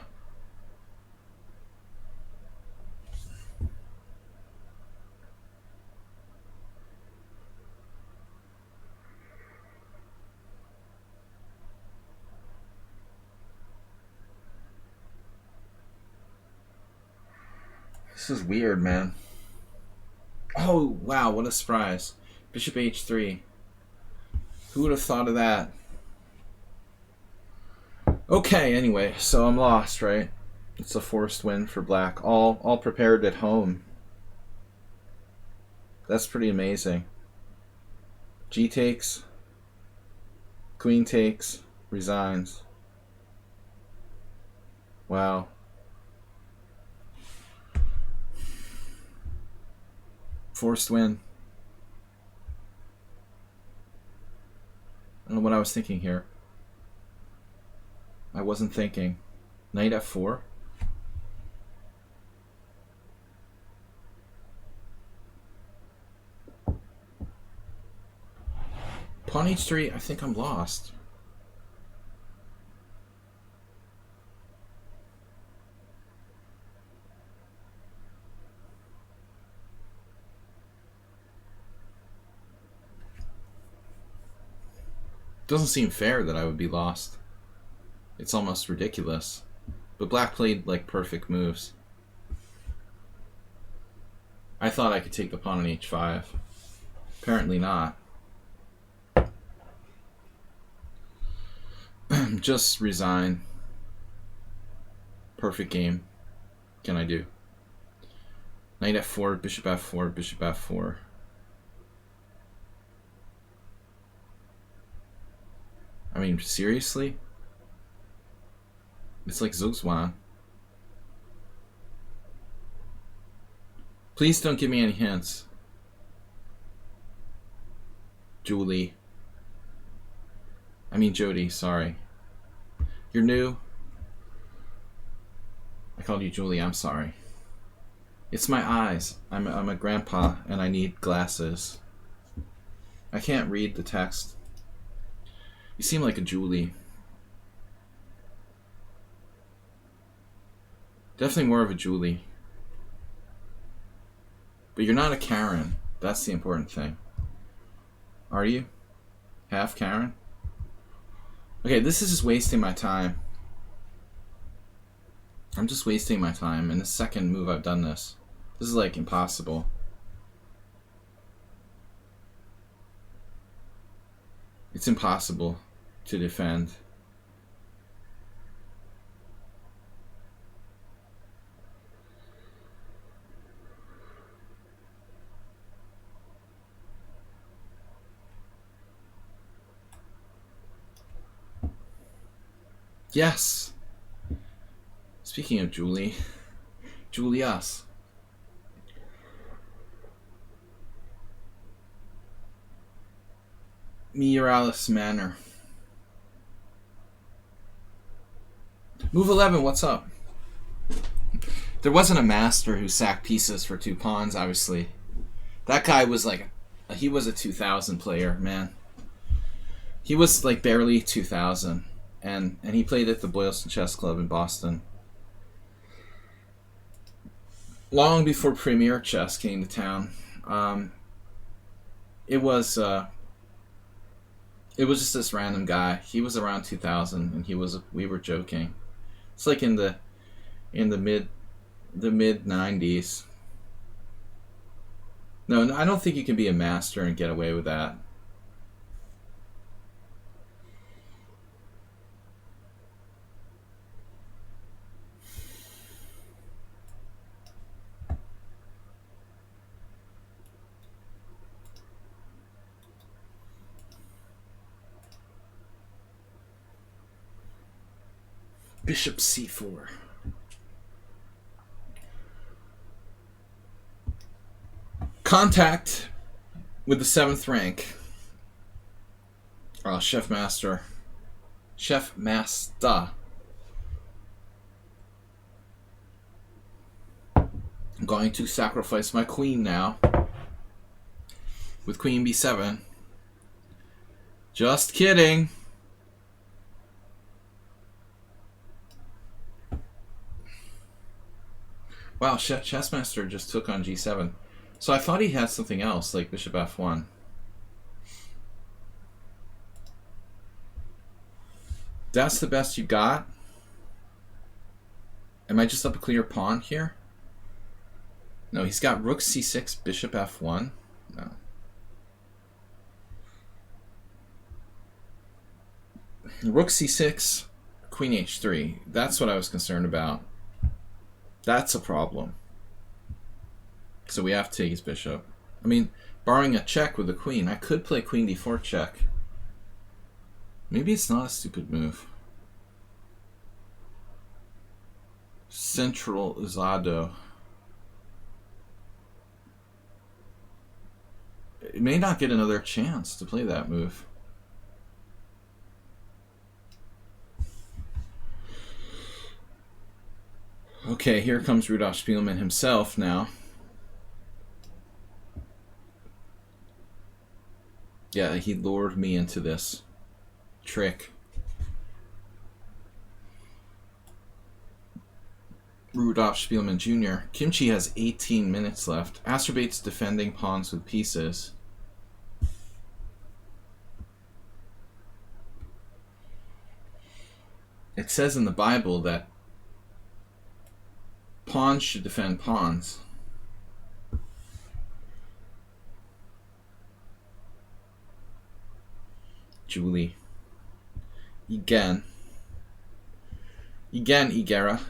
This is weird, man. Oh, wow, what a surprise. Bishop h3. Who would have thought of that? Okay, anyway, so I'm lost, right? It's a forced win for black. All prepared at home. That's pretty amazing. G takes. Queen takes. Resigns. Wow. Forced win. I don't know what I was thinking here. I wasn't thinking. Knight f4. Pawn h3, I think I'm lost. Doesn't seem fair that I would be lost. It's almost ridiculous. But black played perfect moves. I thought I could take the pawn on h5. Apparently not. Just resign. Perfect game. What can I do? Knight f4, bishop f4, bishop f4. I mean, seriously? It's like Zugzwang. Please don't give me any hints. Julie. I mean Jody, sorry. You're new? I called you Julie, I'm sorry. It's my eyes. I'm a grandpa and I need glasses. I can't read the text. You seem like a Julie. Definitely more of a Julie. But you're not a Karen. That's the important thing. Are you? Half Karen? Okay, this is just wasting my time. I'm just wasting my time. In the second move I've done this. This is impossible. It's impossible to defend. Yes. Speaking of Julie, Julius. Miralis Manor. Move 11, what's up? There wasn't a master who sacked pieces for 2 pawns, obviously. That guy was he was a 2000 player, man. He was barely 2000. And he played at the Boylston Chess Club in Boston. Long before Premier Chess came to town. It was just this random guy. He was around 2000 and we were joking. It's in the mid 90s. No, I don't think you can be a master and get away with that. Bishop c4. Contact with the 7th rank. Chef Master. I'm going to sacrifice my queen now. With queen b7. Just kidding. Wow, Chessmaster just took on g7. So I thought he had something else, like bishop f1. That's the best you got? Am I just up a clear pawn here? No, he's got rook c6, bishop f1. No. Rook c6, queen h3. That's what I was concerned about. That's a problem. So we have to take his bishop. I mean, borrowing a check with the queen. I could play queen d4 check. Maybe it's not a stupid move. Centralizado. It may not get another chance to play that move. Okay, here comes Rudolf Spielmann himself now. Yeah, he lured me into this trick. Rudolf Spielmann Jr. Kimchi has 18 minutes left. Astrobate's defending pawns with pieces. It says in the Bible that pawns should defend pawns. Julie. Again, Igera.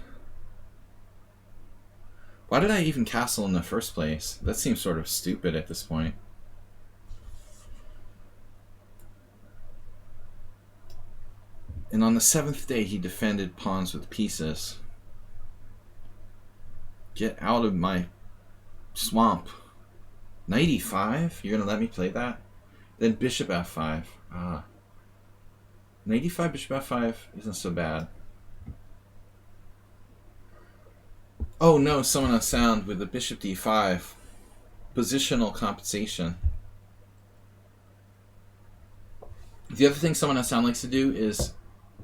Why did I even castle in the first place? That seems sort of stupid at this point. And on the 7th day, he defended pawns with pieces. Get out of my swamp. Knight e5? You're going to let me play that? Then bishop f5. Knight e5, bishop f5 isn't so bad. Oh no, someone on sound with the bishop d5. Positional compensation. The other thing someone on sound likes to do is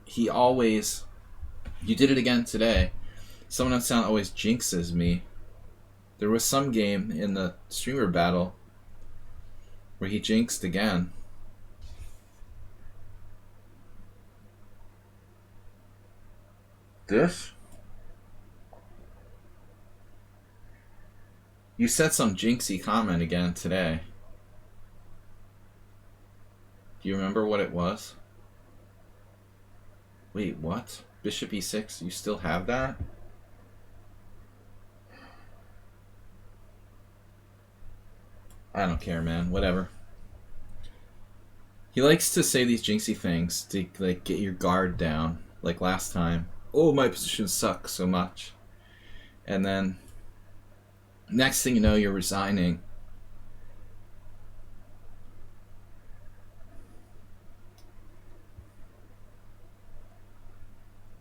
he always, you did it again today, someone on sound always jinxes me. There was some game in the streamer battle where he jinxed again. This? You said some jinxy comment again today. Do you remember what it was? Wait, what? Bishop e6? You still have that? I don't care, man. Whatever. He likes to say these jinxy things to like get your guard down, like last time. Oh, my position sucks so much. And then next thing you know, you're resigning.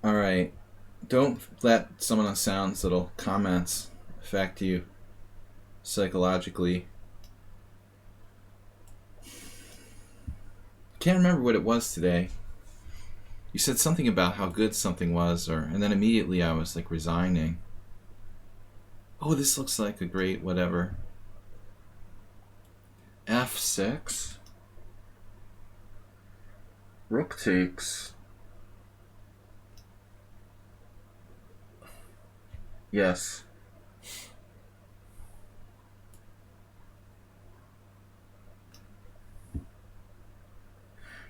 Alright. Don't let someone on sound's little comments affect you psychologically. Can't remember what it was today. You said something about how good something was, and then immediately I was like resigning. Oh, this looks like a great whatever. F6. Rook takes. Yes.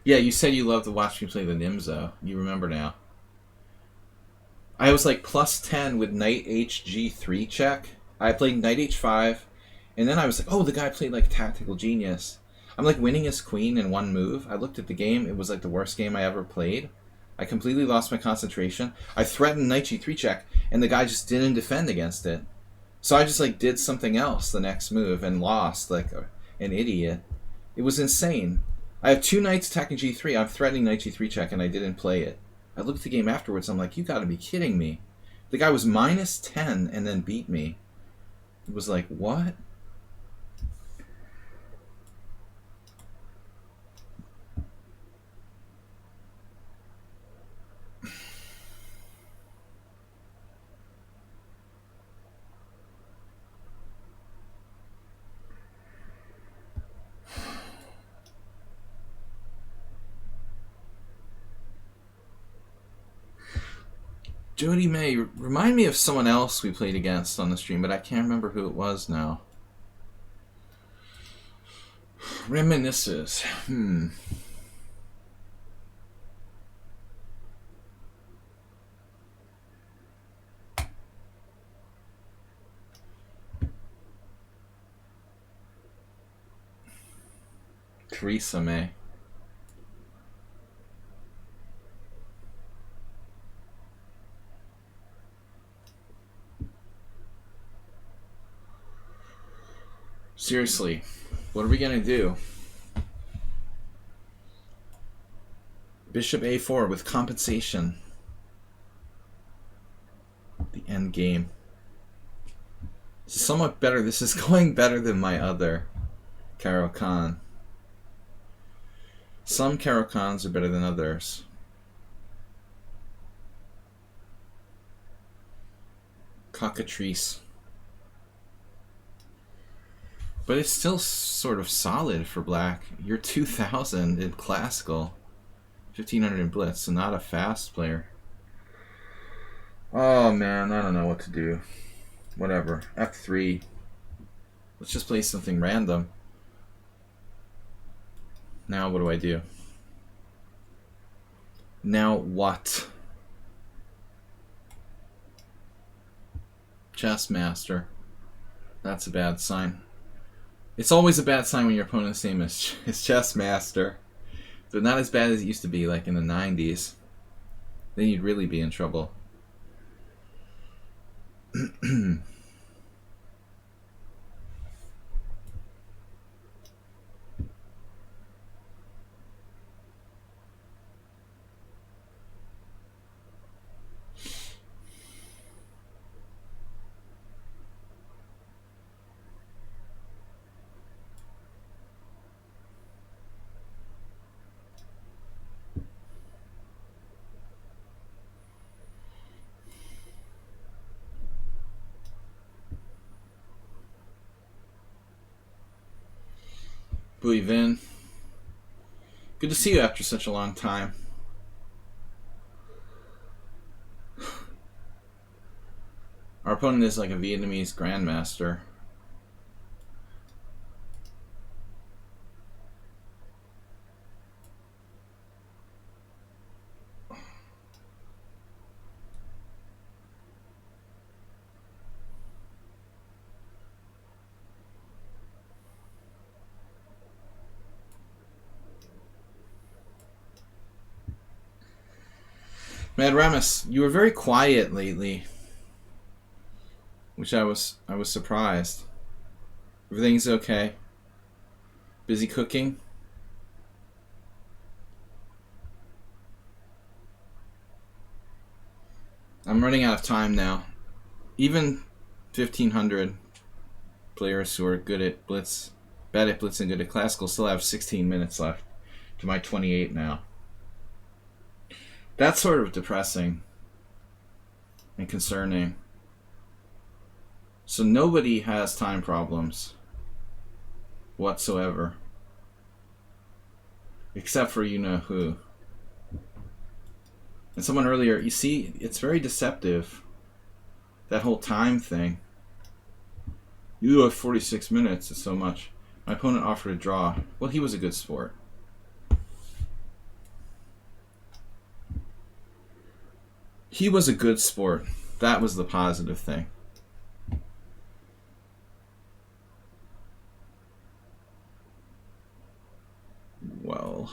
Yeah, you said you loved to watch me play the Nimzo. You remember now. I was like plus 10 with knight hg3 check. I played knight h5, and then I was like, oh, the guy played like tactical genius. I'm like winning his queen in one move. I looked at the game. It was like the worst game I ever played. I completely lost my concentration. I threatened knight g3 check, and the guy just didn't defend against it. So I just like did something else the next move and lost like an idiot. It was insane. I have two knights attacking g3. I'm threatening knight g3 check, and I didn't play it. I looked at the game afterwards. I'm like, you got to be kidding me. The guy was -10 and then beat me. It was like, what? Jody May, remind me of someone else we played against on the stream, but I can't remember who it was now. Reminisces. Theresa May. Seriously, what are we going to do? Bishop a4 with compensation. The end game. This is somewhat better. This is going better than my other Caro-Kann. Some Caro-Kanns are better than others. Cockatrice. But it's still sort of solid for black. You're 2,000 in classical. 1,500 in blitz, so not a fast player. Oh man, I don't know what to do. Whatever. F3. Let's just play something random. Now what do I do? Now what? Chess master. That's a bad sign. It's always a bad sign when your opponent's name is chess master. But not as bad as it used to be, like in the 90s. Then you'd really be in trouble. Vin. Good to see you after such a long time. Our opponent is like a Vietnamese grandmaster. Mad Ramus, you were very quiet lately, which I was surprised. Everything's okay. Busy cooking? I'm running out of time now. Even 1,500 players who are good at blitz, bad at blitz and good at classical still have 16 minutes left to my 28 now. That's sort of depressing and concerning. So nobody has time problems whatsoever. Except for you-know-who. And someone earlier, you see, it's very deceptive. That whole time thing. You have 46 minutes, it's so much. My opponent offered a draw. Well, he was a good sport. He was a good sport. That was the positive thing. Well.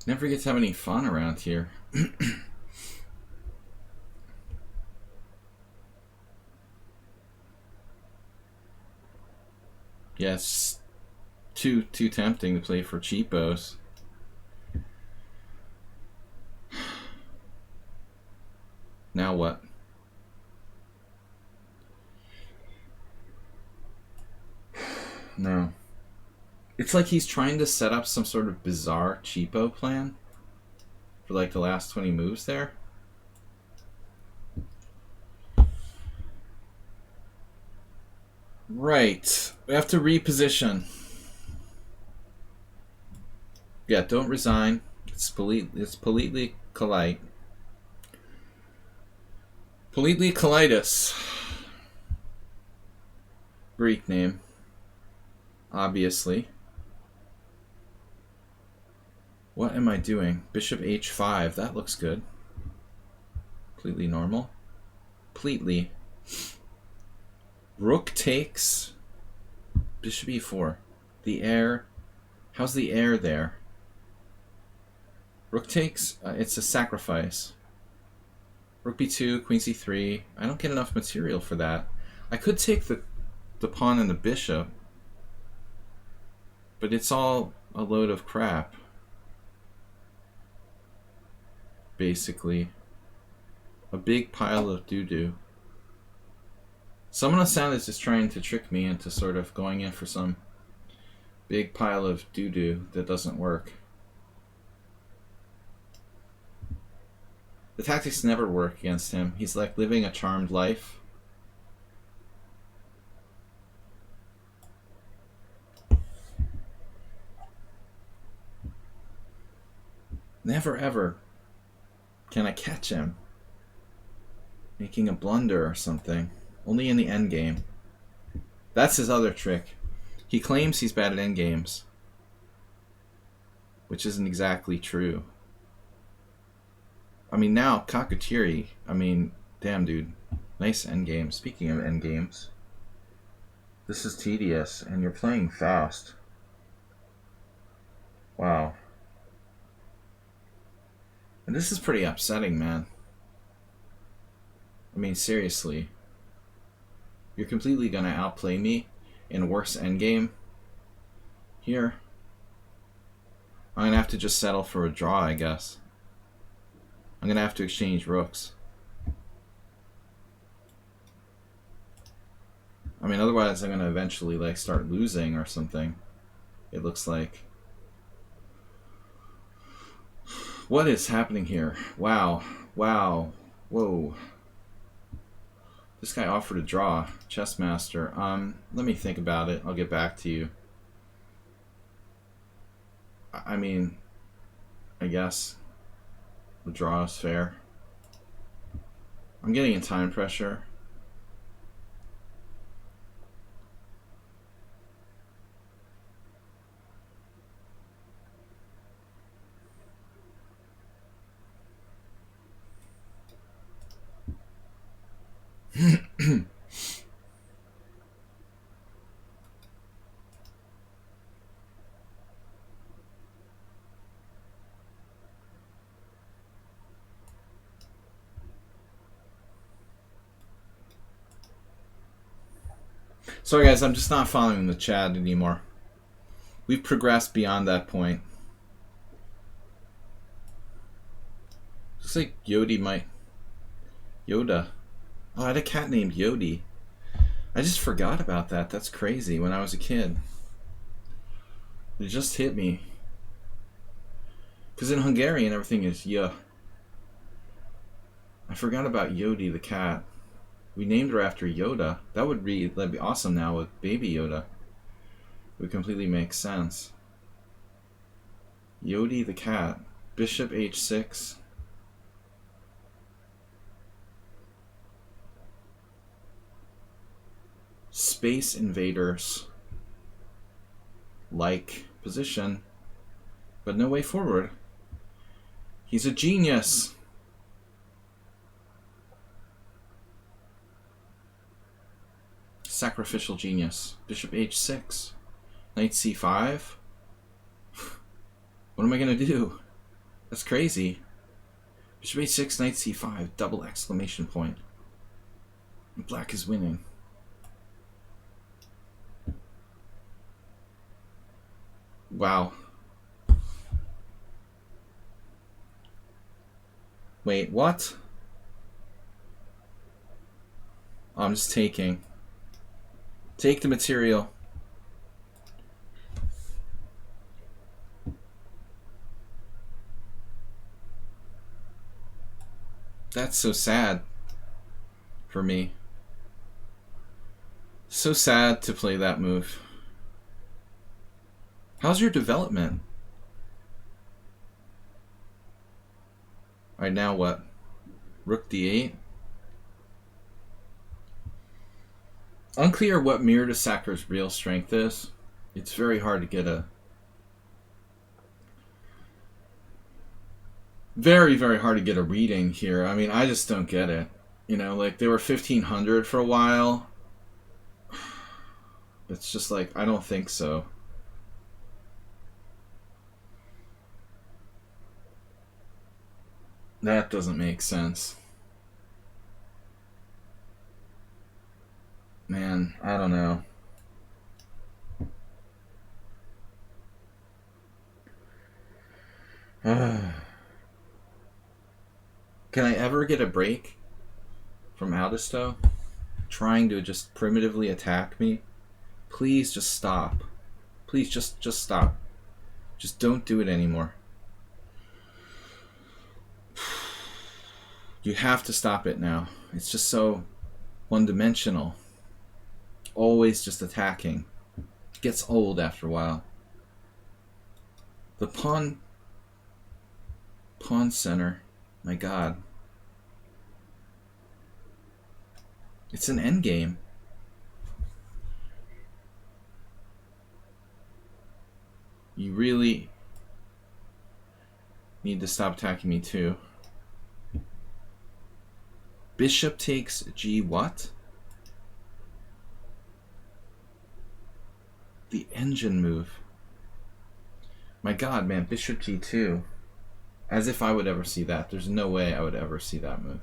Never get to have any fun around here. Yes, too tempting to play for cheapos. Now what? No. It's like he's trying to set up some sort of bizarre cheapo plan for like the last 20 moves there. Right. We have to reposition. Yeah, don't resign. It's politely polite. Politely colitis. Greek name. Obviously. What am I doing? Bishop h5. That looks good. Completely normal. Completely. Rook takes. Bishop e4. The heir. How's the heir there? Rook takes. It's a sacrifice. Rook b2, queen c3. I don't get enough material for that. I could take the pawn and the bishop, but it's all a load of crap. Basically. A big pile of doo-doo. Someone on sound is just trying to trick me into sort of going in for some big pile of doo-doo that doesn't work. The tactics never work against him. He's like living a charmed life. Never ever can I catch him making a blunder or something. Only in the endgame. That's his other trick. He claims he's bad at endgames, which isn't exactly true. I mean, now, Kakatiri, I mean, damn, dude. Nice endgame. Speaking of endgames, this is tedious, and you're playing fast. Wow. And this is pretty upsetting, man. I mean, seriously. You're completely gonna outplay me in a worse endgame here. I'm gonna have to just settle for a draw, I guess. I'm gonna have to exchange rooks. I mean, otherwise I'm gonna eventually like start losing or something. It looks like. What is happening here? Wow. Wow. Whoa. This guy offered a draw. Chess master. Let me think about it. I'll get back to you. I mean, I guess the draw is fair. I'm getting in time pressure. Sorry guys, I'm just not following the chat anymore. We've progressed beyond that point. Looks like Yodi might... Yoda. Oh, I had a cat named Yodi. I just forgot about that. That's crazy. When I was a kid. It just hit me. Because in Hungarian, everything is yeah. I forgot about Yodi the cat. We named her after Yoda. That'd be awesome now with Baby Yoda. It would completely make sense. Yodi the cat. Bishop h6. Space invaders. Like position. But no way forward. He's a genius. Sacrificial genius. Bishop h6. Knight c5. What am I going to do? That's crazy. Bishop h6, knight c5, double exclamation point. Black is winning. Wow. Wait, what? Oh, I'm just taking. Take the material. That's so sad for me. So sad to play that move. How's your development? Alright, now what? Rook d8? Unclear what Mirror to Sacker's real strength is. It's very hard to get a... Very, very hard to get a reading here. I mean, I just don't get it. You know, like, they were 1,500 for a while. It's just like, I don't think so. That doesn't make sense. Man, I don't know. Can I ever get a break from Aldisto trying to just primitively attack me? Please just stop. Please just stop. Just don't do it anymore. You have to stop it now. It's just so one-dimensional. Always just attacking. It gets old after a while. The pawn center. My god. It's an endgame. You really need to stop attacking me too. Bishop takes g what? The engine move. My god, man, bishop g2. As if I would ever see that. There's no way I would ever see that move.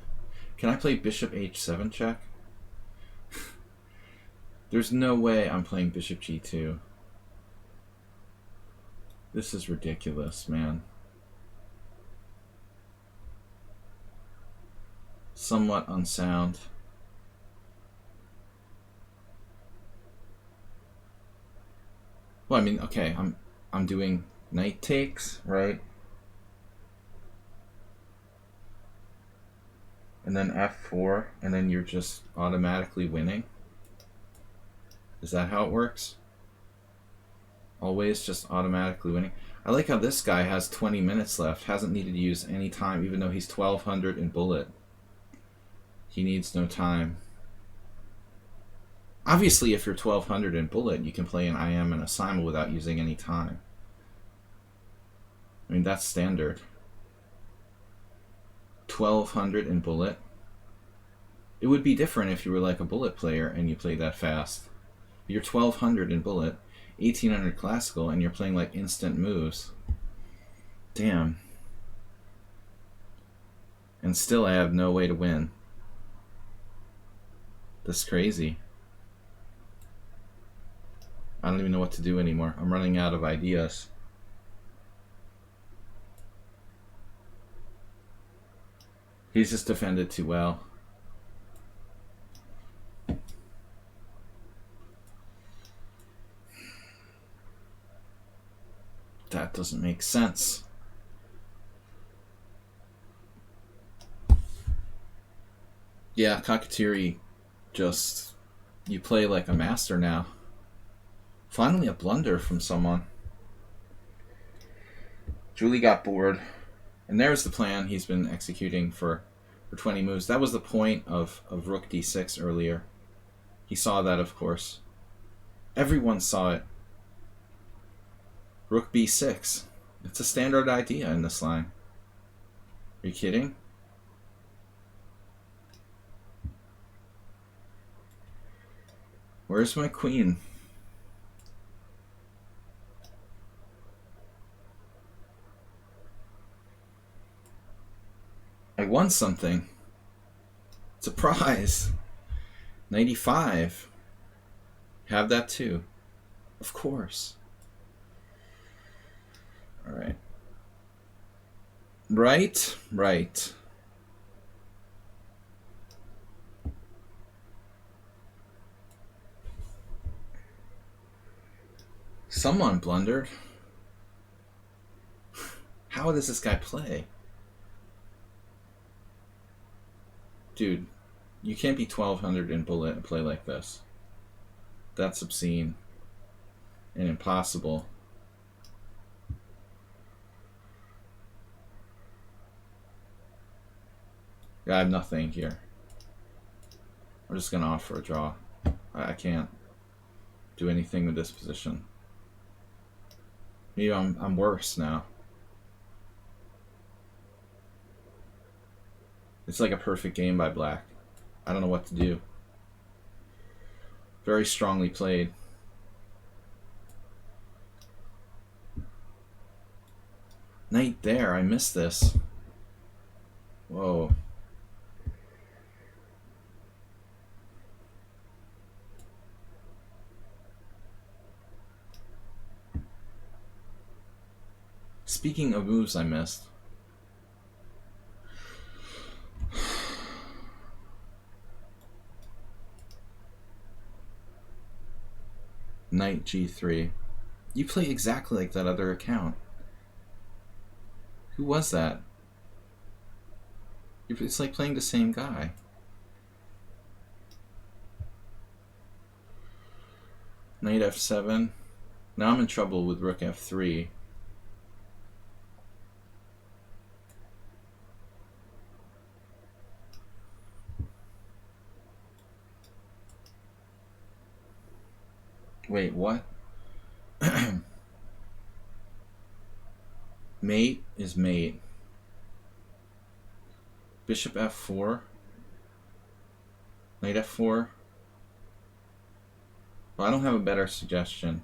Can I play bishop h7 check? There's no way I'm playing bishop g2. This is ridiculous, man. Somewhat unsound. Well, I mean, okay, I'm doing knight takes, right? And then f4, and then you're just automatically winning. Is that how it works? Always just automatically winning. I like how this guy has 20 minutes left, hasn't needed to use any time, even though he's 1200 in bullet. He needs no time. Obviously, if you're 1200 in bullet, you can play an IM and a Simul without using any time. I mean, that's standard. 1200 in bullet. It would be different if you were like a bullet player and you played that fast. You're 1200 in bullet, 1800 classical, and you're playing like instant moves. Damn. And still I have no way to win. That's crazy. I don't even know what to do anymore. I'm running out of ideas. He's just defended too well. That doesn't make sense. Yeah, Kakatiri, just, you play like a master now. Finally a blunder from someone. Julie got bored. And there's the plan he's been executing for 20 moves. That was the point of Rook d6 earlier. He saw that, of course. Everyone saw it. Rook b6. It's a standard idea in this line. Are you kidding? Where's my queen? I won something. It's a prize. 95. Have that too. Of course. Alright. Right. Someone blundered. How does this guy play? Dude, you can't be 1200 in bullet and play like this. That's obscene and impossible. I have nothing here. I'm just gonna offer a draw. I can't do anything with this position. Maybe I'm worse now. It's like a perfect game by black. I don't know what to do. Very strongly played. Knight there, I missed this. Whoa. Speaking of moves I missed. Knight G3. You play exactly like that other account. Who was that? It's like playing the same guy. Knight F7. Now I'm in trouble with Rook F3. Wait, what? Mate is mate. Bishop F4. Knight F4. Well, I don't have a better suggestion.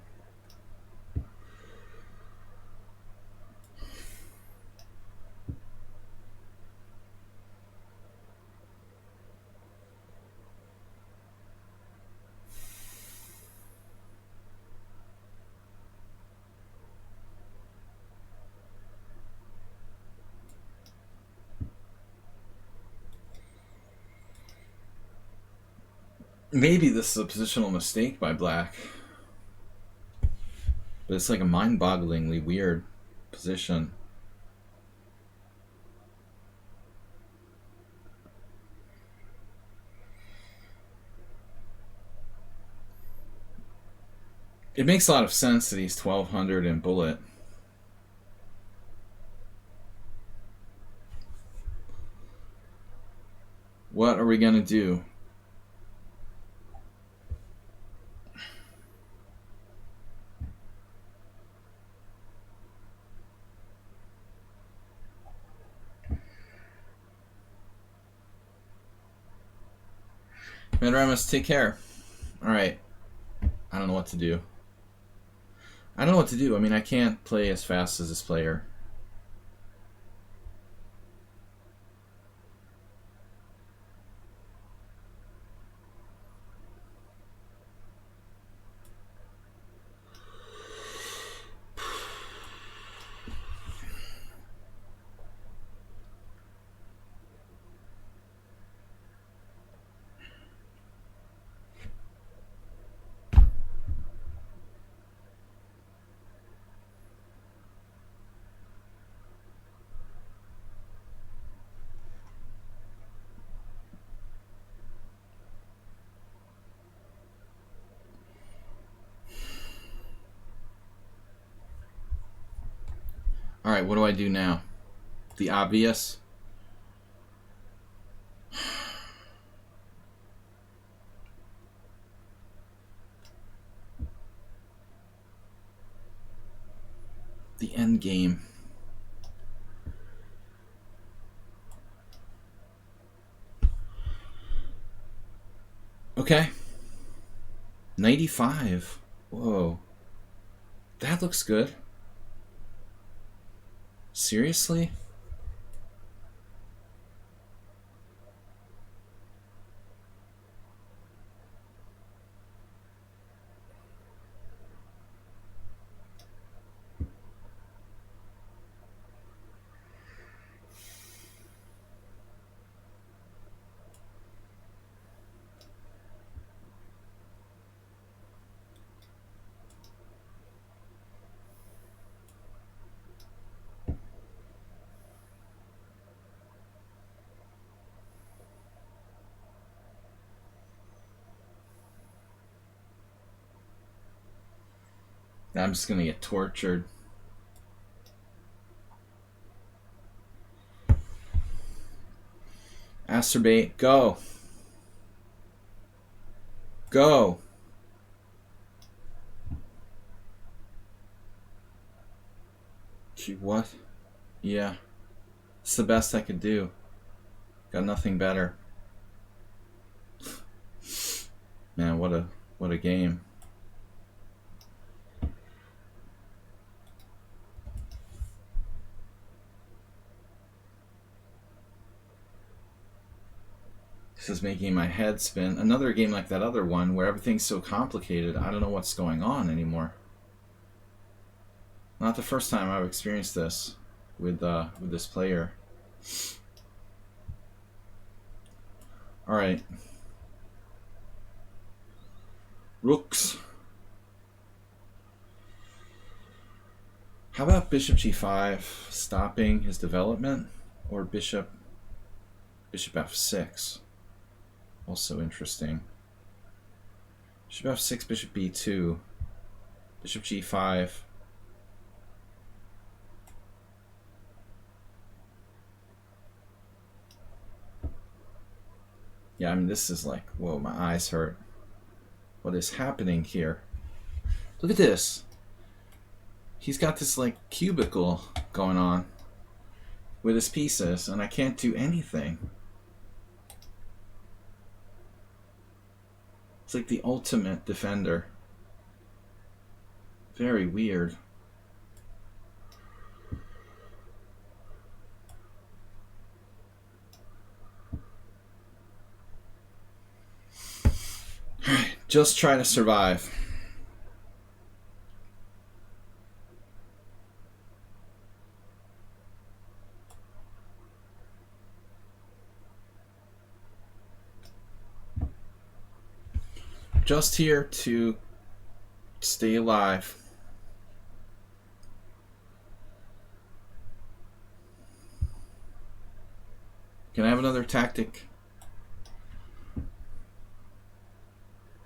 Maybe this is a positional mistake by black. But it's like a mind-bogglingly weird position. It makes a lot of sense that he's 1200 in bullet. What are we gonna do? Madramas, take care. Alright. I don't know what to do. I mean, I can't play as fast as this player. Alright, what do I do now? The obvious? The end game. Okay. 95. Whoa. That looks good. Seriously? I'm just gonna get tortured. Acerbate, go. Go. Gee, what? Yeah. It's the best I could do. Got nothing better. Man, what a game. This is making my head spin. Another game like that other one where everything's so complicated, I don't know what's going on anymore. Not the first time I've experienced this with this player. All right. Rooks. How about bishop g5 stopping his development, or bishop f6? Also interesting. Bishop f6, bishop b2, bishop g5. Yeah, I mean, this is like, whoa, my eyes hurt. What is happening here? Look at this. He's got this like cubicle going on with his pieces, and I can't do anything. It's like the ultimate defender. Very weird. Alright, just try to survive. Just here to stay alive. Can I have another tactic?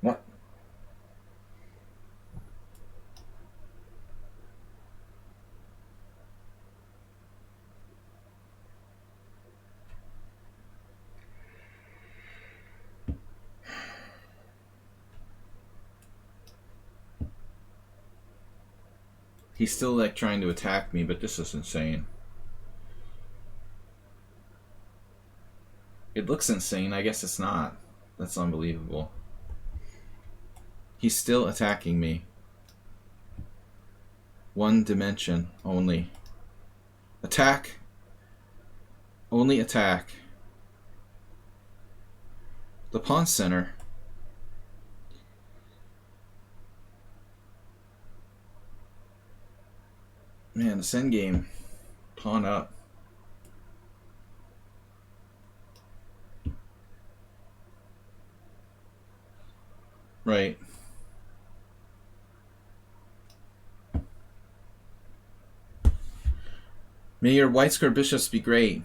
What? He's still like trying to attack me, but this is insane. It looks insane. I guess it's not. That's unbelievable. He's still attacking me. One dimension only. Attack. Only attack. The pawn center. Man, this endgame. Pawn up. Right. May your white square bishops be great.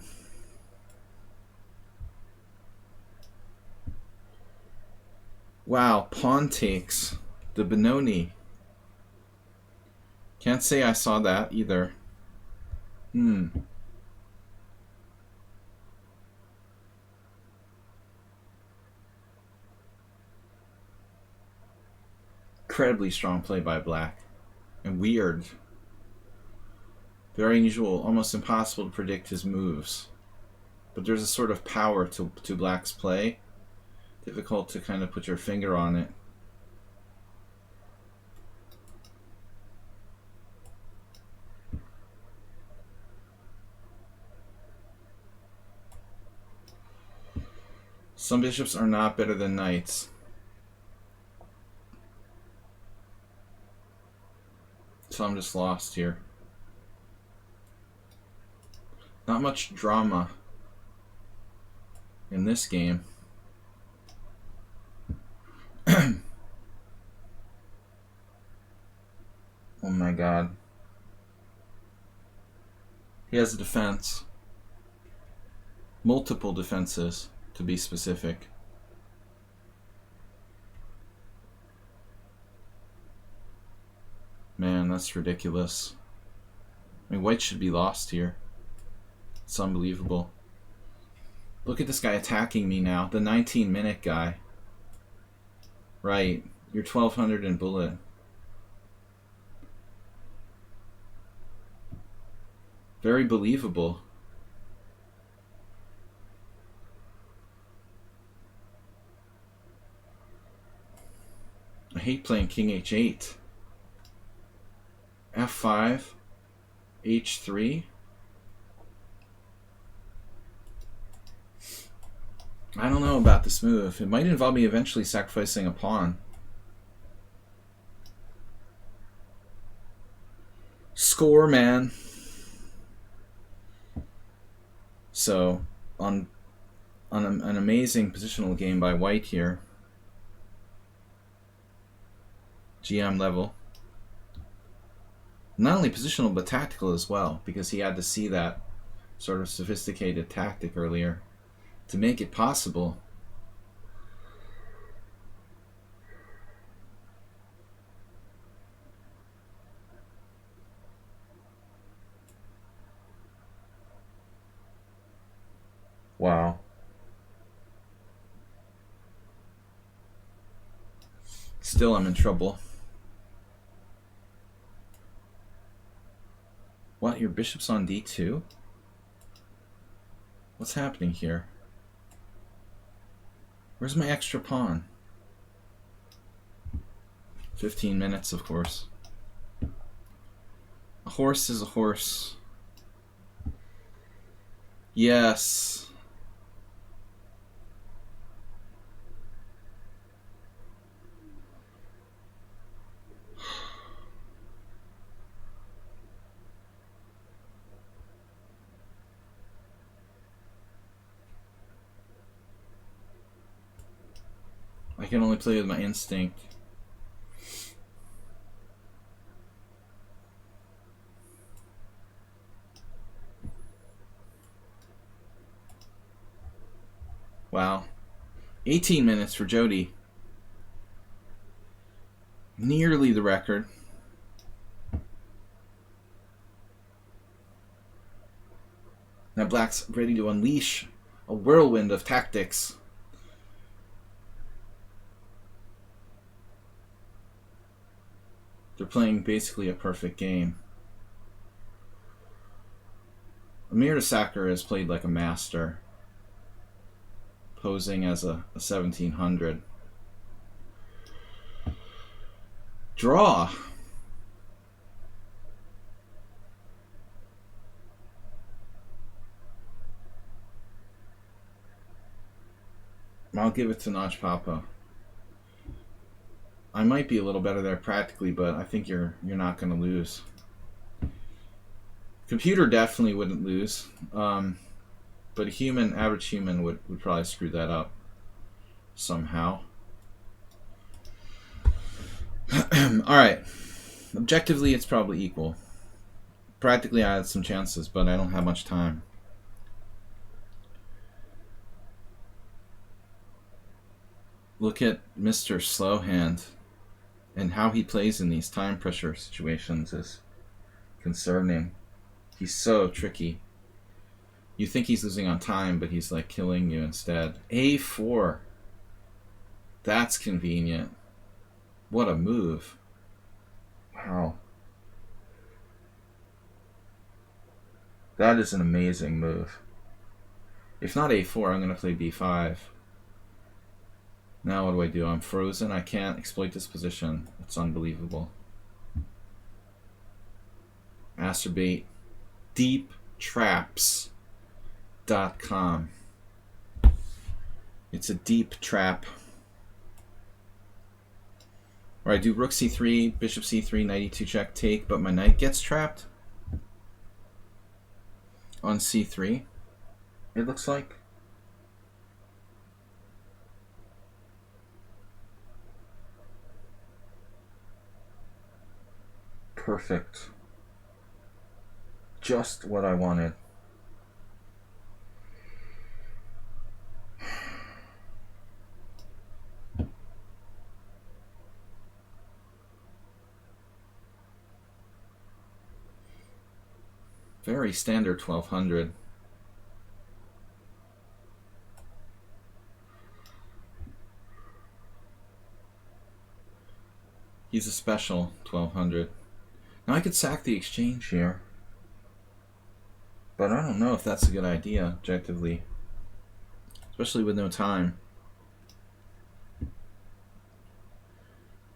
Wow, pawn takes. The Benoni. Can't say I saw that either. Incredibly strong play by black. And weird. Very unusual, almost impossible to predict his moves. But there's a sort of power to black's play. Difficult to kind of put your finger on it. Some bishops are not better than knights. So I'm just lost here. Not much drama in this game. Oh my god. He has a defense. Multiple defenses, to be specific. Man. that's ridiculous. I mean, white should be lost here. It's unbelievable. Look at this guy attacking me now. The 19-minute guy. Right. You're 1200 in bullet. Very believable. I hate playing king h8. f5. h3. I don't know about this move. It might involve me eventually sacrificing a pawn. Score, man. So, on an amazing positional game by white here. GM level. Not only positional, but tactical as well, because he had to see that sort of sophisticated tactic earlier to make it possible. Wow. Still, I'm in trouble. What? Your bishop's on d2? What's happening here? Where's my extra pawn? 15 minutes, of course. A horse is a horse. Yes. I can only play with my instinct. Wow. 18 minutes for Jody. Nearly the record. Now Black's ready to unleash a whirlwind of tactics. They're playing basically a perfect game. Amir Sacker has played like a master, posing as a 1700. Draw. I'll give it to Notch Papa. I might be a little better there practically, but I think you're not going to lose. Computer definitely wouldn't lose, but a human, average human, would probably screw that up somehow. All right. Objectively, it's probably equal. Practically, I had some chances, but I don't have much time. Look at Mr. Slowhand, and how he plays in these time pressure situations is concerning. He's so tricky. You think he's losing on time, but he's like killing you instead. A4. That's convenient. What a move. Wow. That is an amazing move. If not A4, I'm going to play B5. Now what do? I'm frozen. I can't exploit this position. It's unbelievable. Masturbate. DeepTraps.com. It's a deep trap. Where I do rook c3, bishop c3, knight e2 check, take, but my knight gets trapped on c3, it looks like. Perfect. Just what I wanted. Very standard 1200. He's a special 1200. Now I could sack the exchange here. But I don't know if that's a good idea, objectively. Especially with no time.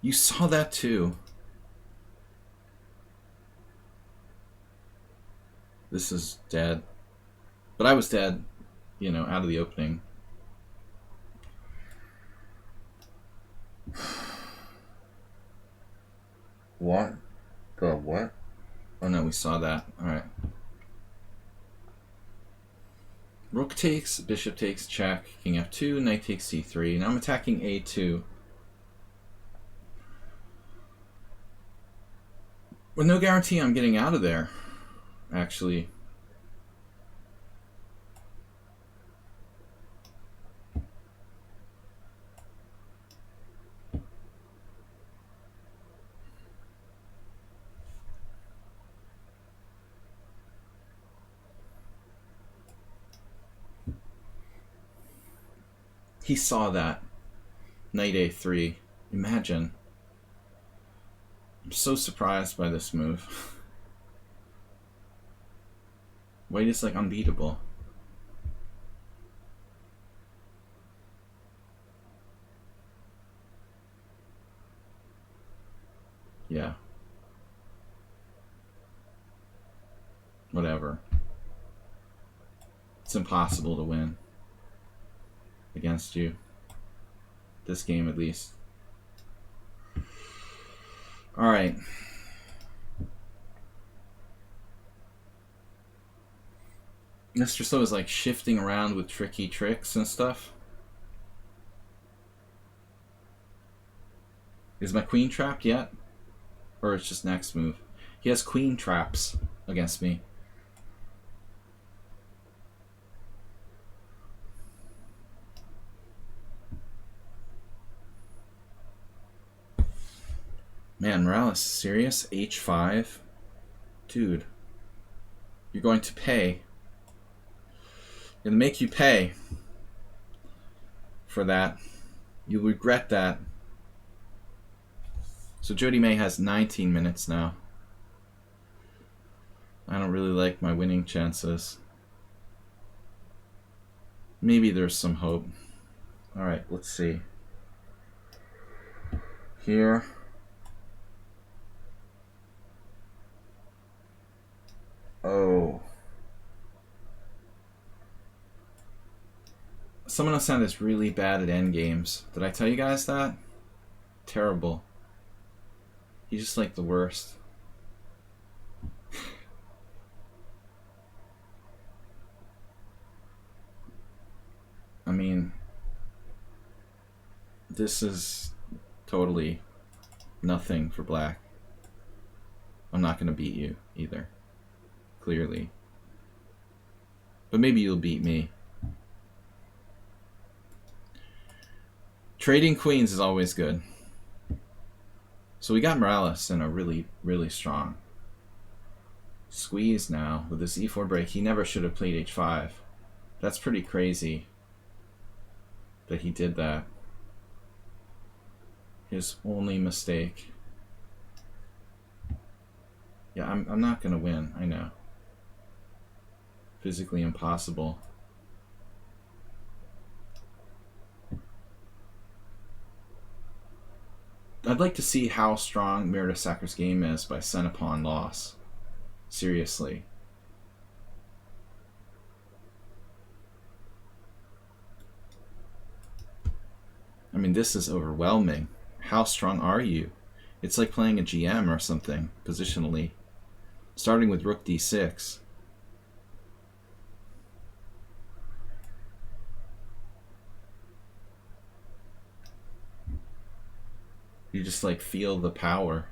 You saw that too. This is dead. But I was dead, you know, out of the opening. What? The what? Oh no, we saw that. Alright. Rook takes, bishop takes, check, king f2, knight takes c3. Now I'm attacking a2. With no guarantee I'm getting out of there, actually. He saw that. Knight a3. Imagine. I'm so surprised by this move. White is like unbeatable. Yeah. Whatever. It's impossible to win against you. This game, at least. Alright. Mr. Slow is like shifting around with tricky tricks and stuff. Is my queen trapped yet? Or it's just next move? He has queen traps against me. Man, Morales, serious? H5? Dude. You're going to pay. I'm gonna make you pay for that. You'll regret that. So Jody May has 19 minutes now. I don't really like my winning chances. Maybe there's some hope. Alright, let's see. Here. Oh. Someone else is really bad at endgames. Did I tell you guys that? Terrible. He's just like the worst. I mean, this is totally nothing for black. I'm not going to beat you either. Clearly. But maybe you'll beat me. Trading queens is always good. So we got Morales in a really, really strong squeeze now with this e4 break. He never should have played h5. That's pretty crazy that he did that. His only mistake. Yeah, I'm not gonna win, I know. Physically impossible. I'd like to see how strong Mertesacker's game is by cent upon loss. Seriously. I mean, this is overwhelming. How strong are you? It's like playing a GM or something, positionally. Starting with rook d6. You just like feel the power.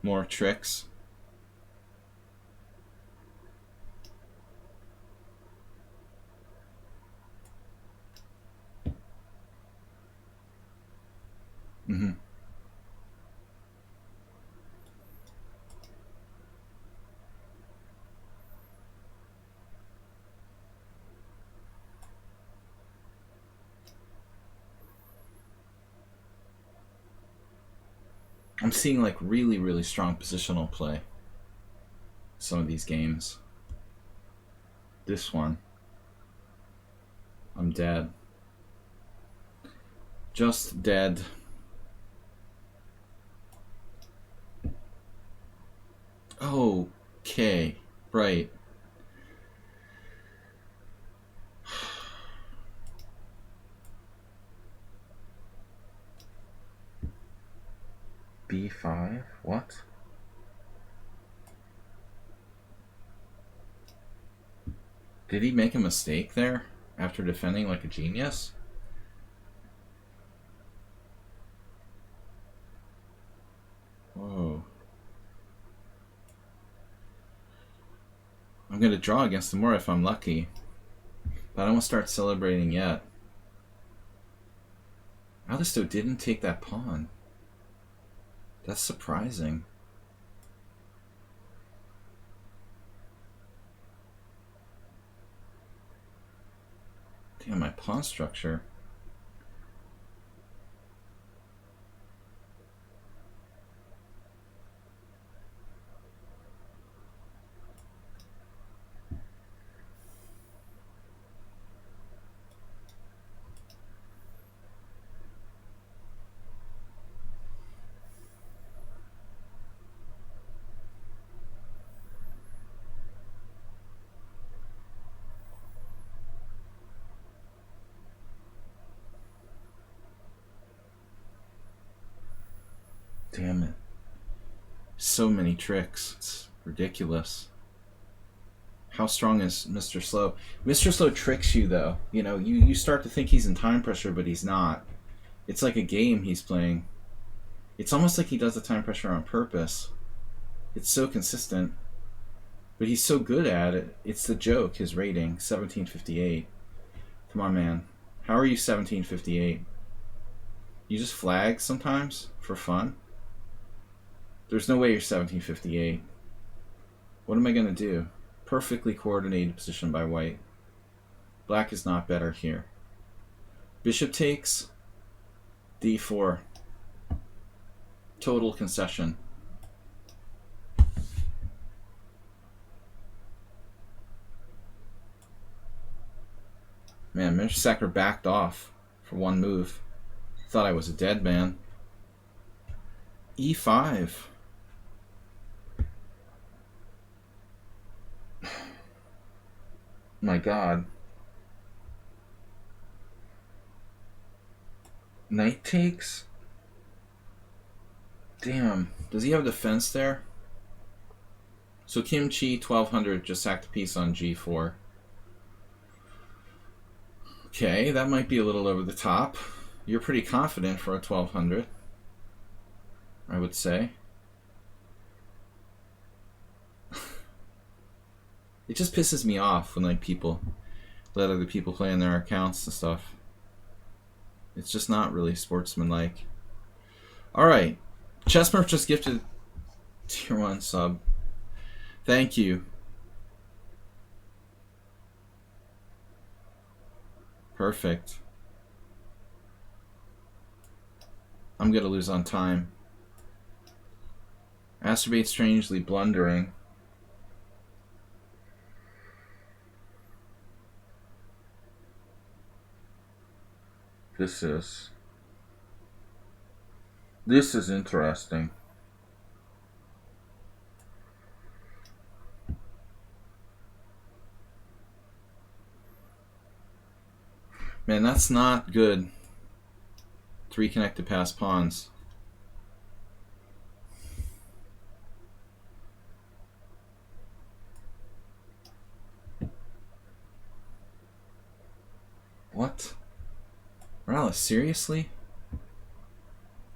More tricks. I'm seeing like really, really strong positional play. Some of these games. This one. I'm dead. Just dead. Okay. Right. B5? What? Did he make a mistake there after defending like a genius? Whoa. I'm going to draw against Tamura if I'm lucky. But I don't want to start celebrating yet. Alisto didn't take that pawn. That's surprising. Damn, my pawn structure. Damn it. So many tricks. It's ridiculous. How strong is Mr. Slow? Mr. Slow tricks you, though. You know, you start to think he's in time pressure, but he's not. It's like a game he's playing. It's almost like he does the time pressure on purpose. It's so consistent. But he's so good at it. It's the joke, his rating, 1758. Come on, man. How are you 1758? You just flag sometimes for fun? There's no way you're 1758. What am I going to do? Perfectly coordinated position by white. Black is not better here. Bishop takes. D4. Total concession. Man, Mersacker backed off for one move. Thought I was a dead man. E5. My God. Knight takes? Damn. Does he have a defense there? So Kimchi 1200 just sacked a piece on G4. Okay, that might be a little over the top. You're pretty confident for a 1200, I would say. It just pisses me off when like people let other people play in their accounts and stuff. It's just not really sportsmanlike. Alright. Chessmurph just gifted tier 1 sub. Thank you. Perfect. I'm gonna lose on time. Masturbate strangely blundering. This is interesting. Man, that's not good. 3 connected pass pawns. What? Morales, seriously?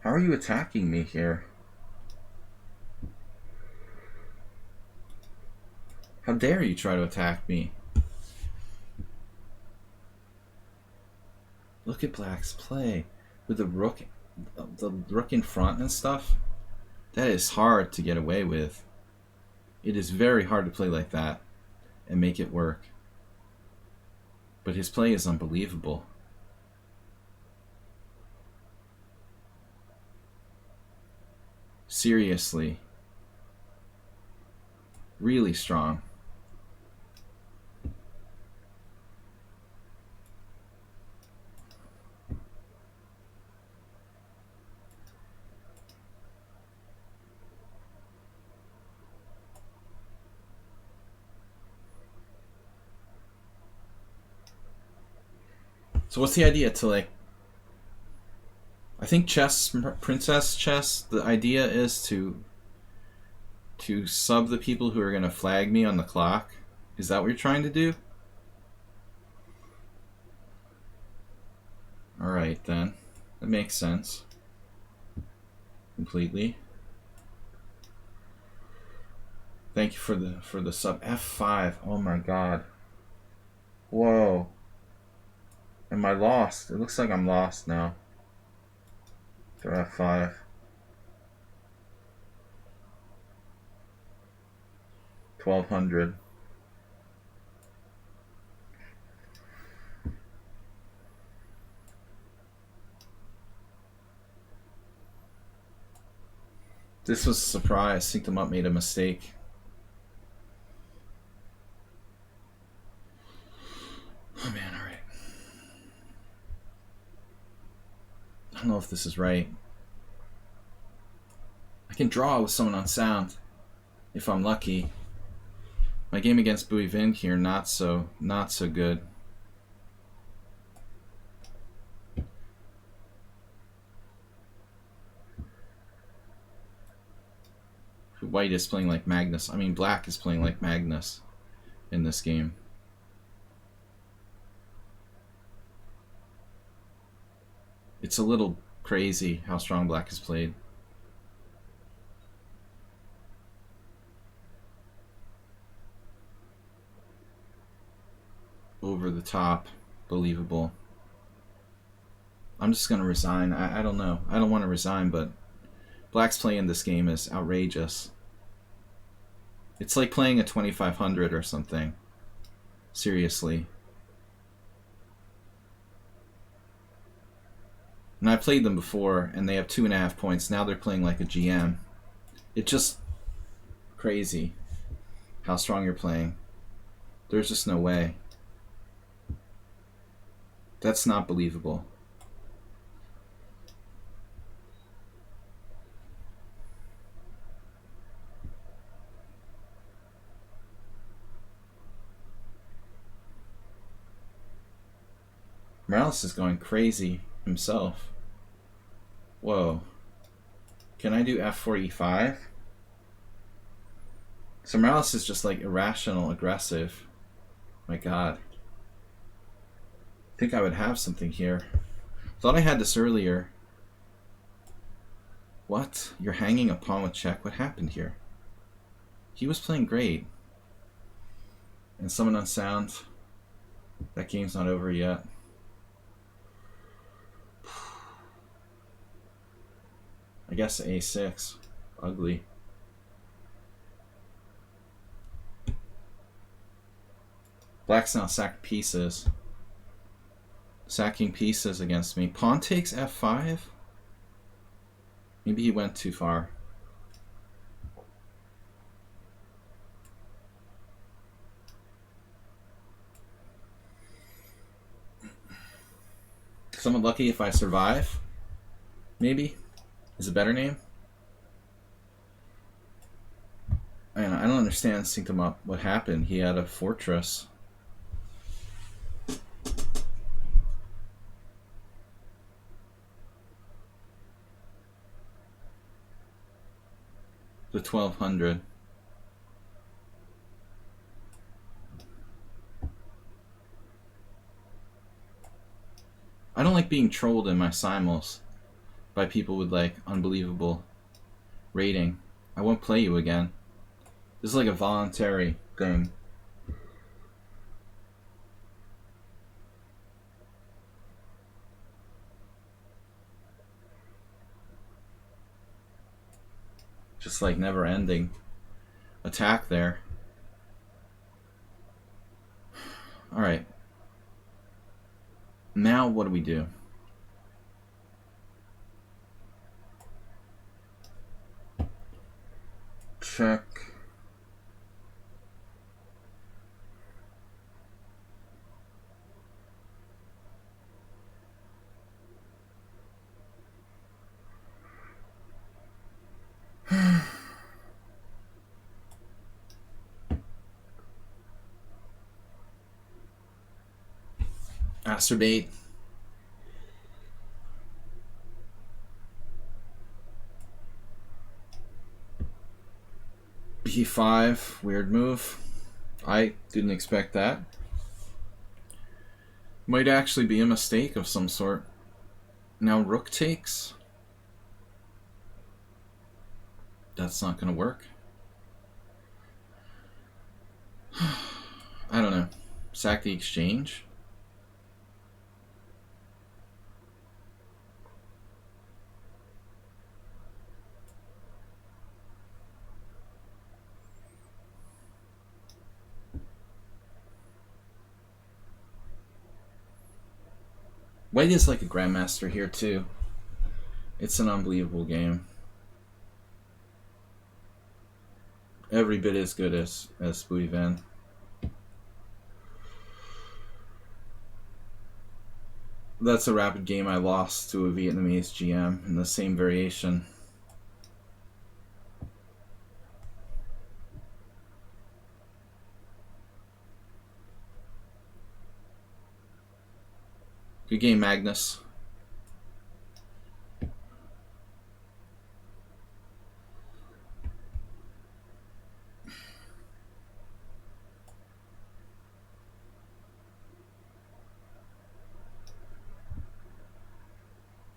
How are you attacking me here? How dare you try to attack me? Look at Black's play with the rook in front and stuff. That is hard to get away with. It is very hard to play like that and make it work. But his play is unbelievable. Seriously. Really strong. So what's the idea to like... I think chess, princess chess, the idea is to sub the people who are going to flag me on the clock. Is that what you're trying to do? Alright then. That makes sense. Completely. Thank you for the sub. F5. Oh my god. Whoa. Am I lost? It looks like I'm lost now. To F5. $1,200. This was a surprise. Synced them up, made a mistake. Oh man, alright. I don't know if this is right. I can draw with someone on sound if I'm lucky. My game against Bui Vin here, not so good. White is playing like Magnus. I mean, black is playing like Magnus in this game. It's a little crazy how strong black is played. Over the top, believable. I'm just gonna resign. I don't know. I don't want to resign, but black's play in this game is outrageous. It's like playing a 2500 or something. Seriously. And I played them before, and they have 2.5 points. Now they're playing like a GM. It's just crazy how strong you're playing. There's just no way. That's not believable. Morales is going crazy himself. Whoa. Can I do F4 E5? So Morales is just like irrational, aggressive. My god. I think I would have something here. Thought I had this earlier. What? You're hanging a pawn with check? What happened here? He was playing great. And someone on sound. That game's not over yet. I guess A6. Ugly. Black's now sacked pieces. Sacking pieces against me. Pawn takes F5? Maybe he went too far. Someone lucky if I survive? Maybe? Is a better name? I don't understand. Synced him up. What happened? He had a fortress. The 1200. I don't like being trolled in my simuls by people with like unbelievable rating. I won't play you again. This is like a voluntary thing. Just like never ending attack there. Alright. Now what do we do? check. Masturbate. B5, weird move. I didn't expect that. Might actually be a mistake of some sort. Now rook takes. That's not going to work. I don't know. Sack the exchange. White is like a grandmaster here too. It's an unbelievable game. Every bit as good as Spooey Van. That's a rapid game I lost to a Vietnamese GM in the same variation. Good game, Magnus.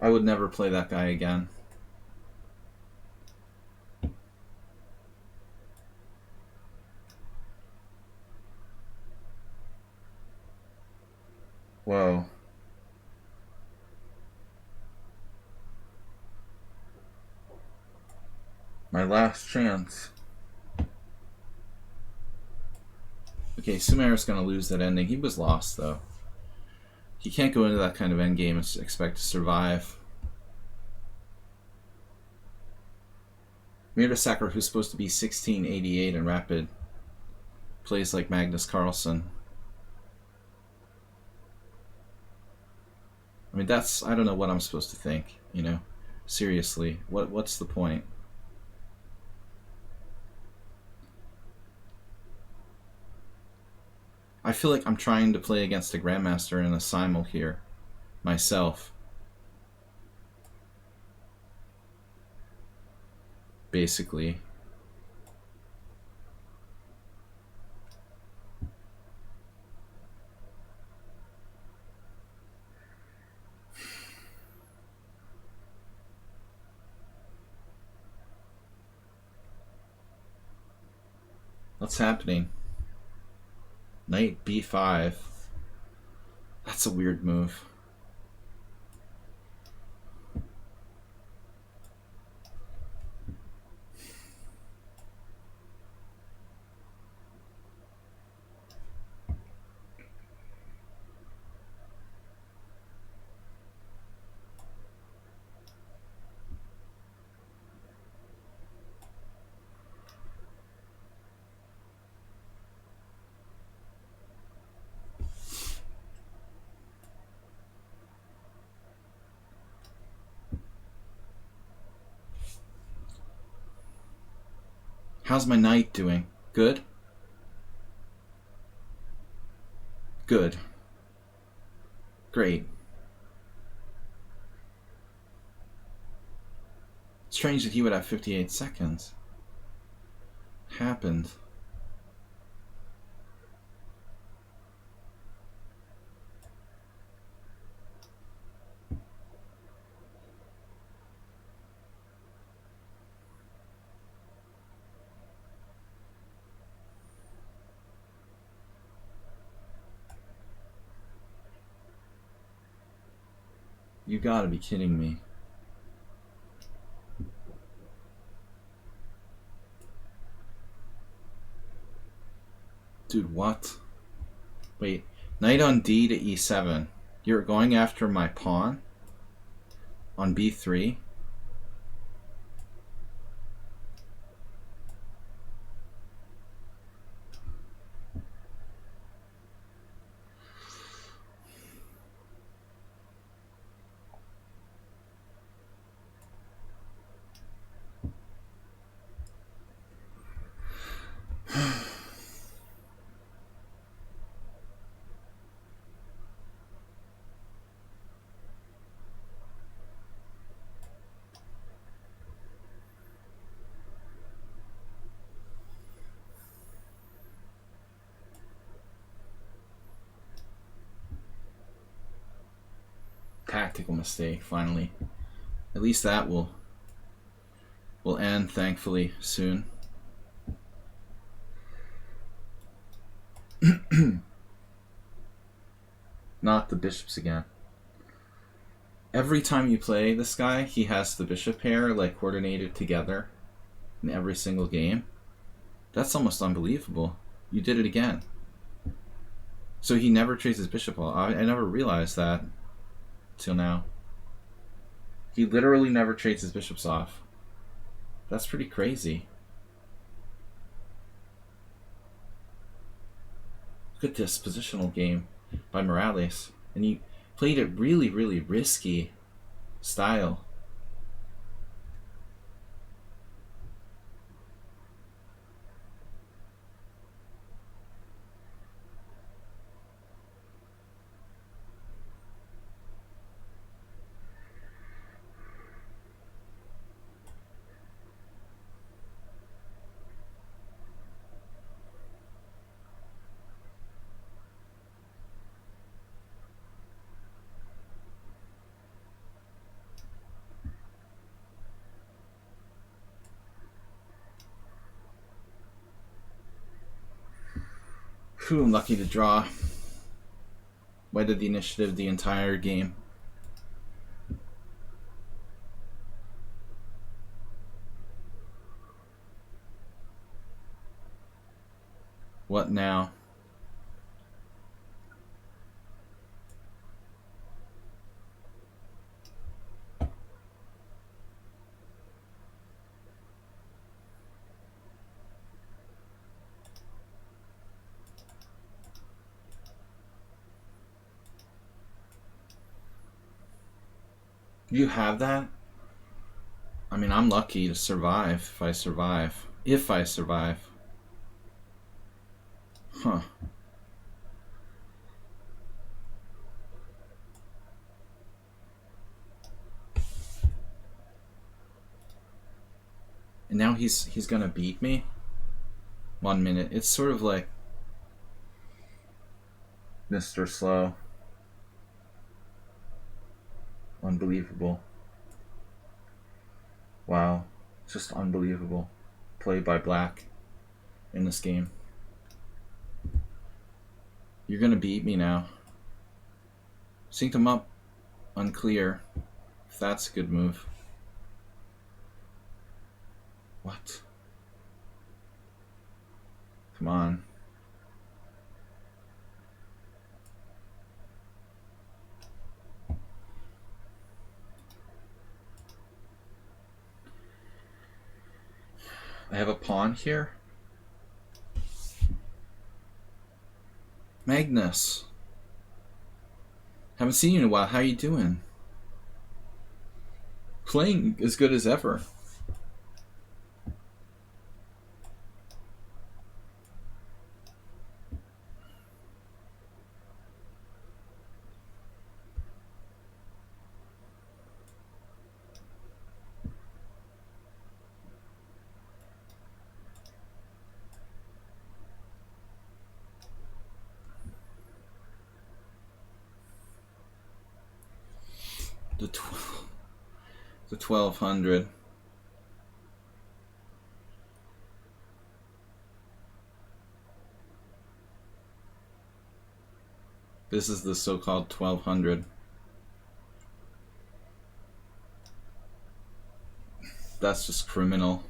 I would never play that guy again. Whoa. My last chance. Okay, Sumair's going to lose that ending. He was lost, though. He can't go into that kind of endgame and expect to survive. Mirasakura, who's supposed to be 1688 and rapid, plays like Magnus Carlsen. I mean, that's... I don't know what I'm supposed to think, you know? Seriously, what's the point? I feel like I'm trying to play against a grandmaster in a simul here, myself. Basically. What's happening? Knight b5. That's a weird move. How's my knight doing? Good? Good. Great. Strange that he would have 58 seconds. Happened. You gotta be kidding me. Dude, what? Wait, knight on d to e7. You're going after my pawn? On b3? Tactical mistake, finally. At least that will end, thankfully, soon. Not the bishops again. Every time you play this guy, he has the bishop pair like coordinated together in every single game. That's almost unbelievable. You did it again. So he never trades his bishop off. I never realized that till now. He literally never trades his bishops off. That's pretty crazy. Look at this positional game by Morales. And he played it really, really risky style. Whew, I'm lucky to draw. Wedded the initiative the entire game. What now? You have that? I mean, I'm lucky to survive if I survive. If I survive. Huh. And now he's gonna beat me? 1 minute. It's sort of like Mr. Slow. Unbelievable. Wow. Just unbelievable. Played by Black in this game. You're gonna beat me now. Synced him up. Unclear. If that's a good move. What? Come on. I have a pawn here. Magnus. Haven't seen you in a while. How you doing? Playing as good as ever. The 1200. This is the so-called 1200. That's just criminal.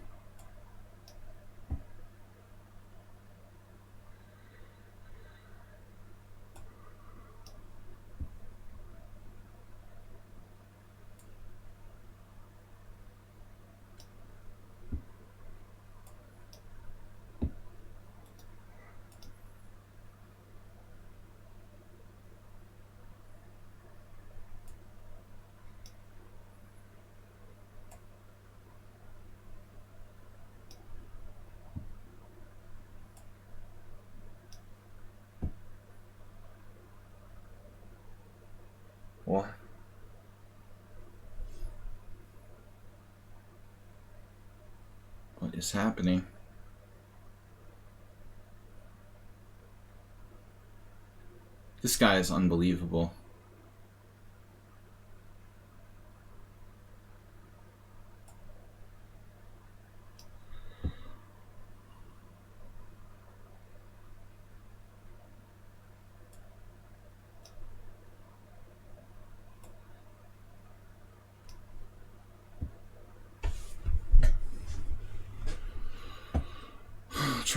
What? What is happening? This guy is unbelievable.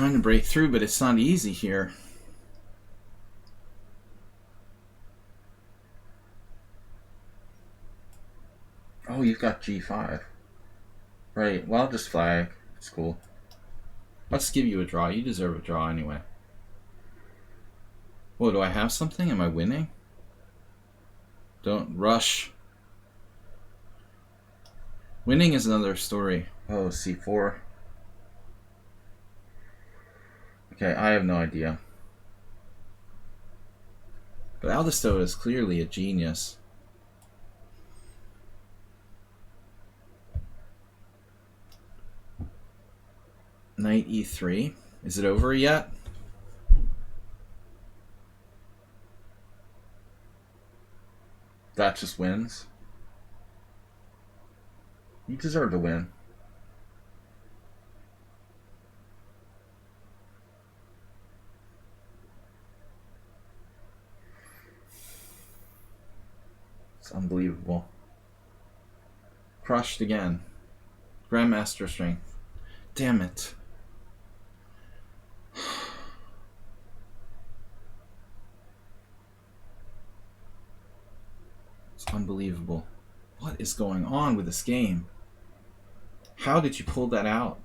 trying to break through, but it's not easy here. Oh, you've got g5. Right, well, I'll just flag. It's cool. Let's give you a draw. You deserve a draw anyway. Whoa, do I have something? Am I winning? Don't rush. Winning is another story. Oh, c4. Okay, I have no idea. But Aldisto is clearly a genius. Knight e3. Is it over yet? That just wins. You deserve to win. It's unbelievable. Crushed again. Grandmaster strength. Damn it. It's unbelievable. What is going on with this game? How did you pull that out?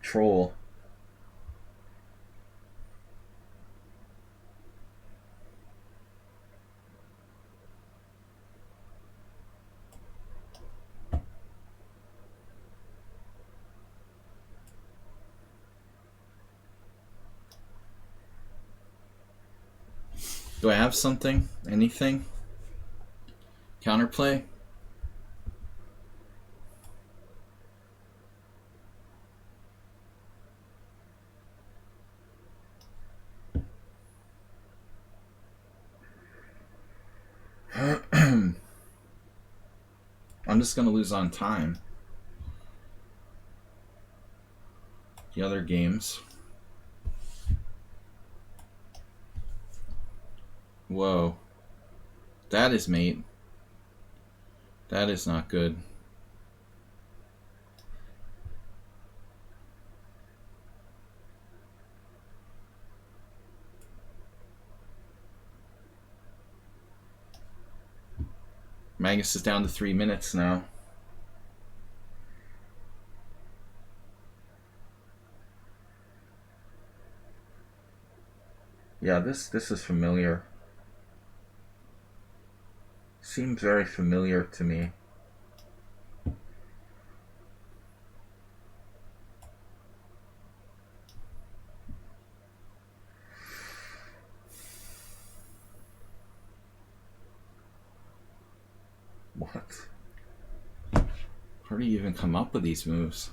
Troll. Do I have something? Anything? Counterplay? I'm just going to lose on time. The other games. Whoa. That is mate. That is not good. Magus is down to 3 minutes now. Yeah, this is familiar. Seems very familiar to me. What? How do you even come up with these moves?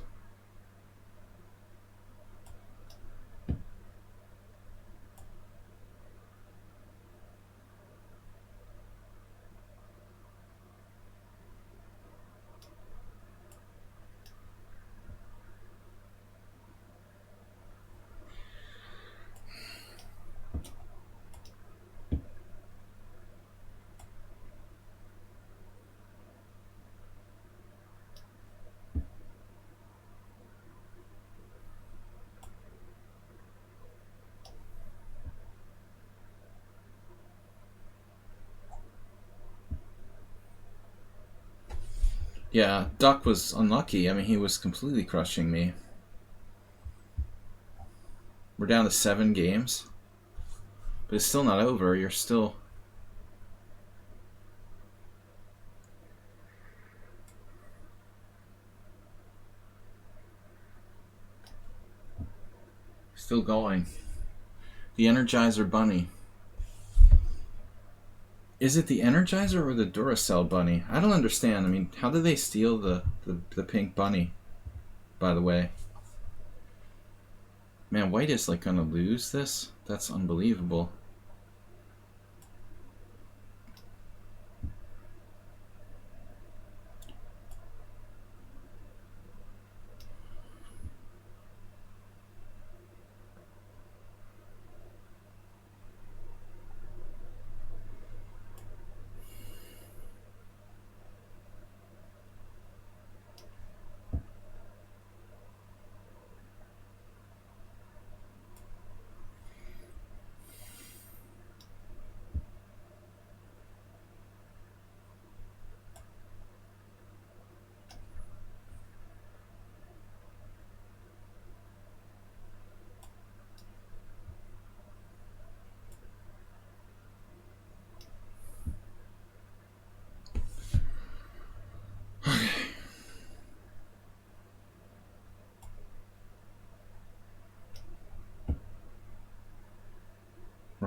Yeah, Duck was unlucky. I mean, he was completely crushing me. We're down to 7 games. But it's still not over. You're still... still going. The Energizer Bunny. Is it the Energizer or the Duracell Bunny? I don't understand. I mean, how did they steal the pink bunny, by the way? Man, White is like gonna lose this? That's unbelievable.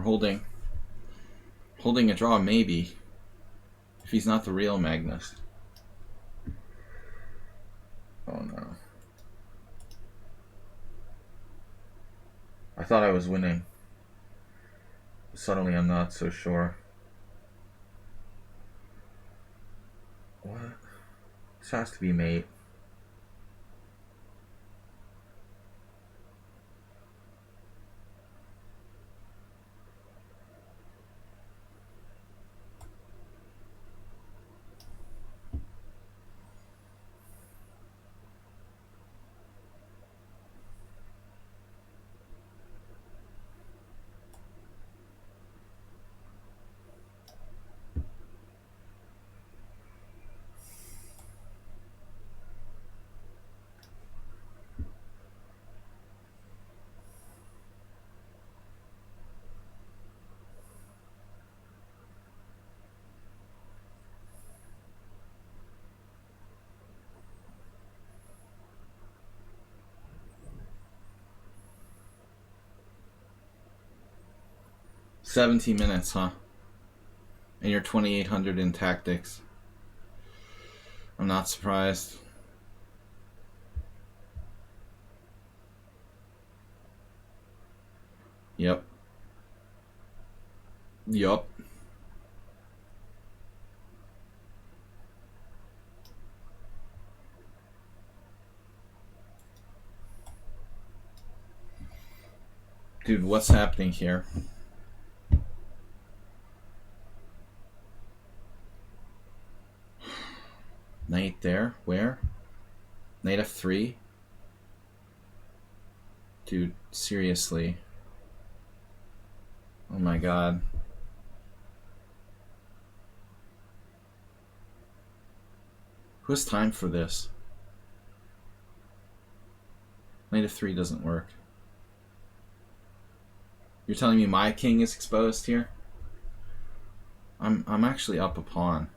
holding a draw, maybe, if he's not the real Magnus. Oh no. I thought I was winning. Suddenly I'm not so sure. What? This has to be mate. $17 minutes, huh? And you're 2,800 in tactics. I'm not surprised. Yep. Yup. Dude, what's happening here? Knight there? Where? Knight f3? Dude, seriously. Oh my god. Who has time for this? Knight f3 doesn't work. You're telling me my king is exposed here? I'm actually up a pawn.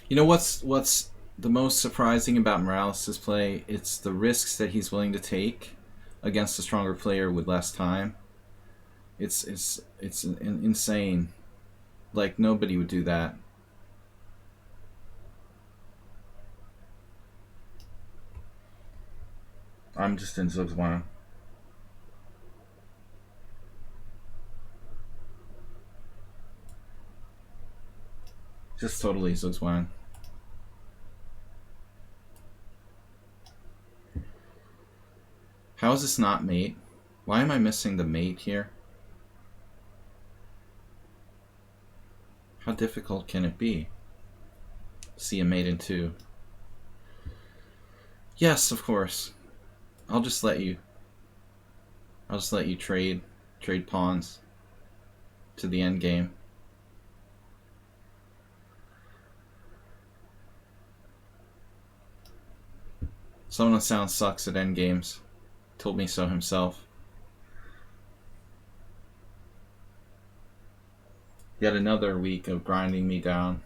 You know what's the most surprising about Morales' play? It's the risks that he's willing to take against a stronger player with less time. It's insane. Like, nobody would do that. I'm just in Zugzwang. Just totally Zugzwang. How is this not mate? Why am I missing the mate here? How difficult can it be? See a mate in 2. Yes, of course. I'll just let you trade pawns to the end game. Someone that sounds sucks at end games. Told me so himself. Yet another week of grinding me down.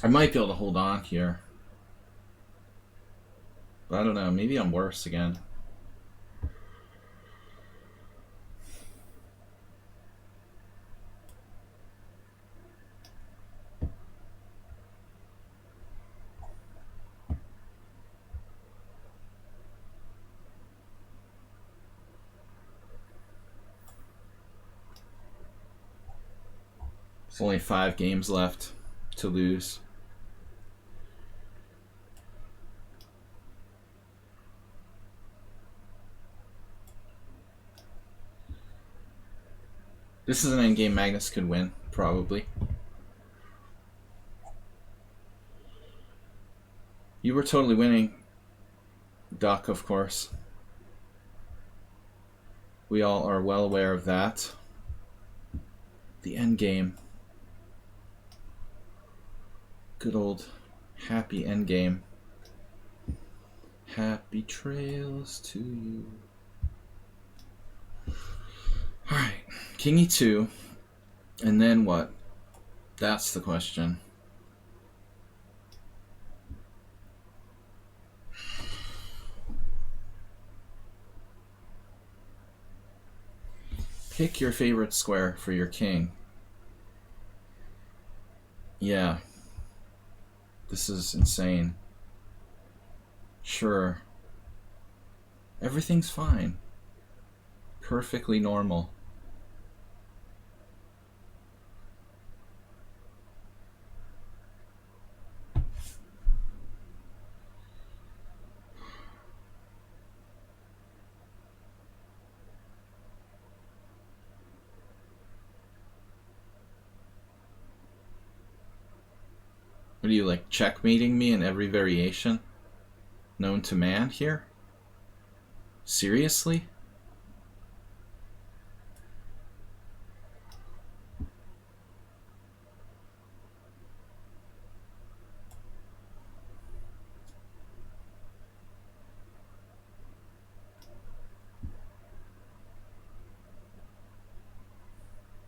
I might be able to hold on here. But I don't know, maybe I'm worse again. There's only 5 games left to lose. This is an endgame Magnus could win, probably. You were totally winning, Duck, of course. We all are well aware of that. The endgame. Good old happy endgame. Happy trails to you. Alright, King E2. And then what? That's the question. Pick your favorite square for your king. Yeah. This is insane. Sure. Everything's fine. Perfectly normal. What are you, like, checkmating me in every variation known to man here? Seriously?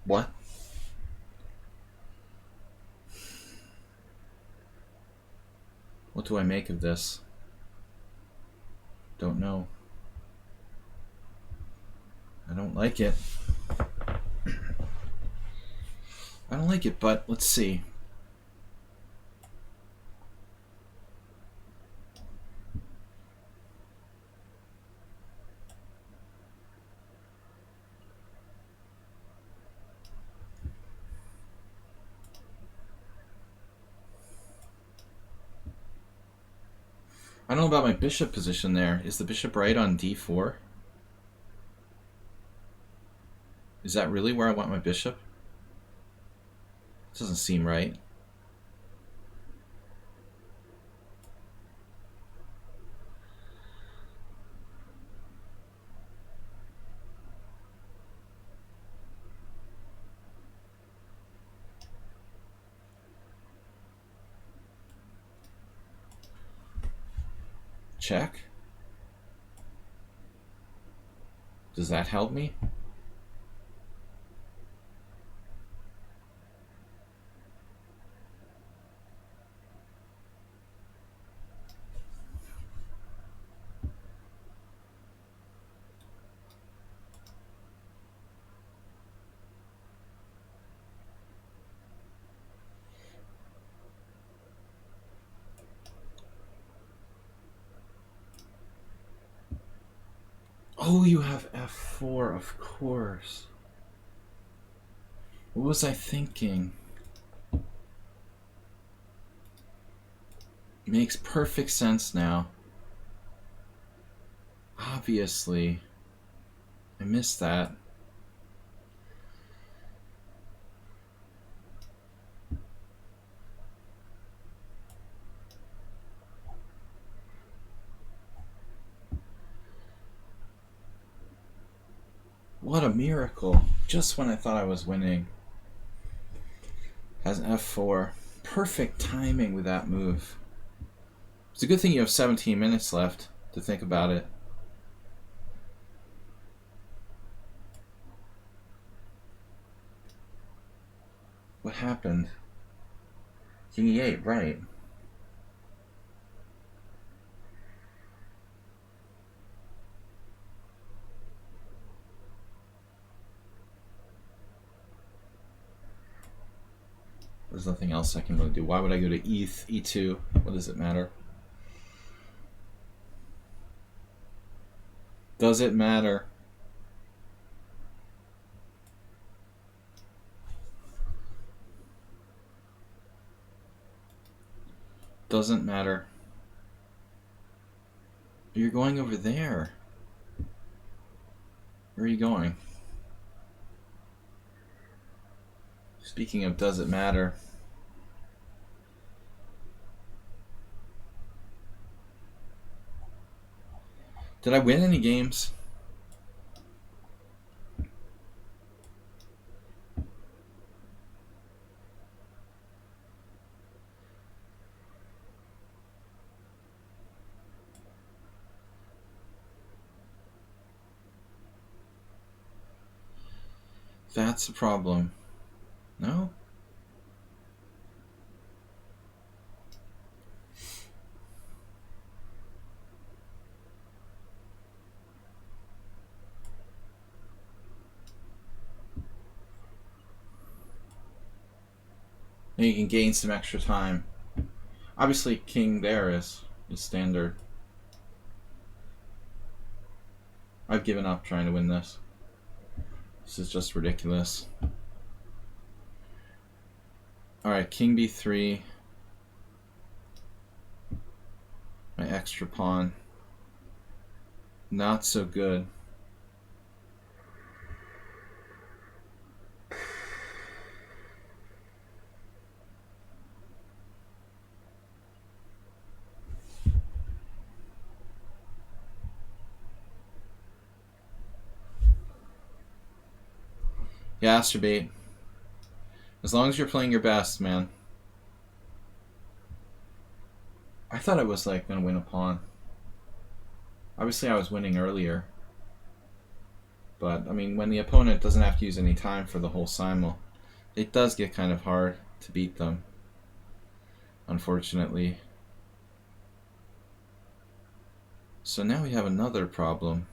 What? What do I make of this? Don't know. I don't like it. I don't like it, but let's see. I don't know about my bishop position there. Is the bishop right on d4? Is that really where I want my bishop? It doesn't seem right. Check. Does that help me? Oh, you have f4, of course. What was I thinking? Makes perfect sense now. Obviously. I missed that. What a miracle. Just when I thought I was winning. Has f4. Perfect timing with that move. It's a good thing you have 17 minutes left to think about it. What happened? King e8, right. There's nothing else I can really do. Why would I go to e2? What does it matter? Does it matter? Doesn't matter. You're going over there. Where are you going? Speaking of does it matter. Did I win any games? That's a problem. No? Now you can gain some extra time. Obviously, king there is standard. I've given up trying to win this. This is just ridiculous. Alright, king b3. My extra pawn. Not so good. Yeah, masturbate. As long as you're playing your best, man. I thought I was like gonna win a pawn. Obviously I was winning earlier. But I mean, when the opponent doesn't have to use any time for the whole simul, it does get kind of hard to beat them. Unfortunately. So now we have another problem.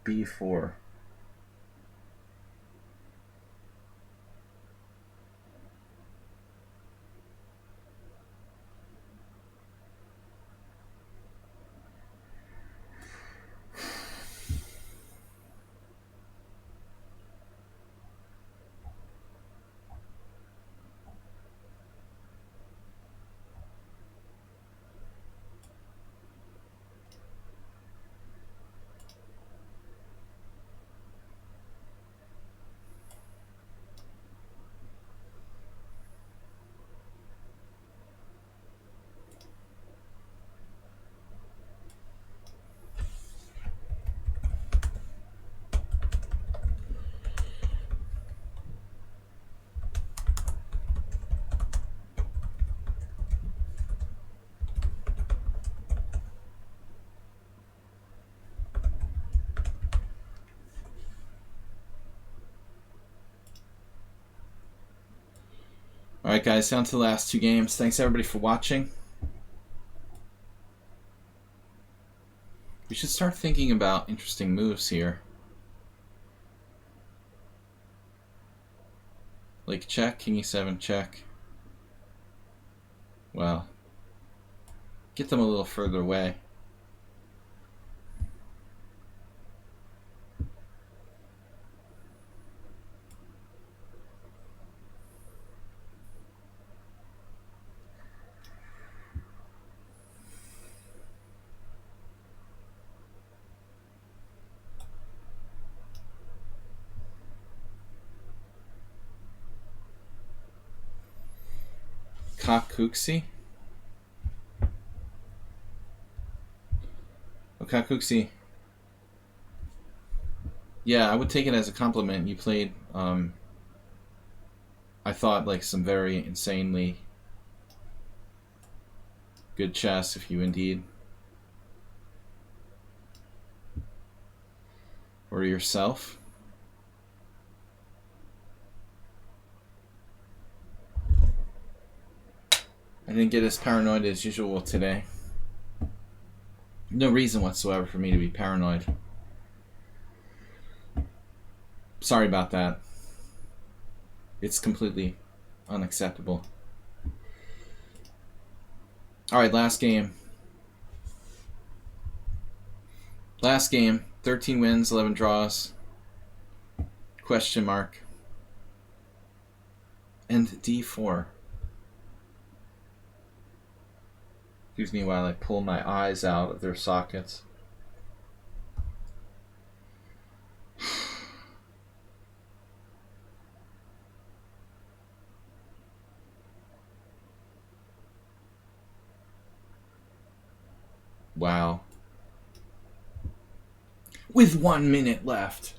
b4. Alright guys, down to the last two games. Thanks everybody for watching. We should start thinking about interesting moves here. Like check, king e7, check. Well, get them a little further away. Kakuxi? Oh, Kakuxi. Yeah, I would take it as a compliment. You played, I thought, like some very insanely good chess, if you indeed were yourself. I didn't get as paranoid as usual today. No reason whatsoever for me to be paranoid. Sorry about that. It's completely unacceptable. Alright, last game. Last game. 13 wins, 11 draws. Question mark. and d4. Excuse me while I pull my eyes out of their sockets. Wow. With 1 minute left.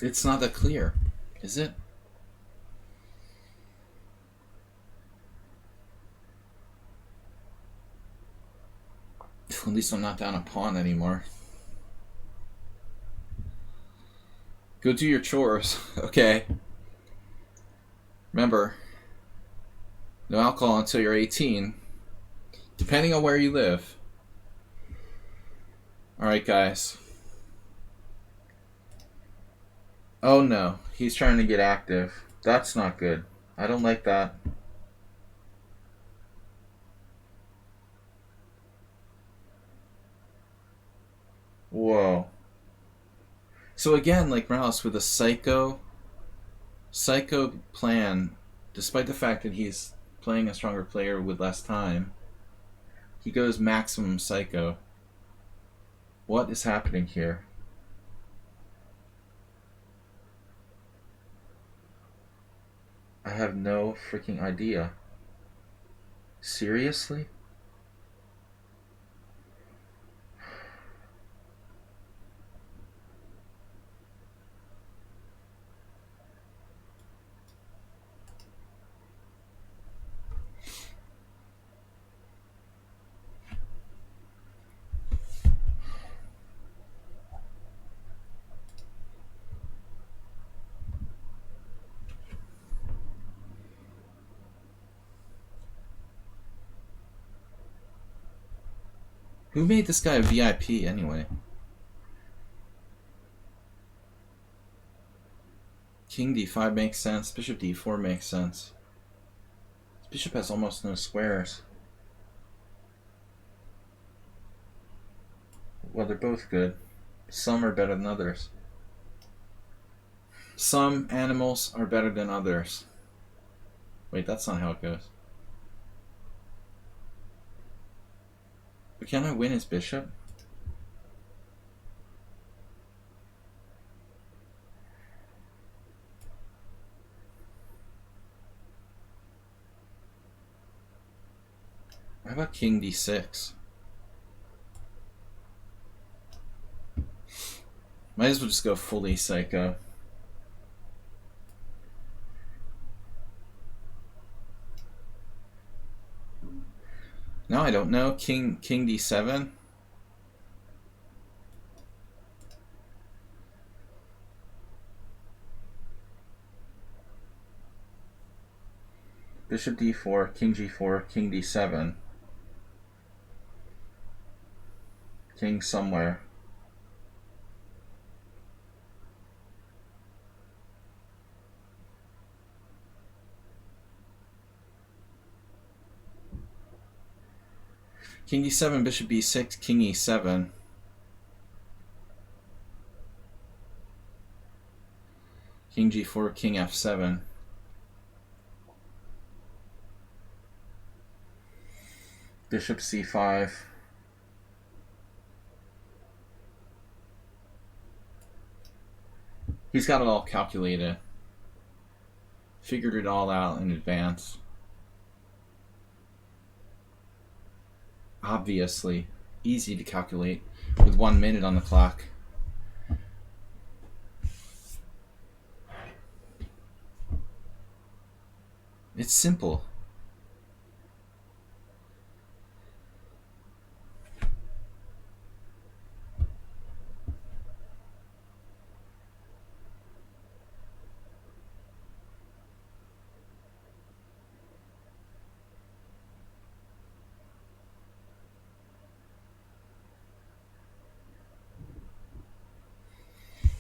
It's not that clear, is it? At least I'm not down a pawn anymore. Go do your chores, okay? Remember, no alcohol until you're 18, depending on where you live. Alright, guys. Oh no, he's trying to get active. That's not good. I don't like that. Whoa. So again, like Morales, with a psycho plan, despite the fact that he's playing a stronger player with less time, he goes maximum psycho. What is happening here? I have no freaking idea. Seriously? Who made this guy a VIP anyway? King d5 makes sense. Bishop d4 makes sense. This bishop has almost no squares. Well, they're both good. Some are better than others. Some animals are better than others. Wait, that's not how it goes. But can I win his bishop? How about king d6? Might as well just go fully psycho. No, I don't know. King d7? Bishop d4, king g4, king d7. King somewhere. King d7, bishop b6, king e7. King g4, king f7. Bishop c5. He's got it all calculated. Figured it all out in advance. Obviously, easy to calculate with 1 minute on the clock. It's simple.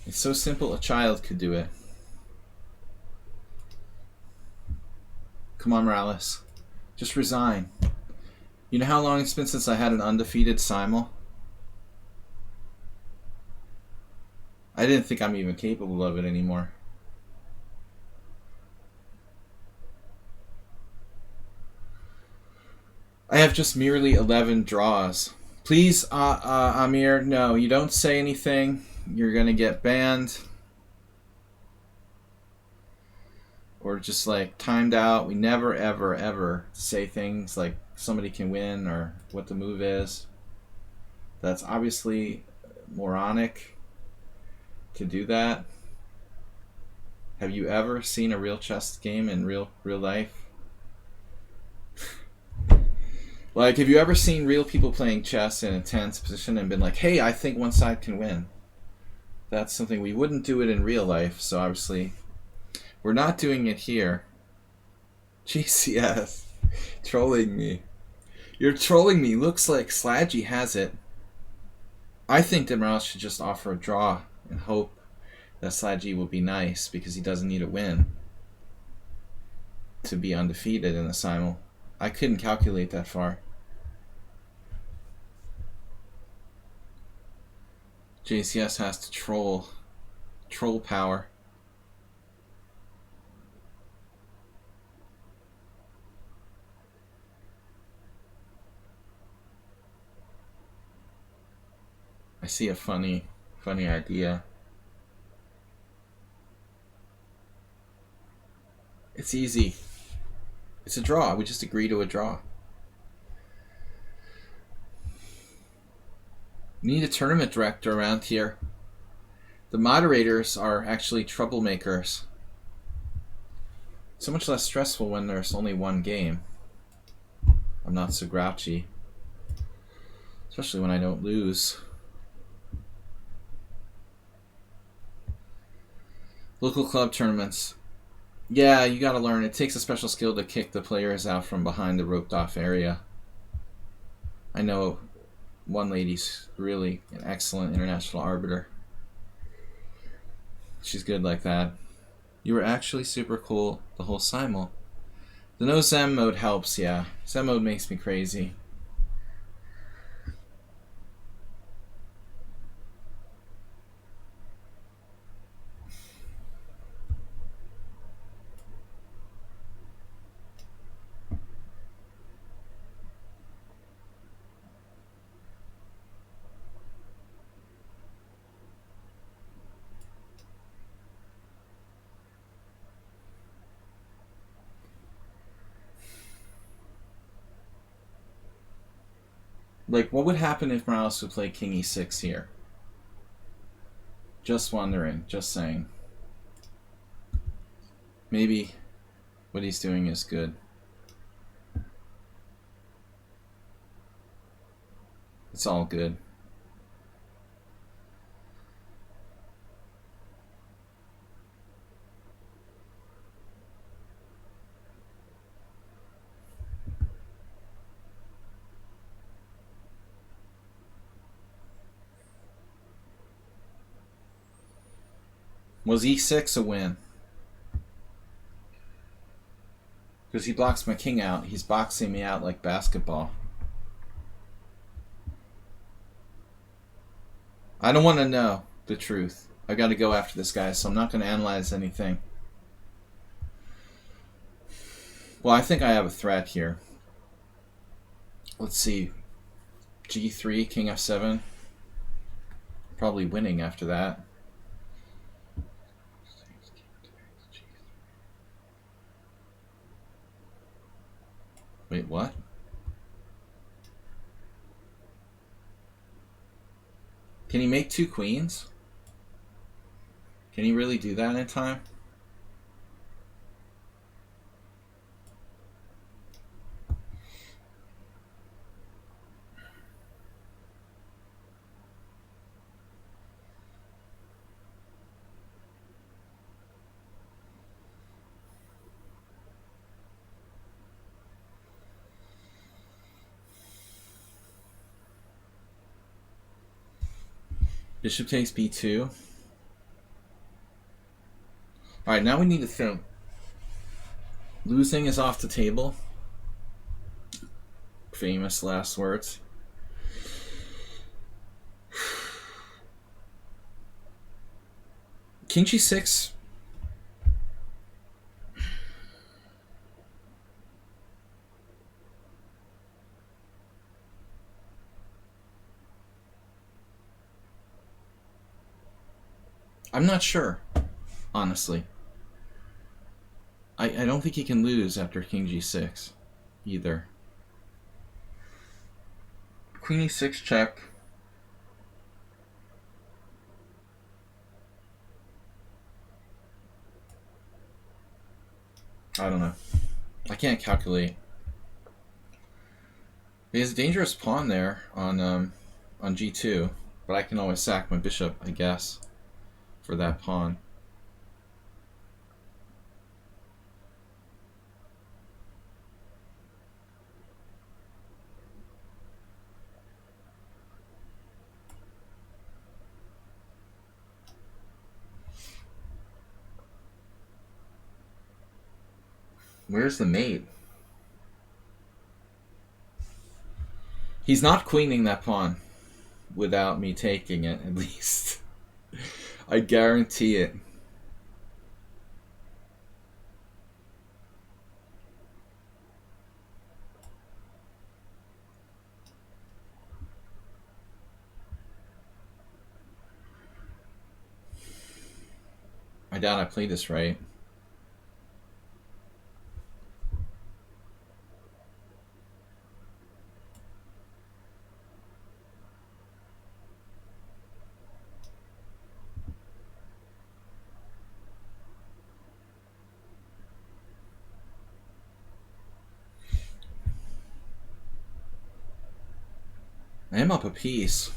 It's so simple a child could do it. Come on, Morales. Just resign. You know how long it's been since I had an undefeated Simul? I didn't think I'm even capable of it anymore. I have just merely 11 draws. Please, Amir, no, you don't say anything. You're gonna get banned. Or just like timed out. We never, ever, ever say things like somebody can win or what the move is. That's obviously moronic to do that. Have you ever seen a real chess game in real life? Like, have you ever seen real people playing chess in a tense position and been like, hey, I think one side can win? That's something we wouldn't do it in real life, so obviously we're not doing it here. GCS. Trolling me. You're trolling me. Looks like Sladgie has it. I think that Morales should just offer a draw and hope that Sladgie will be nice because he doesn't need a win to be undefeated in the Simul. I couldn't calculate that far. JCS has to troll. Troll power. I see a funny idea. It's easy. It's a draw. We just agree to a draw. We need a tournament director around here. The moderators are actually troublemakers. So much less stressful when there's only one game. I'm not so grouchy. Especially when I don't lose. Local club tournaments. Yeah, you gotta learn. It takes a special skill to kick the players out from behind the roped off area. I know one lady's really an excellent international arbiter. She's good like that. You were actually super cool the whole Simul. The no Zem mode helps, yeah. Zem mode makes me crazy. Like, what would happen if Morales would play King E6 here? Just wondering, just saying. Maybe what he's doing is good. It's all good. Was E6 a win? Because he blocks my king out. He's boxing me out like basketball. I don't want to know the truth. I got to go after this guy, so I'm not going to analyze anything. Well, I think I have a threat here. Let's see. G3, King F7. Probably winning after that. Wait, what? Can he make two queens? Can he really do that in time? Bishop takes b2. Alright, now we need to think. Losing is off the table. Famous last words. King G6. I'm not sure, honestly. I don't think he can lose after King G6 either. Queen E6 check. I don't know. I can't calculate. There's a dangerous pawn there on G2, but I can always sack my bishop, I guess, for that pawn. Where's the mate? He's not queening that pawn without me taking it, at least. I guarantee it. I doubt I played this right. I am up a piece.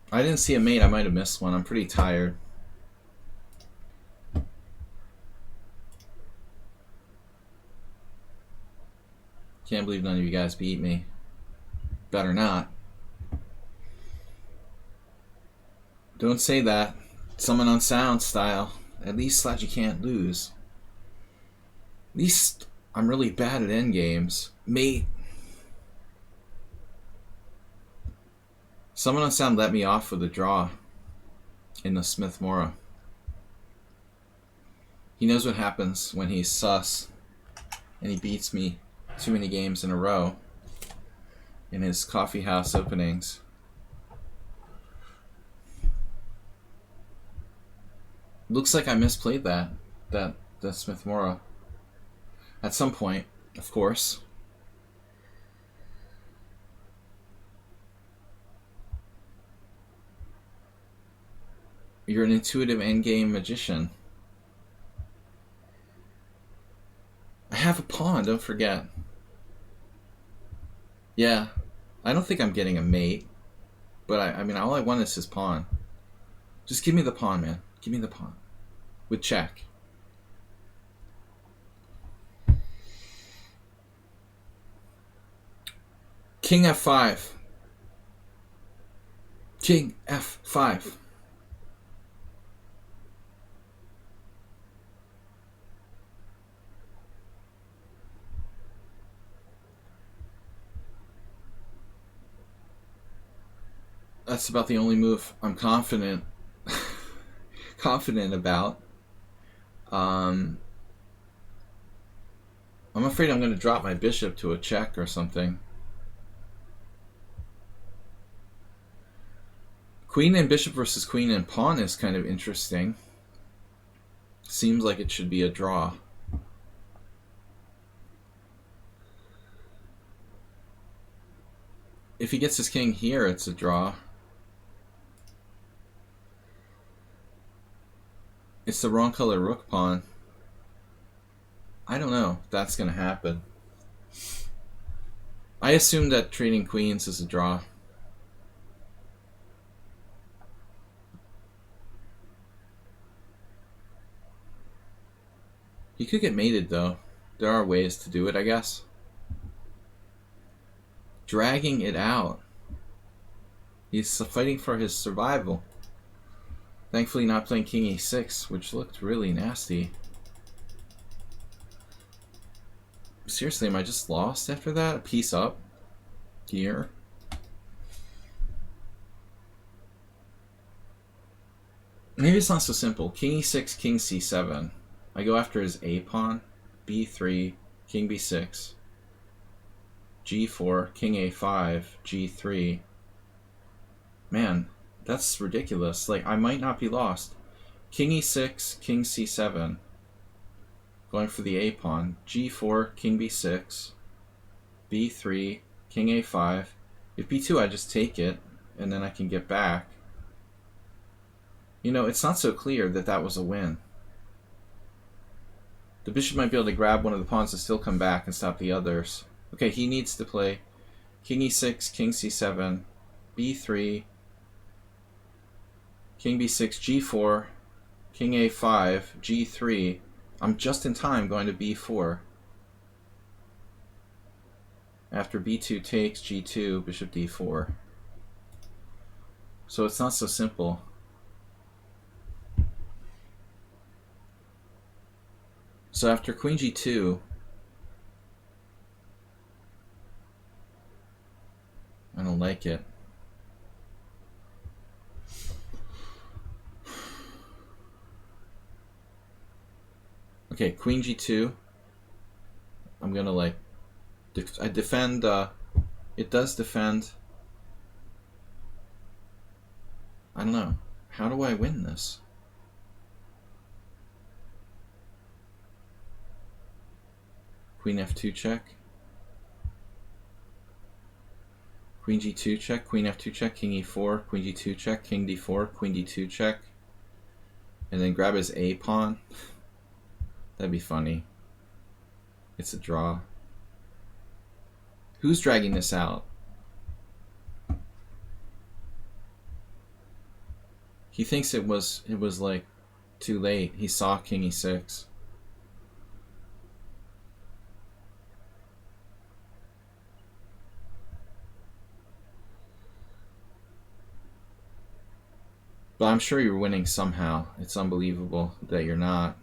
I didn't see a mate. I might have missed one. I'm pretty tired. Can't believe none of you guys beat me. Better not. Don't say that. Someone on sound style. At least Sladgie can't lose. At least I'm really bad at endgames. Mate. Someone on sound let me off with a draw in the Smith-Morra. He knows what happens when he's sus and he beats me too many games in a row in his coffee house openings. Looks like I misplayed that Smith-Morra. At some point, of course. You're an intuitive endgame magician. I have a pawn, don't forget. Yeah, I don't think I'm getting a mate. But I mean, all I want is his pawn. Just give me the pawn, man. Give me the pawn. With check. King F5. King F5. That's about the only move I'm confident about. I'm afraid I'm going to drop my bishop to a check or something. Queen and bishop versus queen and pawn is kind of interesting. Seems like it should be a draw. If he gets his king here, it's a draw. It's the wrong color rook pawn. I don't know if that's going to happen. I assume that trading queens is a draw. He could get mated, though. There are ways to do it, I guess. Dragging it out. He's fighting for his survival. Thankfully not playing king e6, which looked really nasty. Seriously, am I just lost after that? A piece up here? Maybe it's not so simple. King e6, king c7. I go after his a pawn. b3, king b6. g4, king a5, g3. Man, that's ridiculous. Like, I might not be lost. King e6, king c7. Going for the a pawn. g4, king b6. b3, king a5. If b2, I just take it, and then I can get back. You know, it's not so clear that that was a win. The bishop might be able to grab one of the pawns and still come back and stop the others. Okay, he needs to play king e6, king c7, b3, king b6, g4, king a5, g3. I'm just in time going to b4. After b2 takes, g2, bishop d4. So it's not so simple. So after queen g2, I don't like it. Okay, queen g2. I'm gonna like, I defend, it does defend. I don't know. How do I win this? Queen f2 check. Queen g2 check, queen f2 check, king e4, queen g2 check, king d4, queen d2 check. And then grab his a pawn. That'd be funny. It's a draw. Who's dragging this out? He thinks it was like too late. He saw king e6. But I'm sure you're winning somehow. It's unbelievable that you're not.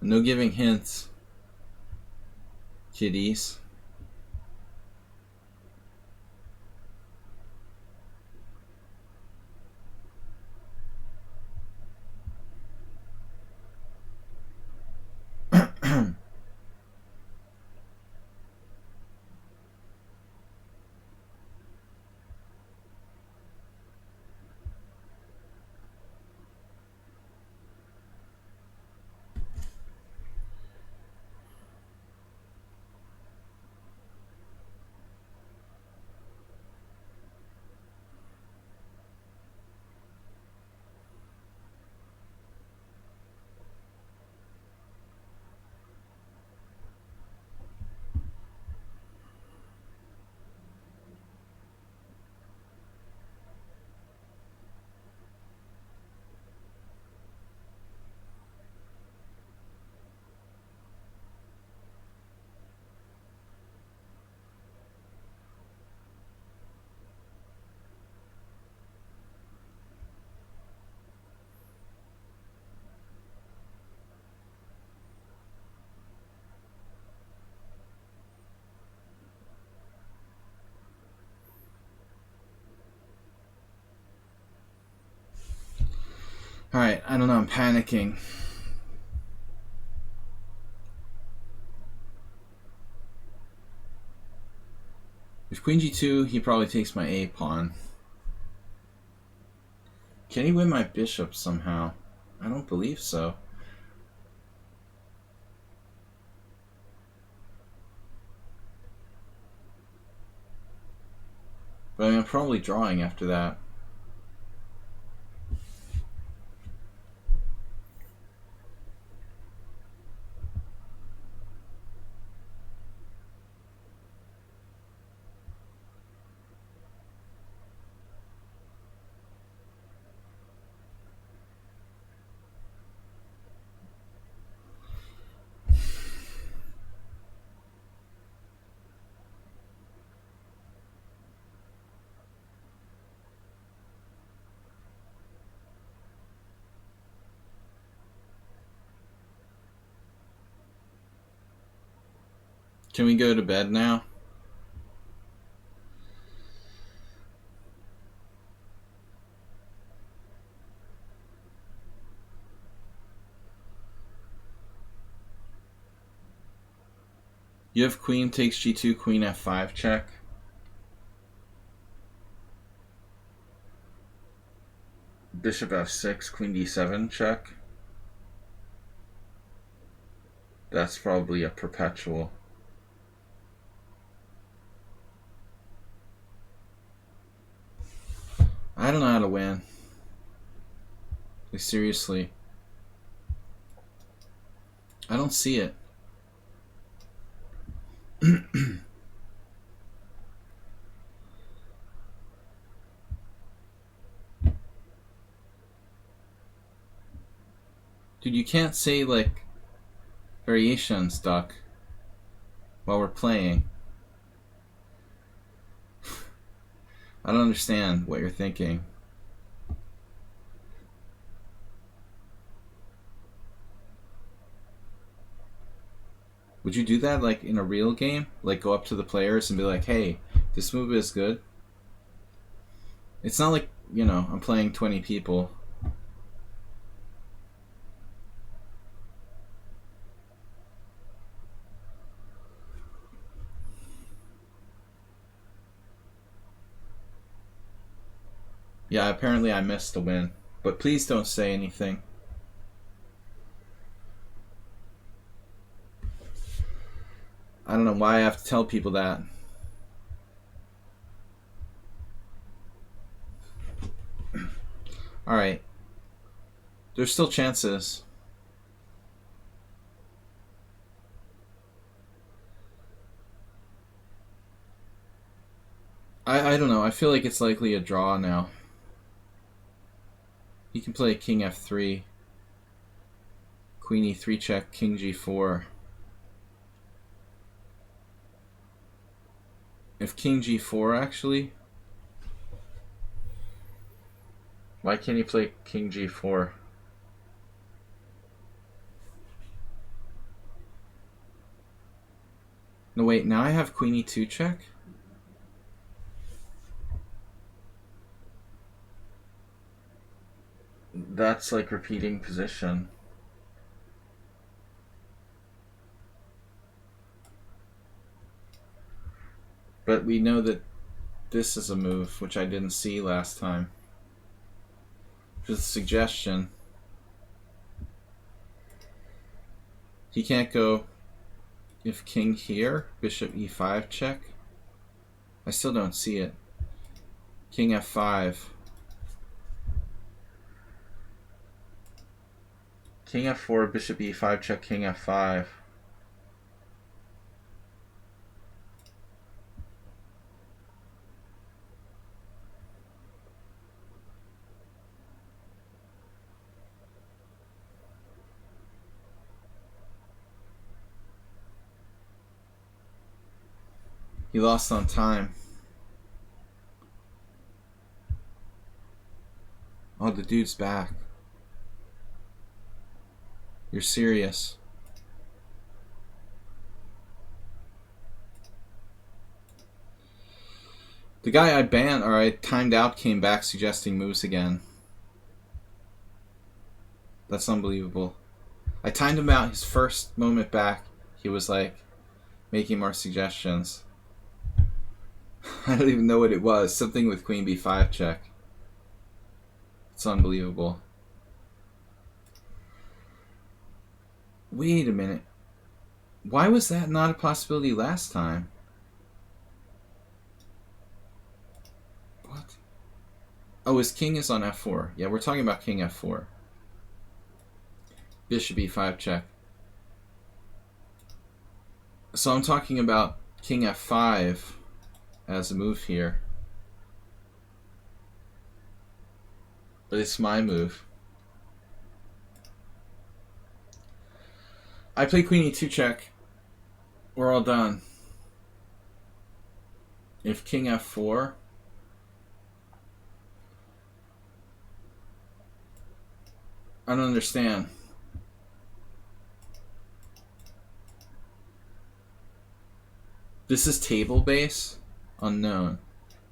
No giving hints, kiddies. Alright, I don't know, I'm panicking. If queen g2, he probably takes my a pawn. Can he win my bishop somehow? I don't believe so. But I mean, I'm probably drawing after that. Can we go to bed now? You have queen takes g2, queen f5 check. Bishop f6, queen d7 check. That's probably a perpetual. I don't know how to win. Like, seriously. I don't see it. Dude, you can't say, like, variations, Duck, while we're playing. I don't understand what you're thinking. Would you do that, like, in a real game? Like, go up to the players and be like, hey, this move is good? It's not like, you know, I'm playing 20 people. Yeah, apparently I missed the win. But please don't say anything. I don't know why I have to tell people that. Alright. There's still chances. I don't know. I feel like it's likely a draw now. He can play king f3. Queen e3 check, king g4. If king g4, actually. Why can't he play king g4? No, wait, now I have queen e2 check? That's like repeating position. But we know that this is a move, which I didn't see last time. Just a suggestion. He can't go if king here, bishop e5 check. I still don't see it. King f5. King f4, bishop e5 check, king f5. He lost on time. Oh, the dude's back. You're serious. The guy I banned, or I timed out, came back suggesting moves again. That's unbelievable. I timed him out his first moment back. He was like making more suggestions. I don't even know what it was. Something with queen b5 check. It's unbelievable. Wait a minute. Why was that not a possibility last time? What? Oh, his king is on f4. Yeah, we're talking about king f4. Bishop e5 check. So I'm talking about king f5 as a move here. But it's my move. I play queen e2 check. We're all done. If king f4... I don't understand. This is table base. Unknown.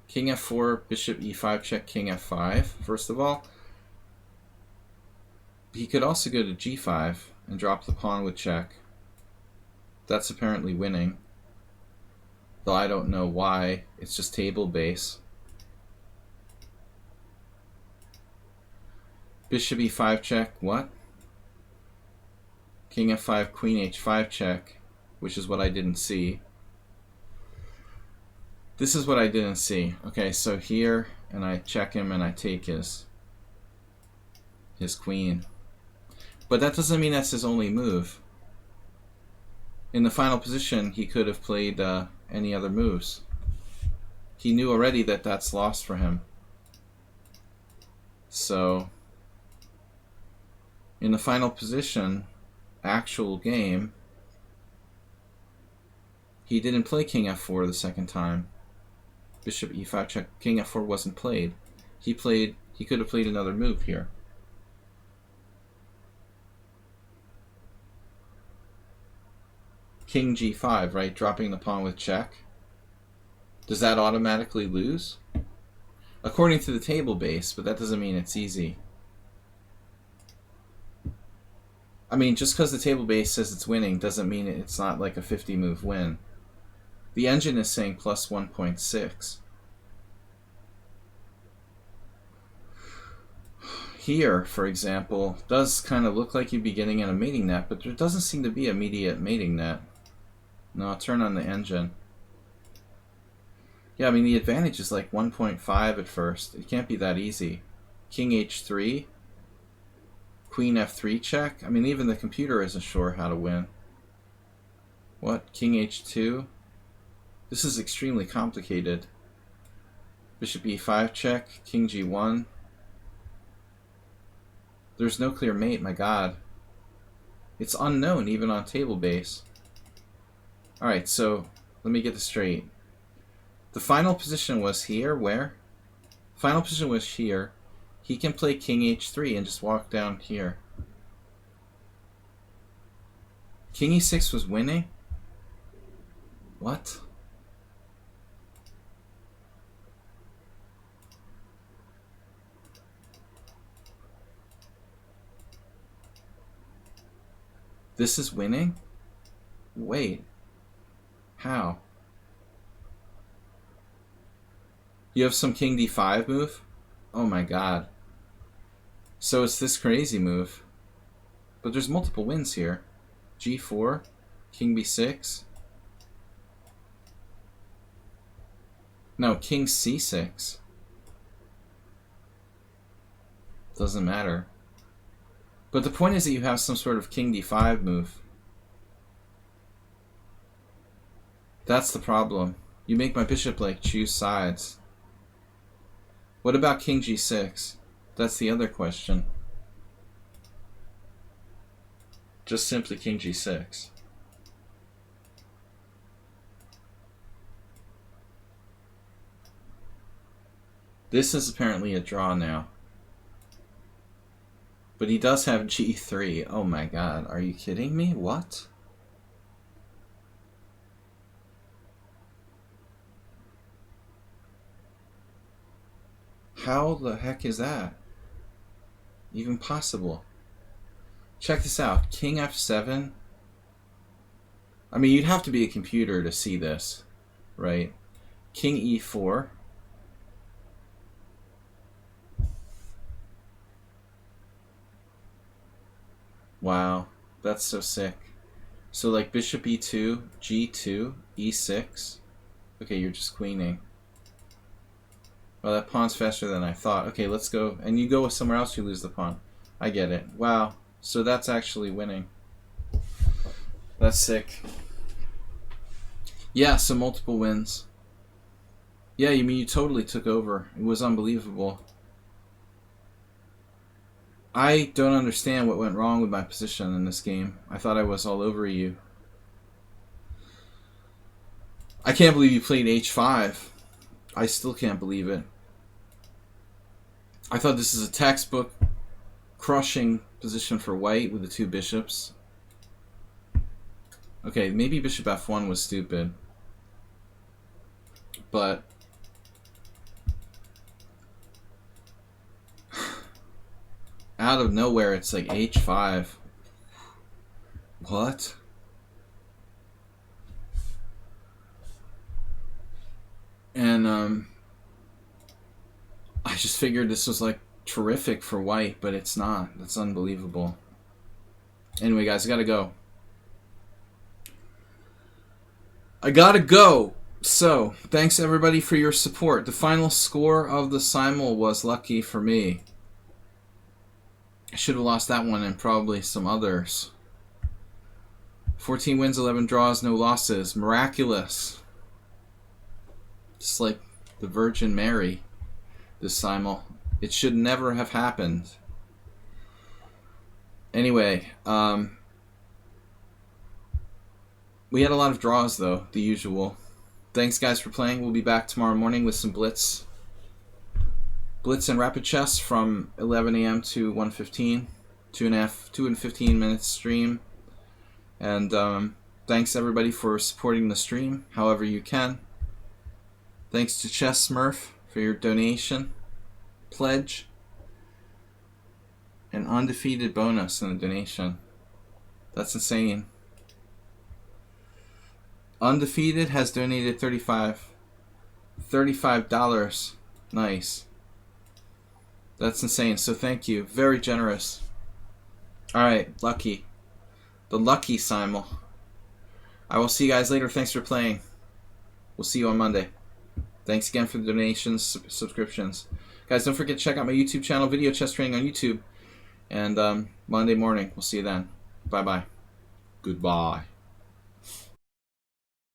King f4, bishop e5 check, king f5, first of all. He could also go to g5 and drop the pawn with check. That's apparently winning. Though I don't know why. It's just table base. Bishop e5 check, what? King f5, queen h5 check, which is what I didn't see. This is what I didn't see. Okay, so here, and I check him and I take his queen. But that doesn't mean that's his only move. In the final position, he could have played any other moves. He knew already that that's lost for him. So, in the final position, actual game, he didn't play king f4 the second time. Bishop e5 check, king f4 wasn't played. He could have played another move here. King g5, right? Dropping the pawn with check. Does that automatically lose? According to the table base, but that doesn't mean it's easy. I mean, just because the table base says it's winning doesn't mean it's not like a 50-move win. The engine is saying plus 1.6. Here, for example, does kind of look like you'd be getting in a mating net, but there doesn't seem to be immediate mating net. No, I'll turn on the engine. Yeah, I mean, the advantage is like 1.5 at first. It can't be that easy. King h3. Queen f3 check. I mean, even the computer isn't sure how to win. What? King h2? This is extremely complicated. Bishop e5 check. King g1. There's no clear mate, my god. It's unknown even on table base. Alright, so let me get this straight. The final position was here, where? Final position was here. He can play king h3 and just walk down here. King e6 was winning? What? This is winning? Wait. How? You have some king d5 move? Oh my god. So it's this crazy move. But there's multiple wins here. g4, king b6. No, king c6. Doesn't matter. But the point is that you have some sort of king d5 move. That's the problem. You make my bishop like choose sides. What about king g6? That's the other question. Just simply king g6. This is apparently a draw now. But he does have g3. Oh my god, are you kidding me? What? How the heck is that even possible? Check this out. King f7. I mean, you'd have to be a computer to see this, right? King e4. Wow, that's so sick. So like bishop e2, g2, e6. Okay, you're just queening. Well, that pawn's faster than I thought. Okay, let's go. And you go somewhere else, you lose the pawn. I get it. Wow. So that's actually winning. That's sick. Yeah, so multiple wins. Yeah, you mean you totally took over. It was unbelievable. I don't understand what went wrong with my position in this game. I thought I was all over you. I can't believe you played h5. I still can't believe it. I thought this is a textbook crushing position for white with the two bishops. Okay, maybe bishop f1 was stupid. but out of nowhere it's like h5. What? And I just figured this was like terrific for white, but it's not. That's unbelievable. Anyway, guys, I gotta go. So, thanks everybody for your support. The final score of the Simul was lucky for me. I should have lost that one and probably some others. 14 wins, 11 draws, no losses. Miraculous. Just like the Virgin Mary, this Simul. It should never have happened. Anyway, we had a lot of draws, though, the usual. Thanks, guys, for playing. We'll be back tomorrow morning with some Blitz. Blitz and Rapid Chess from 11 a.m. to 1:15. 2 and 15 minutes stream. And thanks, everybody, for supporting the stream however you can. Thanks to Chess Smurf for your donation. Pledge. An undefeated bonus in the donation. That's insane. Undefeated has donated $35. Nice. That's insane. So thank you. Very generous. Alright, lucky. The lucky Simul. I will see you guys later. Thanks for playing. We'll see you on Monday. Thanks again for the donations, subscriptions. Guys, don't forget to check out my YouTube channel, Video Chess Training on YouTube. And Monday morning, we'll see you then. Bye-bye. Goodbye.